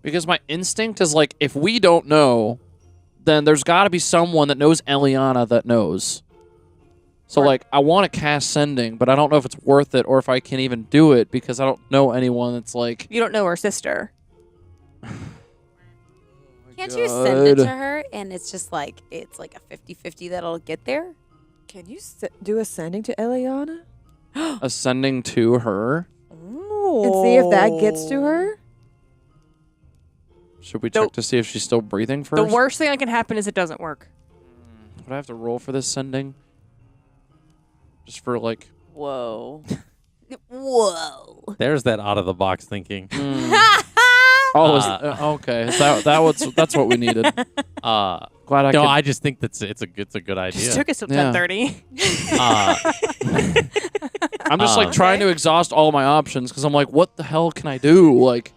Because my instinct is like, if we don't know, then there's got to be someone that knows Elliana that knows. So, Right. like, I want to cast Sending, but I don't know if it's worth it or if I can even do it because I don't know anyone that's like... You don't know her sister. Can't you send it God. to her and it's just like it's like a 50-50 that'll get there? Can you do a sending to Eliana? Ascending to her? And see if that gets to her? Should we The- check to see if she's still breathing first? The worst thing that can happen is it doesn't work. Would I have to roll for this Sending? Just for, like... Whoa. Whoa. There's that out of the box thinking. Okay. That's what we needed. Glad I No, could... I just think it's a good idea. Just took us till Yeah. 10:30. I'm just like trying to exhaust all my options because I'm like, what the hell can I do? Like,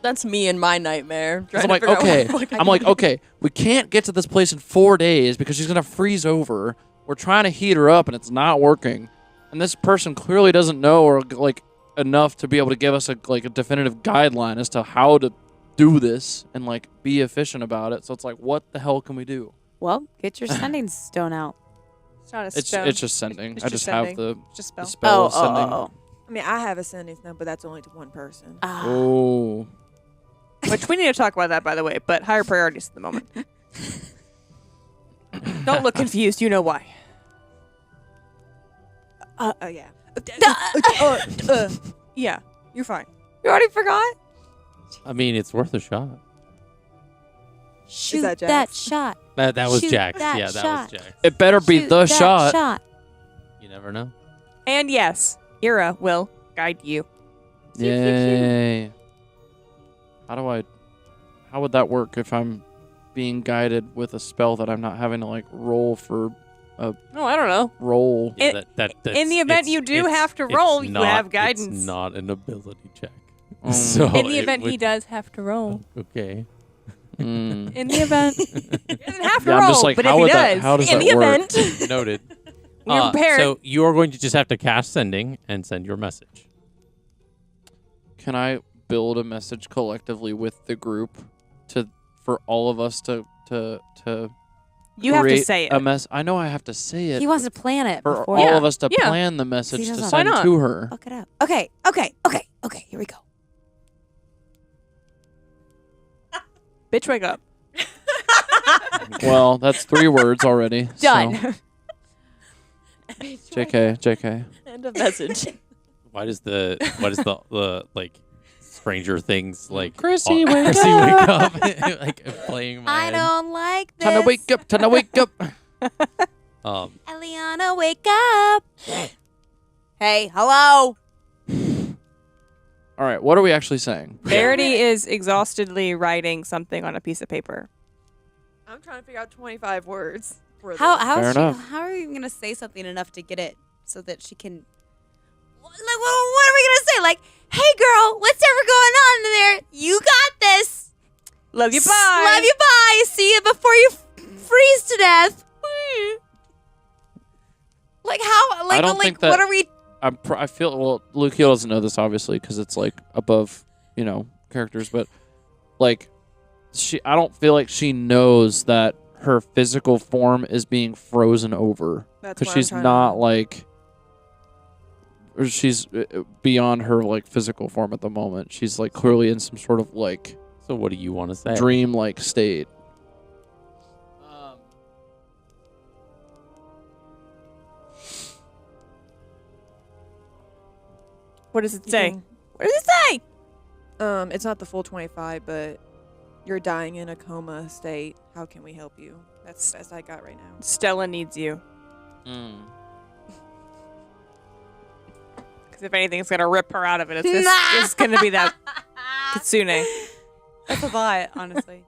That's me and my nightmare. 'cause I'm trying like, to figure out okay, what the fuck I I'm can like, do. okay, we can't get to this place in 4 days because she's gonna freeze over. We're trying to heat her up and it's not working, and this person clearly doesn't know or like enough to be able to give us a definitive guideline as to how to do this and like be efficient about it. So it's like, what the hell can we do? Well, get your sending stone out. It's not a It's stone. it's just sending. It's I just just have sending. the Just the spell. spell of sending. oh. I mean, I have a sending stone, but that's only to one person. Ah. Oh. Which we need to talk about that, by the way, but higher priorities at the moment. Don't look confused. You know why. Yeah. Yeah, you're fine. You already forgot? I mean, it's worth a shot. Shoot that that, Jax? shot. That was Shoot Jax. that Yeah, that shot. was Jax. It better be Shoot the that shot. You never know. And yes, Ira will guide you. Yay. How would that work if I'm being guided with a spell that I'm not having to like roll for Oh, I don't know. roll? Yeah, In the event you do have to roll, you have guidance. It's not an ability check. Mm. So In the it event he would- does have to roll. Okay. Mm. In the event. He doesn't have to Yeah, roll, I'm just like, but how if he would that? does, How does in that the work? event, Noted. we're prepared. So you are going to just have to cast sending and send your message. Can I build a message collectively with the group for all of us to you have to create say it. a mess? I know I have to say it. He wants to plan it for before. all of us to Yeah. plan the message He to doesn't. Why send not? to her. Look it up. Okay. Here we go. Bitch, wake up. Well, that's 3 words already. Done. So. JK. End of message. Why does the like Stranger Things like Chrissy, wake Chrissy wake up like playing my I head. don't like this. Time to wake up. Time to wake up. Elliana, wake up. Hey, hello. All right, what are we actually saying? Verity is exhaustedly writing something on a piece of paper. I'm trying to figure out 25 words. For How this. Fair enough. how are you gonna say something enough to get it so that she can? Like, what are we gonna say? Like, hey, girl, whatever going on in there? You got this. Love you, bye. Love you. Bye. See you before you freeze to death. Like how? Like, I don't think that- what are we? I feel well. Luke doesn't know this obviously because it's like above characters, but like I don't feel like she knows that her physical form is being frozen over That's because what I'm she's trying not to- like. Or she's beyond her like physical form at the moment. She's like clearly in some sort of like So what do you want to say? dream-like state. What does it You say? can- What does it say? It's not the full 25, but you're dying in a coma state. How can we help you? That's the best I got right now. Stella needs you. Because if anything's gonna rip her out of it, it's gonna be that Kitsune. That's a lot, honestly.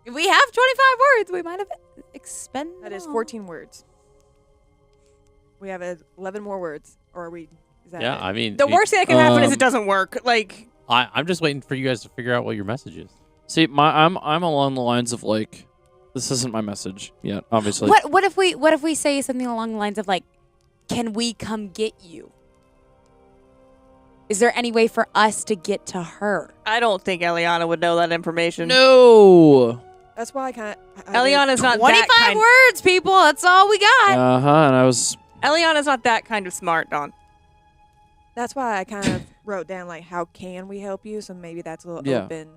We have 25 words. We might have expended. That is 14 words. We have 11 more words. Or are we? Is that Yeah, it? I mean, The worst thing that can happen is Um, it doesn't work. Like, I'm just waiting for you guys to figure out what your message is. See, I'm along the lines of like, this isn't my message yet. Obviously, What if we say something along the lines of like, can we come get you? Is there any way for us to get to her? I don't think Elliana would know that information. no. That's why I kind of. Elliana's not 25 that kind. words, people. That's all we got. And I was Elliana's not that kind of smart, Dawn. That's why I kind of wrote down like, how can we help you? So maybe that's a little Yeah. open.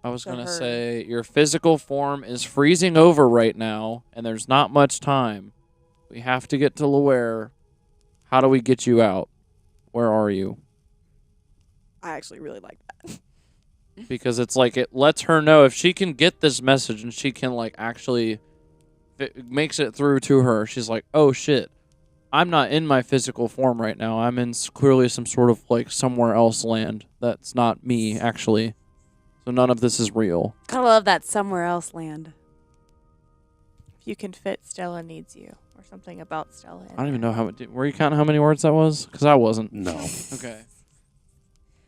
gonna to her. say your physical form is freezing over right now, and there's not much time. We have to get to Loire. How do we get you out? Where are you? I actually really like that. Because it's like it lets her know if she can get this message and she can like actually, if it makes it through to her. She's like, oh shit, I'm not in my physical form right now. I'm in clearly some sort of like somewhere else land that's not me actually. So none of this is real. I love that somewhere else land. If you can fit, Stella needs you, or something about Stella. I don't even know how. Were you counting how many words that was? Because I wasn't. No. Okay.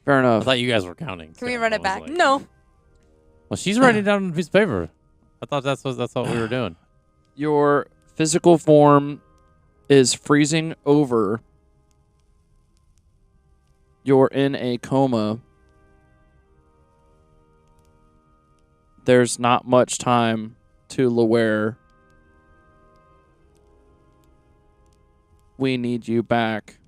Fair I enough. thought you guys were counting. Can we so run I it was back? like- No. Well, she's writing it down on a piece of paper. I thought that's what we were doing. Your physical form is freezing over. You're in a coma. There's not much time to Loire. We need you back.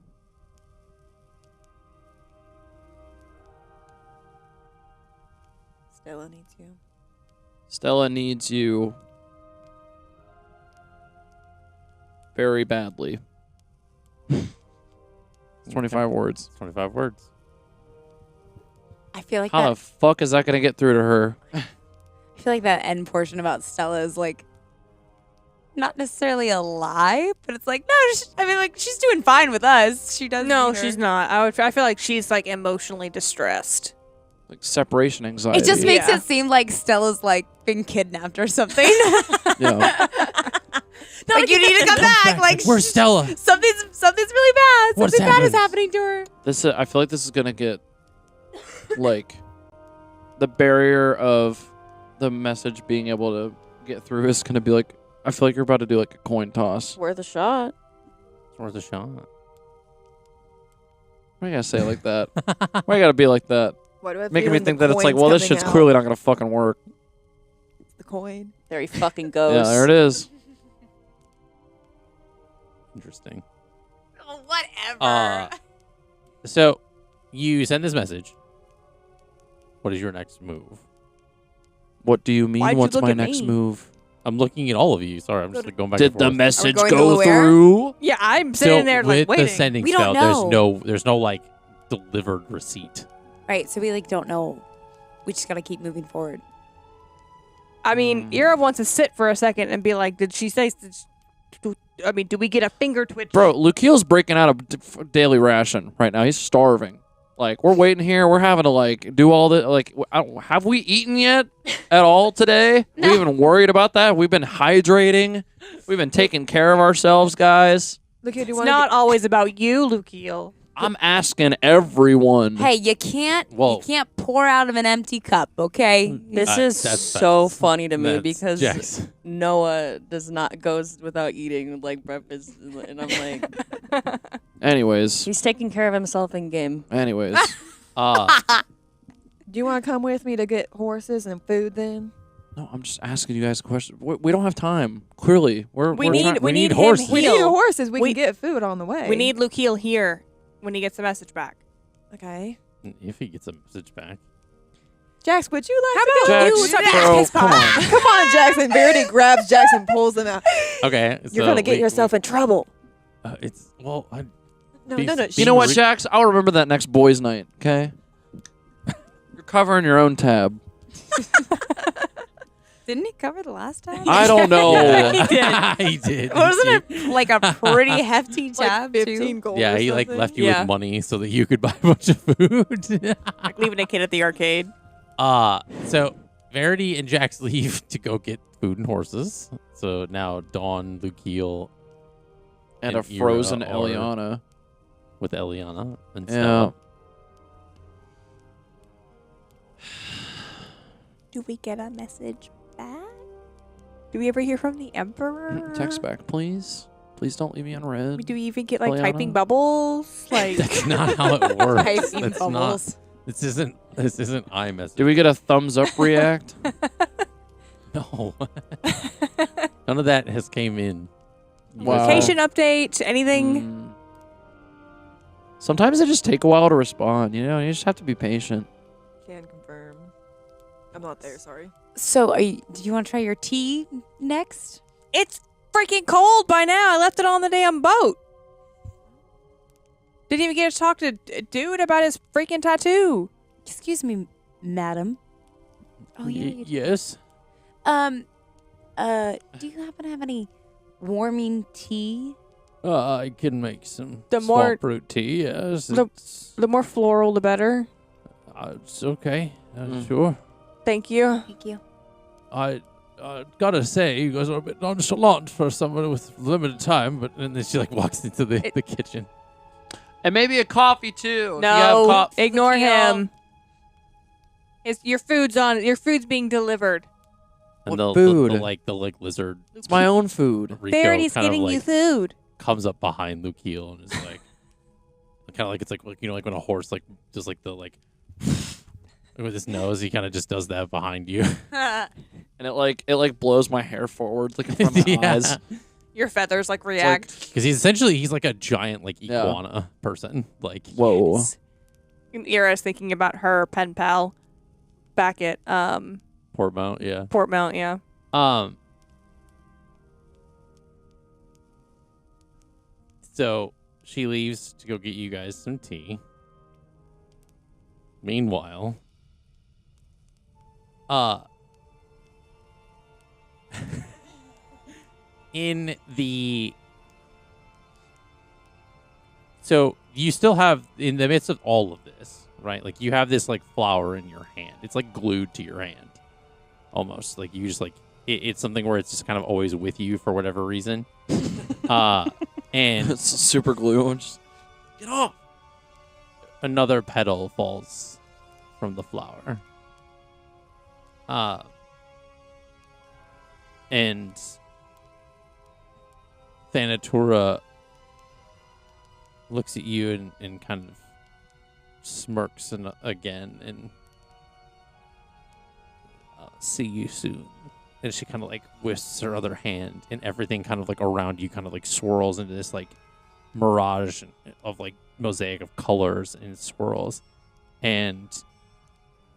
Stella needs you. Stella needs you very badly. 25 words. 25 words. I feel like How that. the fuck is that going to get through to her? I feel like that end portion about Stella is like not necessarily a lie, but it's like no. I mean, like she's doing fine with us. She does. No, need her. she's not. I feel like she's like emotionally distressed. Like separation anxiety. It just makes Yeah. it seem like Stella's like been kidnapped or something. Yeah. Like you need to come back. Like Where's Stella? something's really bad. What's Something bad is happened? happening to her. This I feel like this is gonna get like the barrier of the message being able to get through is going to be like, I feel like you're about to do like a coin toss. Worth a shot. It's worth a shot. Why you gotta say it like that? Why you gotta be like that? Why do I Making feel me like think the that it's like, coin's well, this coming shit's out? clearly not gonna fucking work. The coin. There he fucking goes. Yeah, there it is. Interesting. Oh, whatever. So you send this message. What is your next move? What do you mean? Why'd you What's look my at next me? move? I'm looking at all of you. Sorry, I'm just like, going back Did and the forth. message going go to where? through? Yeah, I'm So sitting there like with waiting. the sending We don't spell, know. there's no like delivered receipt. Right, so we like don't know. We just gotta keep moving forward. I mean, Ira wants to sit for a second and be like, "Did she say?" Do we get a finger twitch? Bro, Lukeel's breaking out a daily ration right now. He's starving. Like, we're waiting here. We're having to, like, do all the, like, have we eaten yet at all today? No. We even worried about that? We've been hydrating. We've been taking care of ourselves, guys. Look here, do you It's want not always about you, Lukiel. I'm asking everyone. Hey, you can't Whoa. pour out of an empty cup, okay? This Uh, is that's- so funny to me that's because Jax. Noah goes without eating like breakfast, and I'm like, Anyways. he's taking care of himself in game. Anyways. Do you want to come with me to get horses and food then? No, I'm just asking you guys a question. We don't have time. Clearly. We we're need- trying- we need him horses. We Heal. need horses. We We- can get food on the way. We need Lukiel here when he gets the message back. Okay. If he gets a message back. Jax, would you like How to about go? you Jax, stop being a bro, piss come pot? on. Come on, Jackson. Verity grabs Jackson, pulls him out. Okay. You're gonna get yourself in trouble. It's well. No, Be- no, no. be- You know what, re- Jax? I'll remember that next boys' night, okay? You're covering your own tab. Didn't he cover the last time? I don't know. Yeah. he did. Wasn't it like a pretty hefty Like tab 15 too? gold. Yeah, or he like something. left you Yeah. with money so that you could buy a bunch of food. Like leaving a kid at the arcade. So Verity and Jax leave to go get food and horses. So now Dawn, Lukiel, And And a frozen Ira are- Elliana. with Elliana and Yeah. Stella. Do we get a message back? Do we ever hear from the Emperor? Text back, please. Please don't leave me on red. Do we even get like Elliana? typing bubbles? Like That's not how it works. Typing That's bubbles. not. This isn't iMessage. Do we get a thumbs up react? No. None of that has came in. Wow. location update? Anything? Mm. Sometimes they just take a while to respond. You know, you just have to be patient. Can confirm. I'm not there. Sorry. So, do you want to try your tea next? It's freaking cold by now. I left it on the damn boat. Didn't even get to talk to dude about his freaking tattoo. Excuse me, madam. Oh yeah. you- Yes. Do you happen to have any warming tea? I can make some The small more- fruit tea. Yes. the- The more floral, the better. It's okay. Mm. Sure. Thank you. Thank you. I gotta say, you guys are a bit nonchalant for someone with limited time. But and then she like walks into the kitchen. And maybe a coffee too. No, ignore Lukiel. him. Your food's being delivered. And What the food? like lizard It's my own food. Rico Verity's kind of getting like you food. comes up behind Lukiel and is like, kind of like it's like you know like when a horse like just like the like with his nose, he kind of just does that behind you. And it blows my hair forward like in front of my Yeah. eyes. Your feathers like It's react. Because he's like a giant like Yeah. iguana person. Like Whoa. And Ira's thinking about her pen pal back at Portmount, yeah. Portmount, yeah. So she leaves to go get you guys some tea. Meanwhile, in the so you still have in the midst of all of this, right? Like you have this like flower in your hand. It's like glued to your hand, almost like you just like it's something where it's just kind of always with you for whatever reason. And It's super glue. I'm just get off. another petal falls from the flower. And Thanatura looks at you and kind of smirks again and see you soon. And she kind of like whisks her other hand, and everything kind of like around you kind of like swirls into this like mirage of like mosaic of colors and swirls, and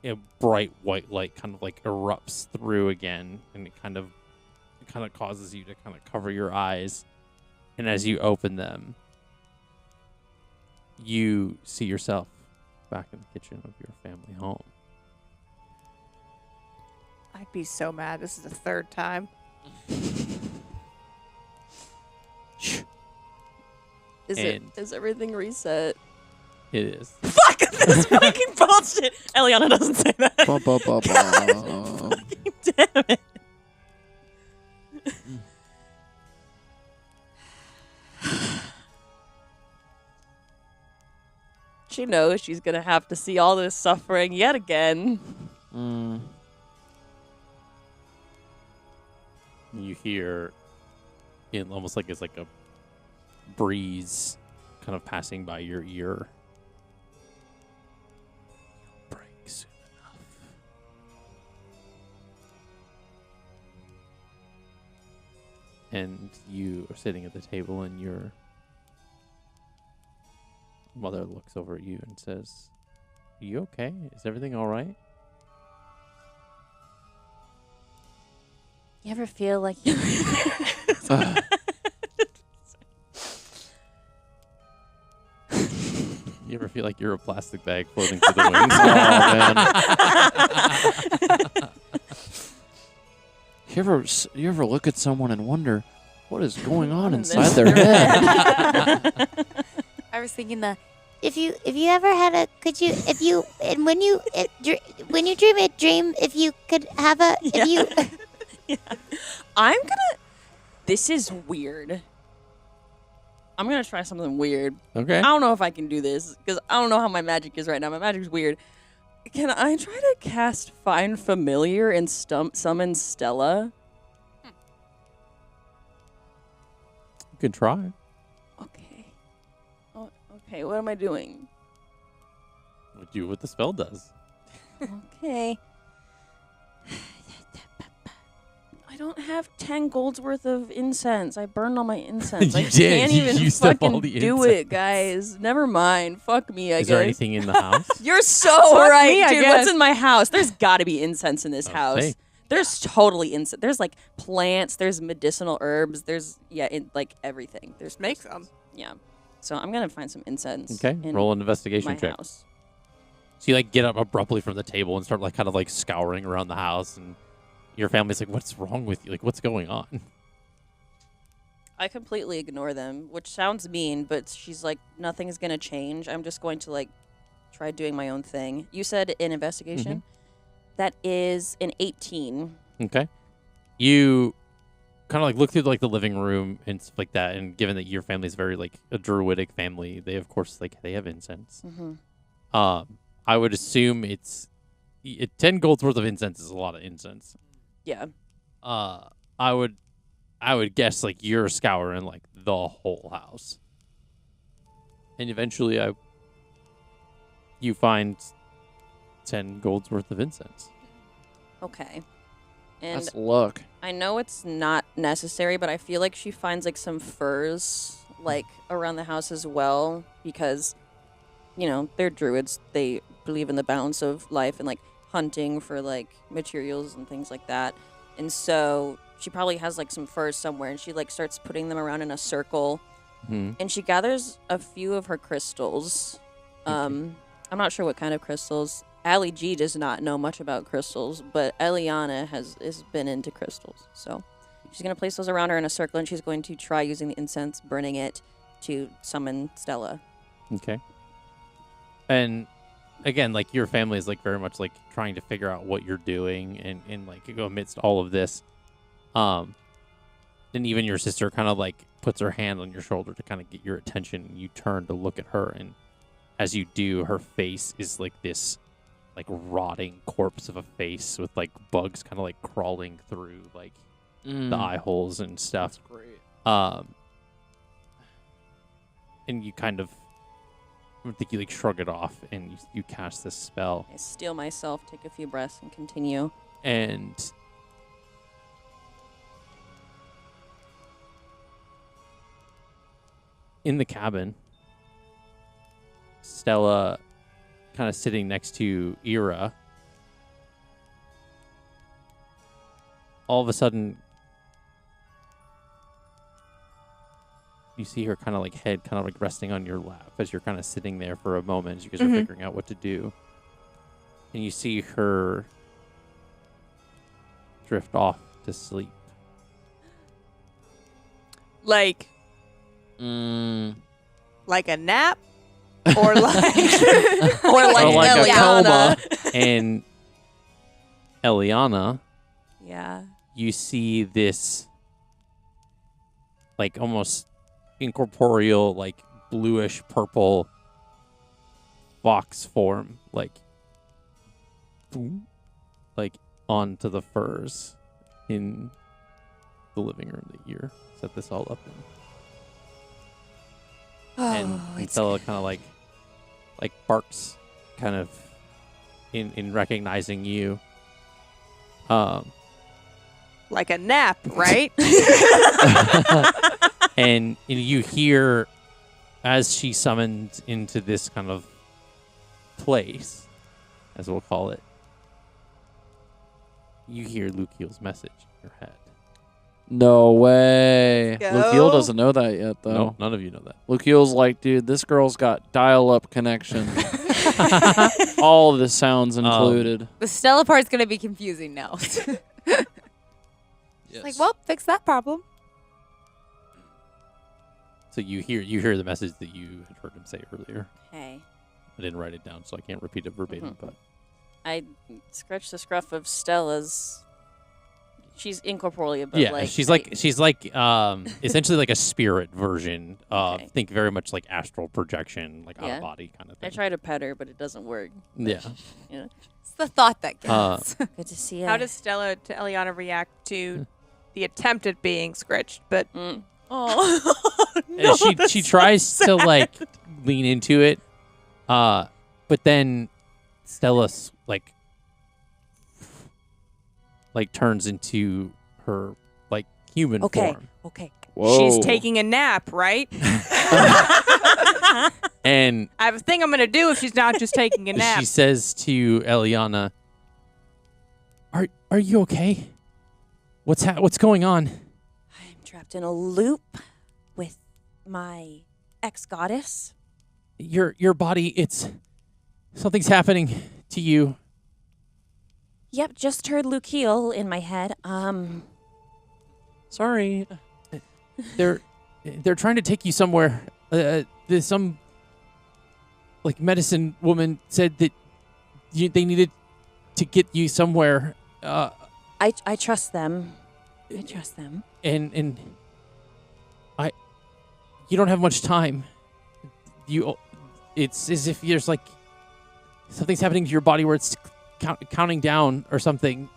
a bright white light kind of like erupts through again, and it kind of causes you to kind of cover your eyes. And as you open them, you see yourself back in the kitchen of your family home. I'd be so mad. This is the third time. Is everything reset? It is. Fuck this fucking bullshit. Elliana doesn't say that. Fucking damn it. She knows she's gonna have to see all this suffering yet again. You hear, it almost like it's like a breeze kind of passing by your ear. Break soon enough. And you are sitting at the table, and your mother looks over at you and says, "Are you okay? Is everything all right?" You ever feel like You ever feel like you're a plastic bag floating through the wings? Oh, man. You ever look at someone and wonder what is going on inside their head? I was thinking if you ever had a when you dream a dream, if you could have a Yeah. This is weird. I'm gonna try something weird. Okay. I don't know if I can do this because I don't know how my magic is right now. My magic's weird. Can I try to cast Find Familiar and summon Stella? You can try. Okay. Oh, okay, what am I doing? Do what the spell does. Okay. I don't have 10 gold's worth of incense. I burned all my incense. You I did. can't You even used up all fucking the do incense. it, guys. Never mind. Fuck me, I Is guess. there anything in the house? You're so Fuck right, me, I dude. What's guess. in my house? There's got to be incense in this house. say. There's totally incense. There's like plants. There's medicinal herbs. There's like everything. There's Make some. Yeah. So I'm gonna find some incense. Okay. In Roll an investigation my check. house. So you like get up abruptly from the table and start like kind of like scouring around the house, and your family's like, "What's wrong with you? Like, what's going on?" I completely ignore them, which sounds mean, but she's like, nothing's gonna change. I'm just going to like try doing my own thing. You said an investigation. That is an 18. Okay. You kind of like look through like the living room and stuff like that, and given that your family's very like a druidic family, they of course like they have incense. I would assume it's 10 gold's worth of incense is a lot of incense. Yeah. I would guess like you're scouring like the whole house, and eventually you find 10 gold's worth of incense. Okay. And That's luck. I know it's not necessary, but I feel like she finds like some furs like around the house as well because, you know, they're druids. They believe in the balance of life and like hunting for like materials and things like that. And so she probably has like some furs somewhere, and she like starts putting them around in a circle, and she gathers a few of her crystals. I'm not sure what kind of crystals. Ali G does not know much about crystals, but Elliana has been into crystals. So she's going to place those around her in a circle, and she's going to try using the incense, burning it to summon Stella. Okay. And again, like your family is like very much like trying to figure out what you're doing, and like amidst all of this, and even your sister kind of like puts her hand on your shoulder to kind of get your attention. And you turn to look at her, and as you do, her face is like this like rotting corpse of a face with like bugs kind of like crawling through like the eye holes and stuff. That's great. And you kind of, I think you like shrug it off, and you cast this spell. I steel myself, take a few breaths, and continue. And in the cabin, Stella, kind of sitting next to Ira, all of a sudden, you see her kind of like head kind of like resting on your lap as you're kind of sitting there for a moment as you guys are figuring out what to do. And you see her drift off to sleep. Like Like a nap? Or like Or like a Elliana. coma. And Elliana, Yeah. you see this like almost incorporeal, like bluish purple fox form, like boom, like onto the furs in the living room that you're set this all up in. And Stella kind of like barks, kind of in recognizing you. like a nap, right? And you hear, as she summons into this kind of place, as we'll call it, you hear Lukiel's message in your head. No way. Go. Lukiel doesn't know that yet, though. No, none of you know that. Lukiel's like, dude, this girl's got dial-up connection. All of the sounds included. The Stella part's going to be confusing now. Yes. Like, well, fix that problem. So you hear the message that you had heard him say earlier. Hey. I didn't write it down, so I can't repeat it verbatim. But I scratch the scruff of Stella's. She's incorporeal, but yeah, she's like essentially like a spirit version of Okay. think very much like astral projection, like out Yeah. of body kind of I thing. try to pet her, but it doesn't work. Yeah. You know, It's the thought that counts. good to see you. How does Stella to Elliana react to the attempt at being scritched? But Oh, And she tries to like lean into it, but then Stella like turns into her like human form, Okay. Whoa. she's taking a nap, right? and I have a thing I'm gonna do if she's not just taking a nap. she says to Elliana, "Are you okay? What's going on?" I'm trapped in a loop with my ex-goddess. Your body, something's happening to you. Yep, just heard Lukiel in my head. Sorry. They're trying to take you somewhere. There's some like medicine woman said that they needed to get you somewhere. I trust them. I trust them. And you don't have much time. It's as if there's like something's happening to your body where it's counting down or something.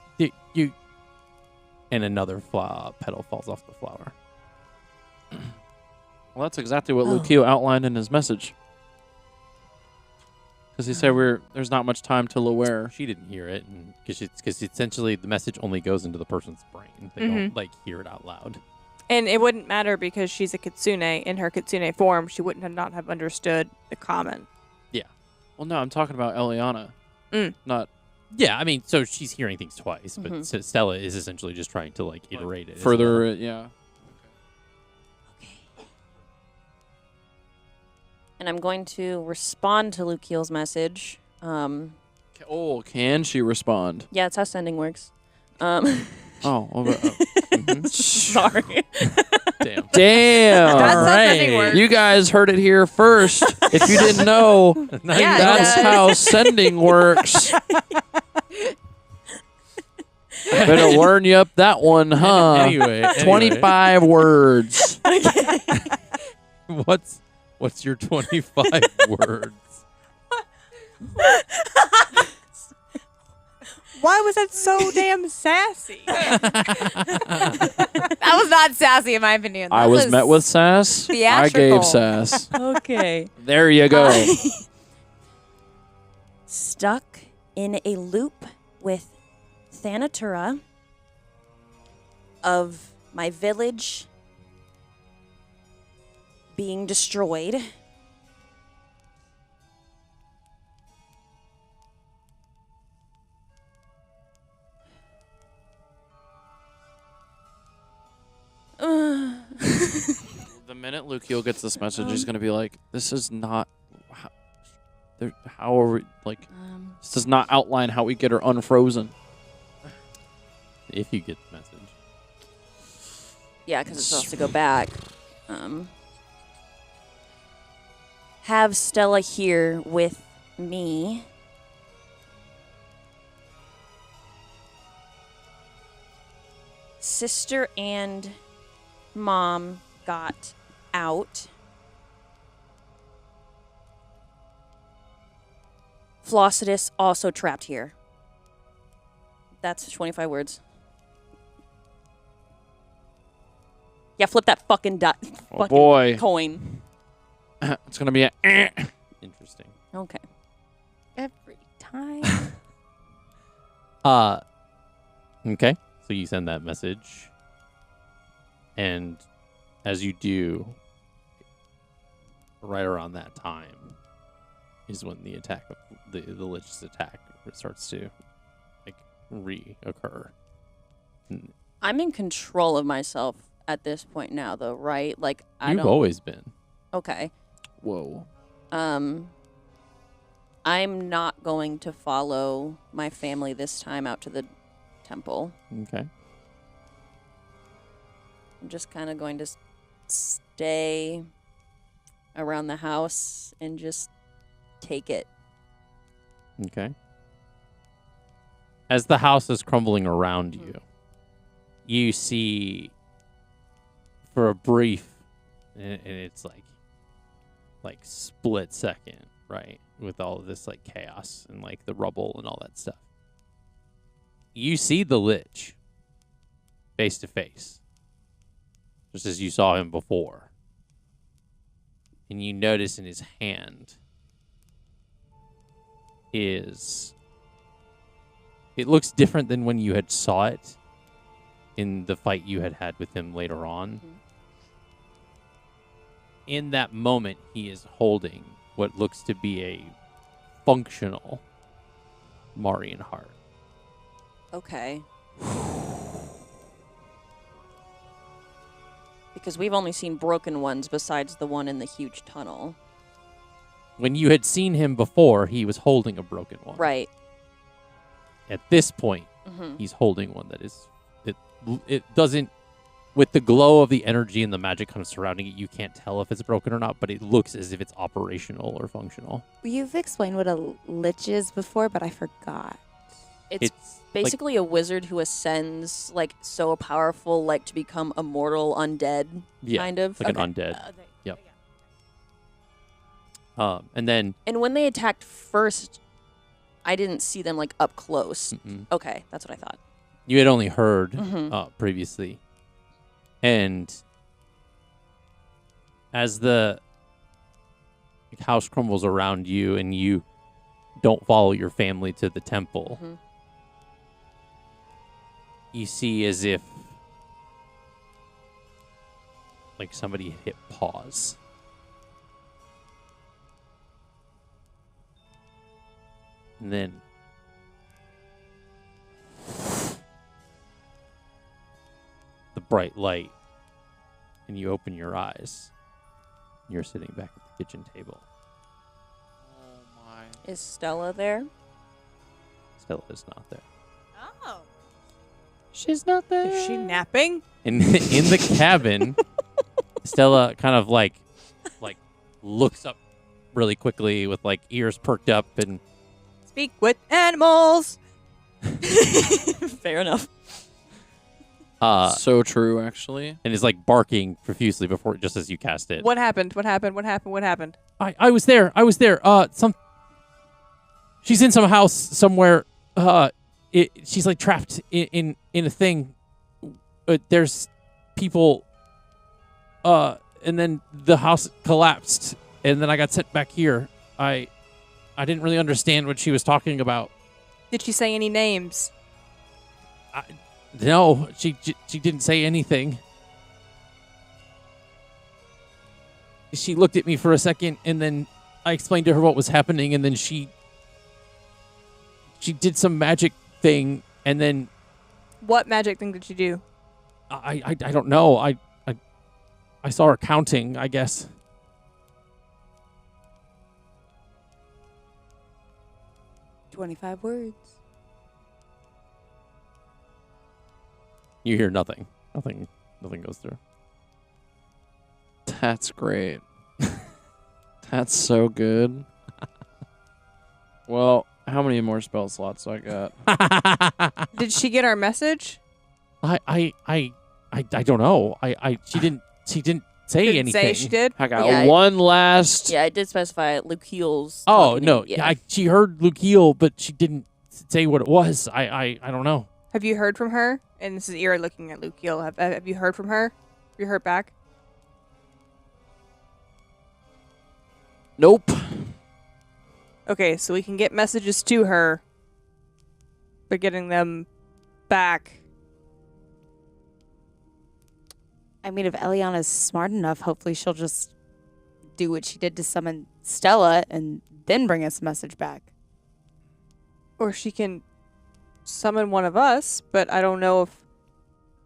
And another petal falls off the flower. Well, that's exactly what Oh. Lukiel outlined in his message. Because he said there's not much time till aware. She didn't hear it, because essentially the message only goes into the person's brain. They don't like hear it out loud. And it wouldn't matter because she's a kitsune. In her kitsune form, she wouldn't have not have understood the common. Well, no, I'm talking about Elliana. Not Yeah, I mean, so she's hearing things twice, but Stella is essentially just trying to like iterate it. as further, well. yeah. And I'm going to respond to Lukiel's message. Can she respond? Yeah, that's how sending works. Oh, well, Sorry. Damn. damn! That's how right. sending works. You guys heard it here first. If you didn't know, Yeah, that's it does. how sending works. Better learn you up that one, huh? Anyway, 25 words. What's your 25 words? Why was that so damn sassy? was not sassy in my opinion. I That was met with sass. I theatrical. gave sass. Okay. There you go. Stuck in a loop with Thanatura of my village being destroyed. The minute Lukiel gets this message, he's gonna be like, "This is not how are we like? This does not outline how we get her unfrozen." If you get the message. Yeah, because it's supposed to go back. Have Stella here with me. Sister and mom got out. Flossidus also trapped here. That's 25 words. Yeah, flip that fucking Oh boy, coin. it's gonna be a. Interesting. Okay. Every time. Okay. So you send that message. And as you do, right around that time is when the attack of the Lich's attack starts to like reoccur. I'm in control of myself at this point now, though, right? Like I You've don't. always been. Okay. Whoa. I'm not going to follow my family this time out to the temple. Okay. I'm just kind of going to stay around the house and just take it. Okay. As the house is crumbling around you, you see for a brief, and it's like split second, right? With all of this like chaos and like the rubble and all that stuff. You see the Lich face to face, just as you saw him before. And you notice in his hand is... It looks different than when you had saw it in the fight you had with him later on. Mm-hmm. In that moment, he is holding what looks to be a functional Marian heart. Okay. Because we've only seen broken ones besides the one in the huge tunnel. When you had seen him before, he was holding a broken one. Right. At this point, he's holding one that is... It doesn't... With the glow of the energy and the magic kind of surrounding it, you can't tell if it's broken or not, but it looks as if it's operational or functional. You've explained what a lich is before, but I forgot. It's basically a wizard who ascends, like, so powerful, like, to become immortal undead, kind of. Like an undead. Yep. And then... And when they attacked first, I didn't see them, like, up close. Okay, that's what I thought. You had only heard previously. And as the house crumbles around you and you don't follow your family to the temple, you see as if like somebody hit pause. And then the bright light, and you open your eyes. You're sitting back at the kitchen table. Oh my. Is Stella there? Stella is not there. Oh. She's not there. Is she napping? In the cabin, Stella kind of like looks up really quickly with like ears perked up and Speak with animals. Fair enough. So true, actually. and is like barking profusely before just as you cast it. What happened? What happened? What happened? What happened? I was there. She's in some house somewhere. She's like trapped in a thing. There's people, and then the house collapsed, and then I got sent back here. I didn't really understand what she was talking about. Did she say any names? No, she didn't say anything. She looked at me for a second, and then I explained to her what was happening, and then she did some magic thing, and then What magic thing did she do? I don't know. I saw her counting, I guess. 25 words. You hear nothing. Nothing goes through. That's great. That's so good. Well, how many more spell slots do I got? Did she get our message? I don't know. She didn't say Didn't anything. say she did? I got Yeah, one last. Yeah, I did specify Luke Heels. Oh talking to no, me. Yeah. she heard Lukiel, but she didn't say what it was. I don't know. Have you heard from her? And this is Ira looking at Luke Gill. Have you heard from her? Have you heard back? Nope. Okay, so we can get messages to her, but getting them back. I mean, if Elliana's smart enough, hopefully she'll just do what she did to summon Stella and then bring us a message back. Or she can summon one of us, but I don't know if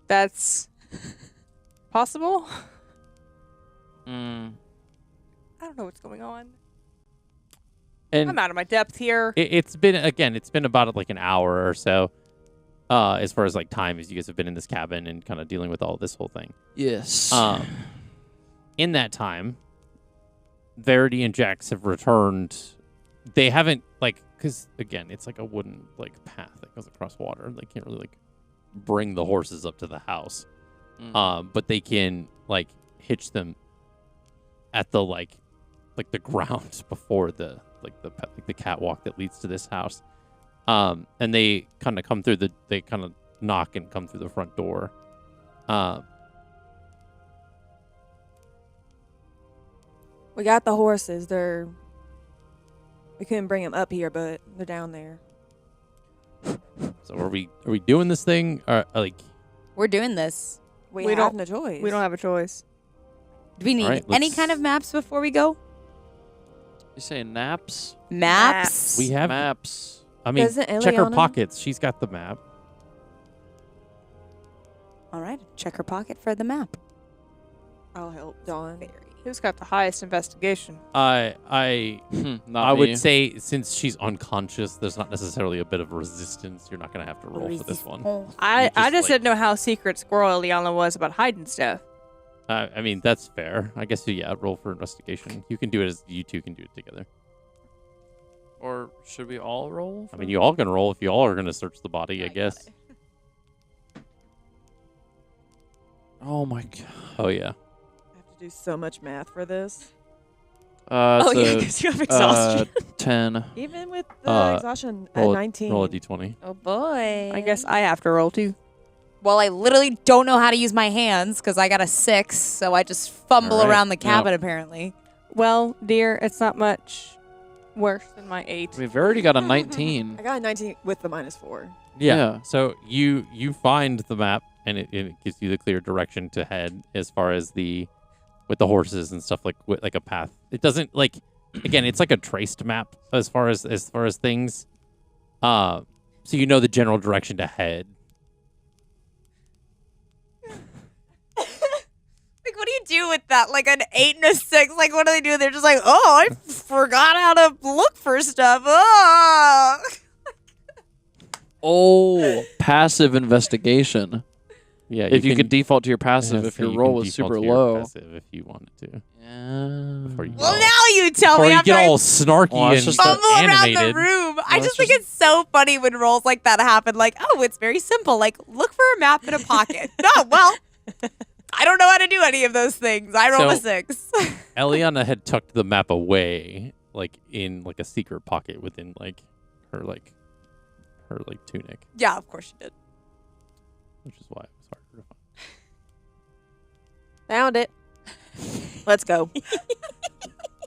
that's possible. I don't know what's going on. And I'm out of my depth here. it's been about like an hour or so. As far as like time, as you guys have been in this cabin and kind of dealing with all this whole thing. Yes. In that time, Verity and Jax have returned. They haven't because again, it's like a wooden path that goes across water. They can't really bring the horses up to the house. But they can hitch them at the the ground before the catwalk that leads to this house. And they kind of come through they kind of knock and come through the front door. We got the horses. We couldn't bring them up here, but they're down there. So are we doing this thing? Or We're doing this. We don't- have no choice. We don't have a choice. Do we need right, any let's- kind of maps before we go? You say naps? Maps? we have Maps. I mean, Doesn't check her Elliana- pockets. She's got the map. All right. Check her pocket for the map. I'll help Dawn. Who's got the highest investigation? I Not I me. would say since she's unconscious, there's not necessarily a bit of resistance. You're not gonna have to roll for this one. I just, just didn't know how secret Squirrel Elliana was about hiding stuff. I mean, that's fair. I guess roll for investigation. You can do it as you two can do it together. Or should we all roll? I mean, you all can roll if you all are gonna search the body. I guess. Oh my god. Oh yeah. I have to do so much math for this. It's a, because you have exhaustion. 10. Even with the exhaustion at Roll 19. Roll a d20. Oh, boy. I guess I have to roll too. Well, I literally don't know how to use my hands because I got a 6, so I just fumble All right. around the cabin, apparently. Well, dear, it's not much worse than my 8. We've already got a 19. I got a 19 with the -4. Yeah. So you find the map, and it gives you the clear direction to head as far as with the horses and stuff with a path. It doesn't again, it's like a traced map as far as things. So you know the general direction to head. What do you do with that? An 8 and a 6? What do they do? They're just oh, I forgot how to look for stuff. Oh. Oh, passive investigation. Yeah. If you could default to your passive, Yeah, if so your you roll can was default super to your low. passive if you wanted to. Yeah. Before you Well, get now you tell before me you after get I all snarky Well, it's and just fumble around animated. the room. I Well, just it's think it's so funny when rolls like that happen. Oh, it's very simple. Look for a map in a pocket. Oh, well, I don't know how to do any of those things. I rolled a So- 6. Eliana had tucked the map away, in a secret pocket within her tunic, Yeah, of course she did. which is why it was harder to find. Found it. Let's go.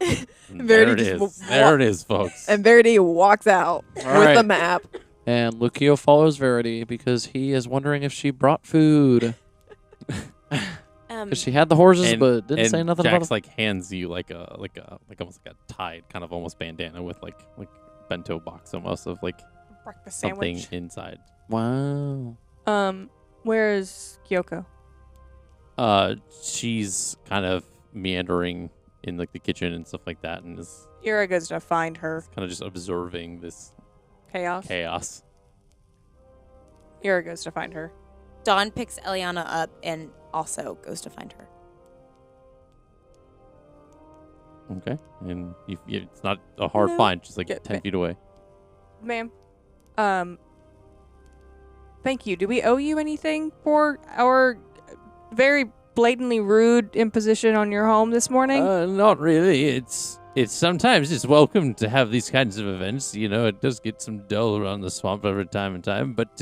And Verity there it just is. There it is, folks. And Verity walks out with right. the map. And Lucio follows Verity because he is wondering if she brought food. Because she had the horses, but didn't say nothing Jax about like hands you like almost like a tied kind of almost bandana with like bento box almost of like Breakfast something sandwich. inside. Wow. Where is Kyoko? She's kind of meandering in like the kitchen and stuff like that, and is Ira goes to find her. kind of just observing this Chaos. Ira goes to find her. Dawn picks Elliana up and also goes to find her. Okay, and it's not a hard No. find. She's like Get 10 ba- feet away. Ma'am. Thank you. Do we owe you anything for our very blatantly rude imposition on your home this morning? Not really. It's sometimes it's welcome to have these kinds of events. You know, it does get some dull around the swamp every time and time. But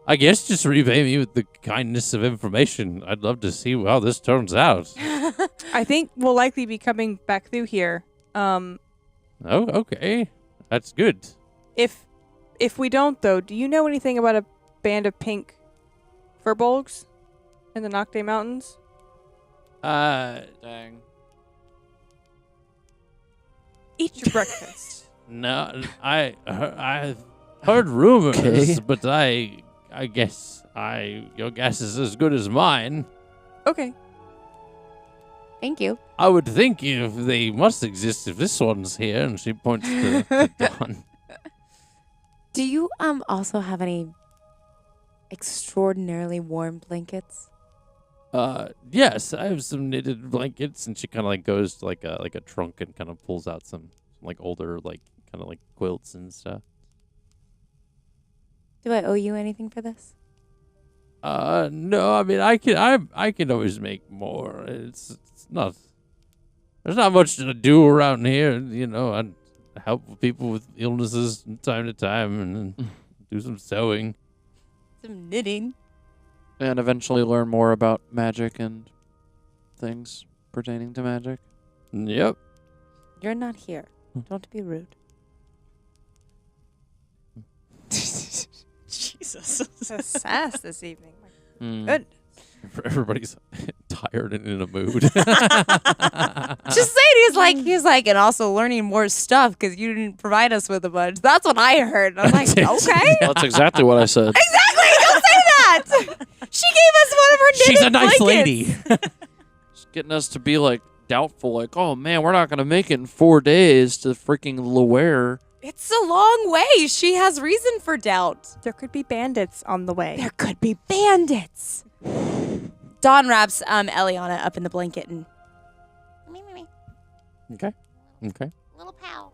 I guess just repay me with the kindness of information. I'd love to see how this turns out. I think we'll likely be coming back through here. Oh, okay, that's good. If we don't, though, do you know anything about a band of pink furbolgs in the Nocte Mountains? Dang. Eat your breakfast. No, I've heard rumors, Okay. but I guess your guess is as good as mine. Okay. Thank you. I would think if they must exist if this one's here, and she points to Dawn. Do you also have any extraordinarily warm blankets? Yes, I have some knitted blankets, and she kind of like goes to like a trunk and kind of pulls out some like older like kind of like quilts and stuff. Do I owe you anything for this? No, I mean I can always make more. It's not. There's not much to do around here, you know. I help people with illnesses from time to time, and then do some sewing. Some knitting. And eventually learn more about magic and things pertaining to magic. Yep. You're not here. Don't be rude. Jesus. So sass this evening. Mm. Good. Everybody's tired and in a mood. Just saying, he's like, and also learning more stuff because you didn't provide us with a bunch. That's what I heard. And I was like, okay. That's exactly what I said. Exactly. Don't say that. She gave us one of her knitted She's a nice blankets. lady. Just getting us to be like doubtful, like, oh man, we're not gonna make it in 4 days to freaking Loire. It's a long way. She has reason for doubt. There could be bandits on the way. There could be bandits. Dawn wraps Elliana up in the blanket and Okay. little pal.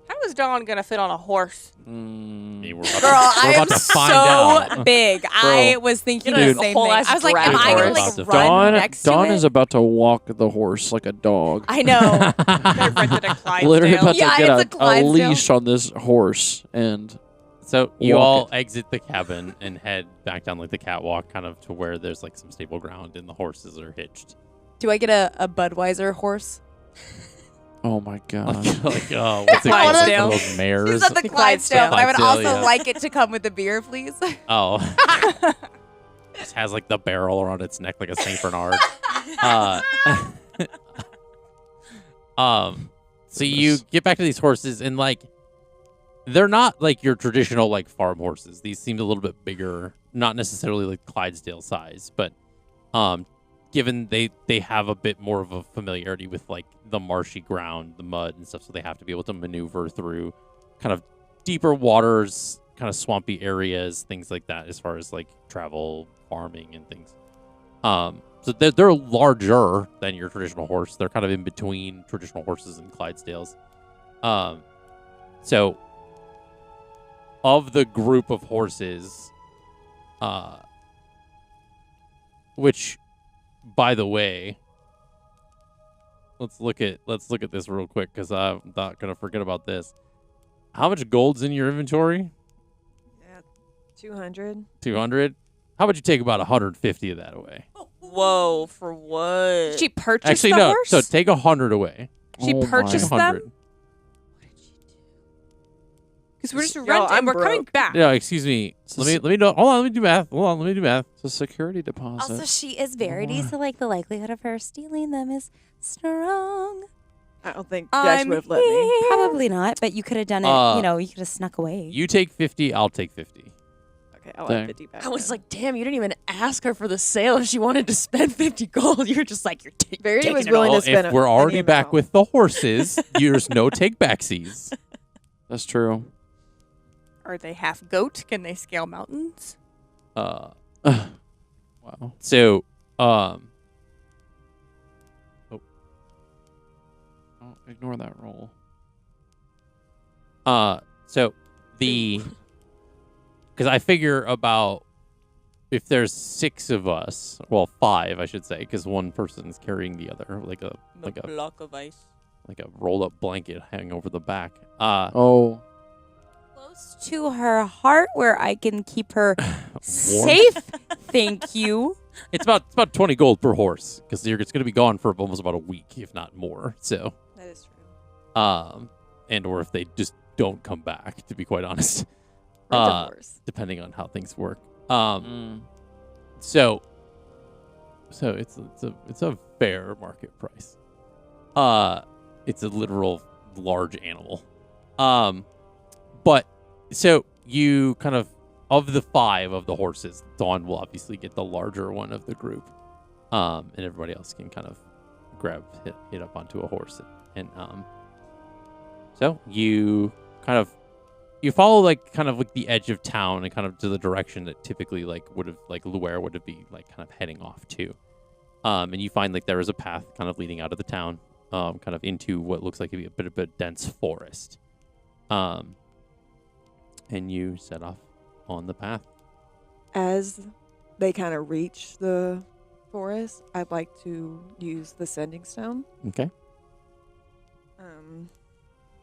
How is Dawn gonna fit on a horse? Hey, we're Girl, about I am to find so out. I was thinking Get a the same whole thing. ass I was like, am drag I gonna horse. like run next to Dawn it? is about to walk the horse like a dog. I know. They rented a Clydesdale. Literally about Yeah, to get it's a a Clydesdale. leash on this horse and So you Walk all it. exit the cabin and head back down like the catwalk, kind of to where there's like some stable ground and the horses are hitched. Do I get a Budweiser horse? oh my god. Like oh, what's it called? Clydesdale. Like those mares. She's at the Clydesdale. I would Clydesdale, also yeah. like it to come with a beer, please. Oh. Just has like the barrel around its neck like a Saint Bernard. So you get back to these horses and like they're not like your traditional like farm horses. These seemed a little bit bigger, not necessarily like Clydesdale size, but given they have a bit more of a familiarity with like the marshy ground, the mud and stuff, so they have to be able to maneuver through kind of deeper waters, kind of swampy areas, things like that, as far as like travel, farming, and things. So they're larger than your traditional horse. They're kind of in between traditional horses and Clydesdales. So of the group of horses, which, by the way, let's look at this real quick because I'm not gonna forget about this. How much gold's in your inventory? Yeah, 200. 200. How about you take about 150 of that away? Whoa, for what? She purchased Actually, the no. horse? So take 100 away. She Oh my. purchased them? 100. Because we're just Yo, renting. I'm We're coming broke. back. No, excuse me. Let me do. Hold on. Let me do math. Hold on. Let me do math. It's a security deposit. Also, she is Verity, so like the likelihood of her stealing them is strong. I don't think you guys I'm would have let me. Probably not, but you could have done it. You know, you could have snuck away. You take 50. I'll take 50. Okay, I'll Dang. have 50 back. I was then. like, damn, you didn't even ask her for the sale if she wanted to spend 50 gold. You're just like, you're Verity taking was it willing all. to spend If we're already any back amount. with the horses, there's no take backsies. That's true. Are they half goat? Can they scale mountains? Wow. So, Oh, ignore that roll. so because I figure about if there's 6 of us, well, 5, I should say, because one person's carrying the other, like a block of ice. rolled up blanket hanging over the back. Oh. Close to her heart where I can keep her safe. Thank you. It's about 20 gold per horse because it's going to be gone for almost about a week, if not more. So, That is true. and or if they just don't come back, to be quite honest, Rent a horse. depending on how things work. Mm. So it's a fair market price. It's a literal large animal. But so you kind of the 5 of the horses, Dawn will obviously get the larger one of the group. And everybody else can kind of hit up onto a horse and so you kind of follow like kind of like the edge of town and kind of to the direction that typically like would have like Luer would have be like kind of heading off to. And you find like there is a path kind of leading out of the town, kind of into what looks like to be a bit of a dense forest. And you set off on the path. As they kind of reach the forest, I'd like to use the sending stone. Okay. Um,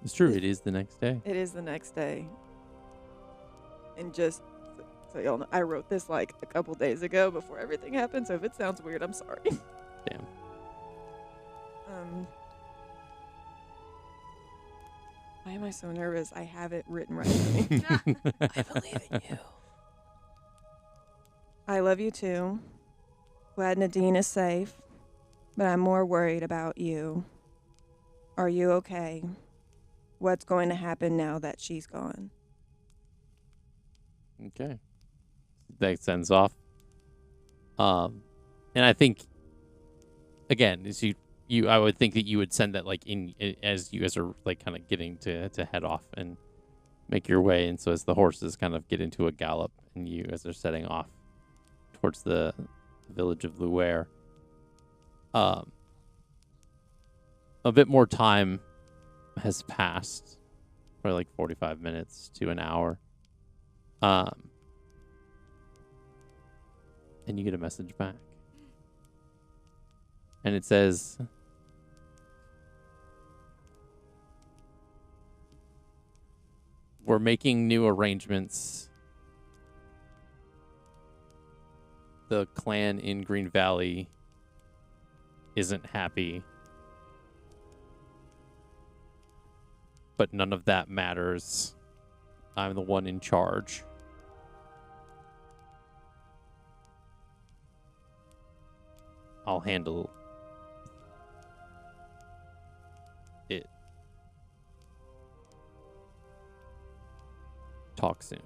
It's true. It is the next day. It is the next day. And just so y'all know, I wrote this like a couple days ago before everything happened, so if it sounds weird, I'm sorry. Damn. Why am I so nervous? I have it written right for me. I believe in you. I love you too. Glad Nadine is safe, but I'm more worried about you. Are you okay? What's going to happen now that she's gone? Okay. That sends off. And I think, again, as I would think that you would send that like as you guys are like kind of getting to head off and make your way. And so as the horses kind of get into a gallop and you guys are setting off towards the village of Luer, a bit more time has passed, probably like 45 minutes to an hour. And you get a message back. And it says, we're making new arrangements. The clan in Green Valley isn't happy. But none of that matters. I'm the one in charge. I'll handle it. Talk soon.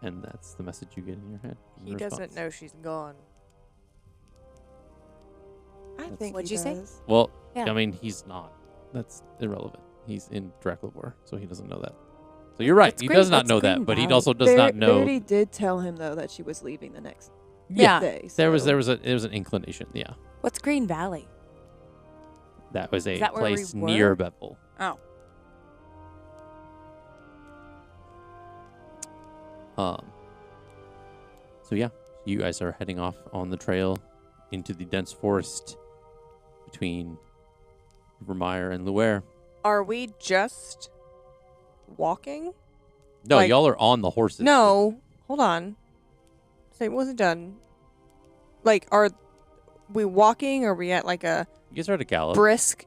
And that's the message you get in your head. He doesn't know she's gone. I think What'd he you say? does. Well, Yeah. I mean, he's not. That's irrelevant. He's in Dracula, so he doesn't know that. So you're right. That's He great. does not That's know that, Green but he Valley. also does not know. Verity did tell him though that she was leaving the next Yeah. day. There was so- an inclination. Yeah, What's Green Valley? that was a that where we place were? near Bethel. Oh. So yeah, you guys are heading off on the trail into the dense forest between Vermeer and Luer. Are we just walking? No, Like- y'all are on the horses. No, hold on. Say it wasn't done. Like, are we walking? Or are we at like a You guys are at a gallop. brisk?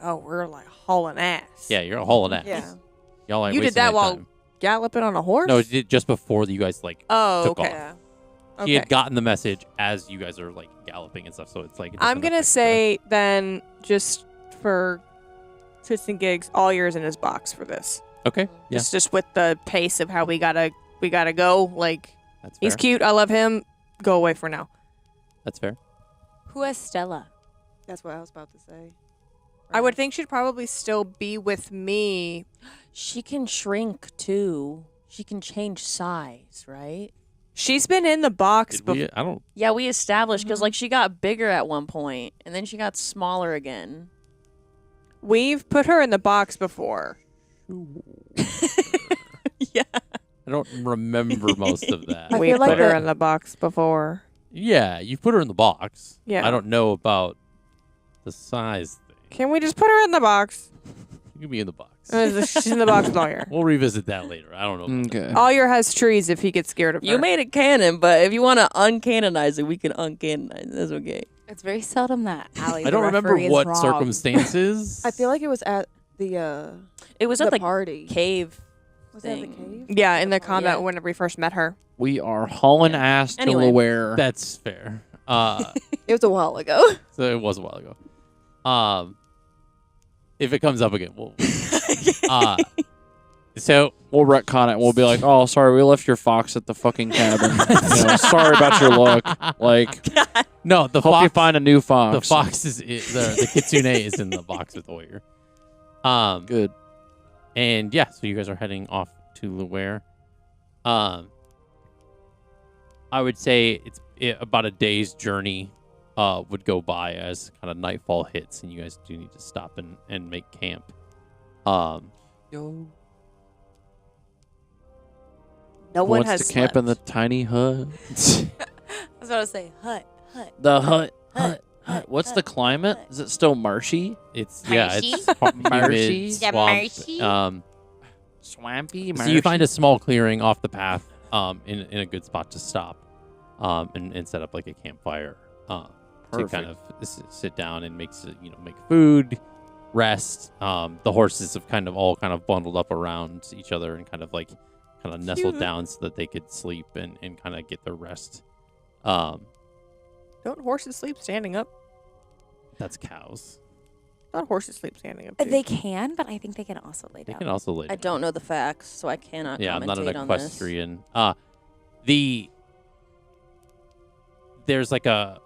Oh, we're like hauling ass. Yeah, you're hauling ass. Yeah. Y'all ain't You did wasting that any while time. galloping on a horse? No, it did just before you guys like Oh, took okay. off. Yeah. He Okay. had gotten the message as you guys are like galloping and stuff, so it's like it I'm doesn't gonna affect say then, just for shits and gigs, all yours in his box for this. okay, yeah, Just with the pace of how we gotta go. Like, that's fair. he's cute. I love him. Go away for now. That's fair. Who has Stella? That's what I was about to say. I would think she'd probably still be with me. She can shrink too. She can change size, right? She's been in the box Did before. we, I don't. Yeah, we established because like she got bigger at one point and then she got smaller again. We've put her in the box before. Yeah. I don't remember most of that. I We feel like put her the- in the box before. Yeah, you put her in the box. Yeah. I don't know about the size thing. Can we just put her in the box? You can be in the box. She's in the box with Lawyer. We'll revisit that later. I don't know. Okay. Lawyer has trees if he gets scared of her. You made it canon, but if you want to uncanonize it, we can uncanonize it. That's okay. It's very seldom that Allie. I don't remember what circumstances. I feel like it was at the It was at the party. cave Was that the thing. cave? Yeah, in the combat Yeah. whenever we first met her. We are hauling ass to Anyway. where That's fair. It was a while ago. So it was a while ago. If it comes up again, we'll. So we'll retcon it. We'll be like, oh, sorry, we left your fox at the fucking cabin. You know, sorry about your look. Like, no, the hope you fox. find a new fox. The fox is the kitsune is in the box with Lawyer. Good. And yeah, so you guys are heading off to Luware. I would say about a day's journey would go by as kind of nightfall hits, and you guys do need to stop and make camp. Yo. No one Wants has to camp in the slept. tiny hut. I was about to say hut. The hut. What's the climate? Is it still marshy? It's Marshy? Marshy? humid, Yeah, swamp. marshy. Swampy? So you find a small clearing off the path, in a good spot to stop, and set up like a campfire, to Perfect. kind of sit down and make food, rest. The horses have kind of bundled up around each other and kind of nestled Cute. down so that they could sleep and kind of get their rest. Don't horses sleep standing up? That's cows. Not horses sleep standing up. Dude. They can, but I think they can also lay They down. can also lay I down. don't know the facts, so I cannot Yeah, I'm not an commentate on this. equestrian. There's like a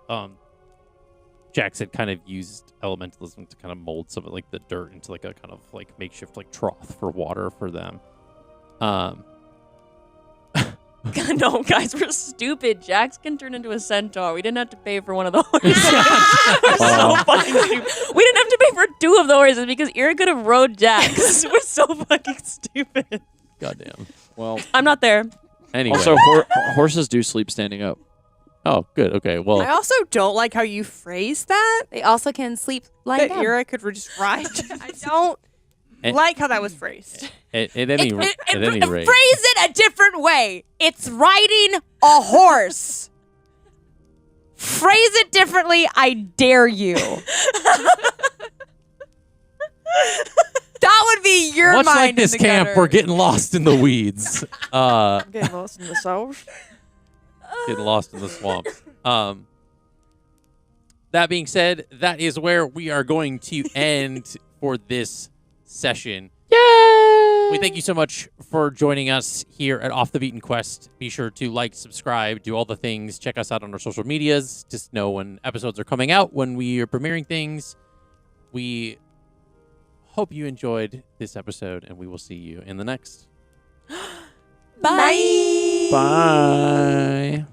Jax had kind of used elementalism to kind of mold some of like the dirt into like a kind of like makeshift like trough for water for them. No, guys, we're stupid. Jax can turn into a centaur. We didn't have to pay for one of the horses. We're so fucking stupid. We didn't have to pay for 2 of the horses because Ira could have rode Jax. We're so fucking stupid. Goddamn. Well, I'm not there. Anyway. also, horses do sleep standing up. Oh, good. Okay. Well, I also don't like how you phrase that. They also can sleep lying That down. Ira could just ride. I don't And- like how that was phrased. at any rate, Phrase it a different way. It's riding a horse. Phrase it differently, I dare you. That would be your much mind like in this the camp, gutter. we're getting lost in the weeds. Getting lost in the sauce. Getting lost in the swamp. That being said, that is where we are going to end for this session. Yay! We thank you so much for joining us here at Off the Beaten Quest. Be sure to like, subscribe, do all the things. Check us out on our social medias. Just know when episodes are coming out, when we are premiering things. We hope you enjoyed this episode, and we will see you in the next. Bye. Bye.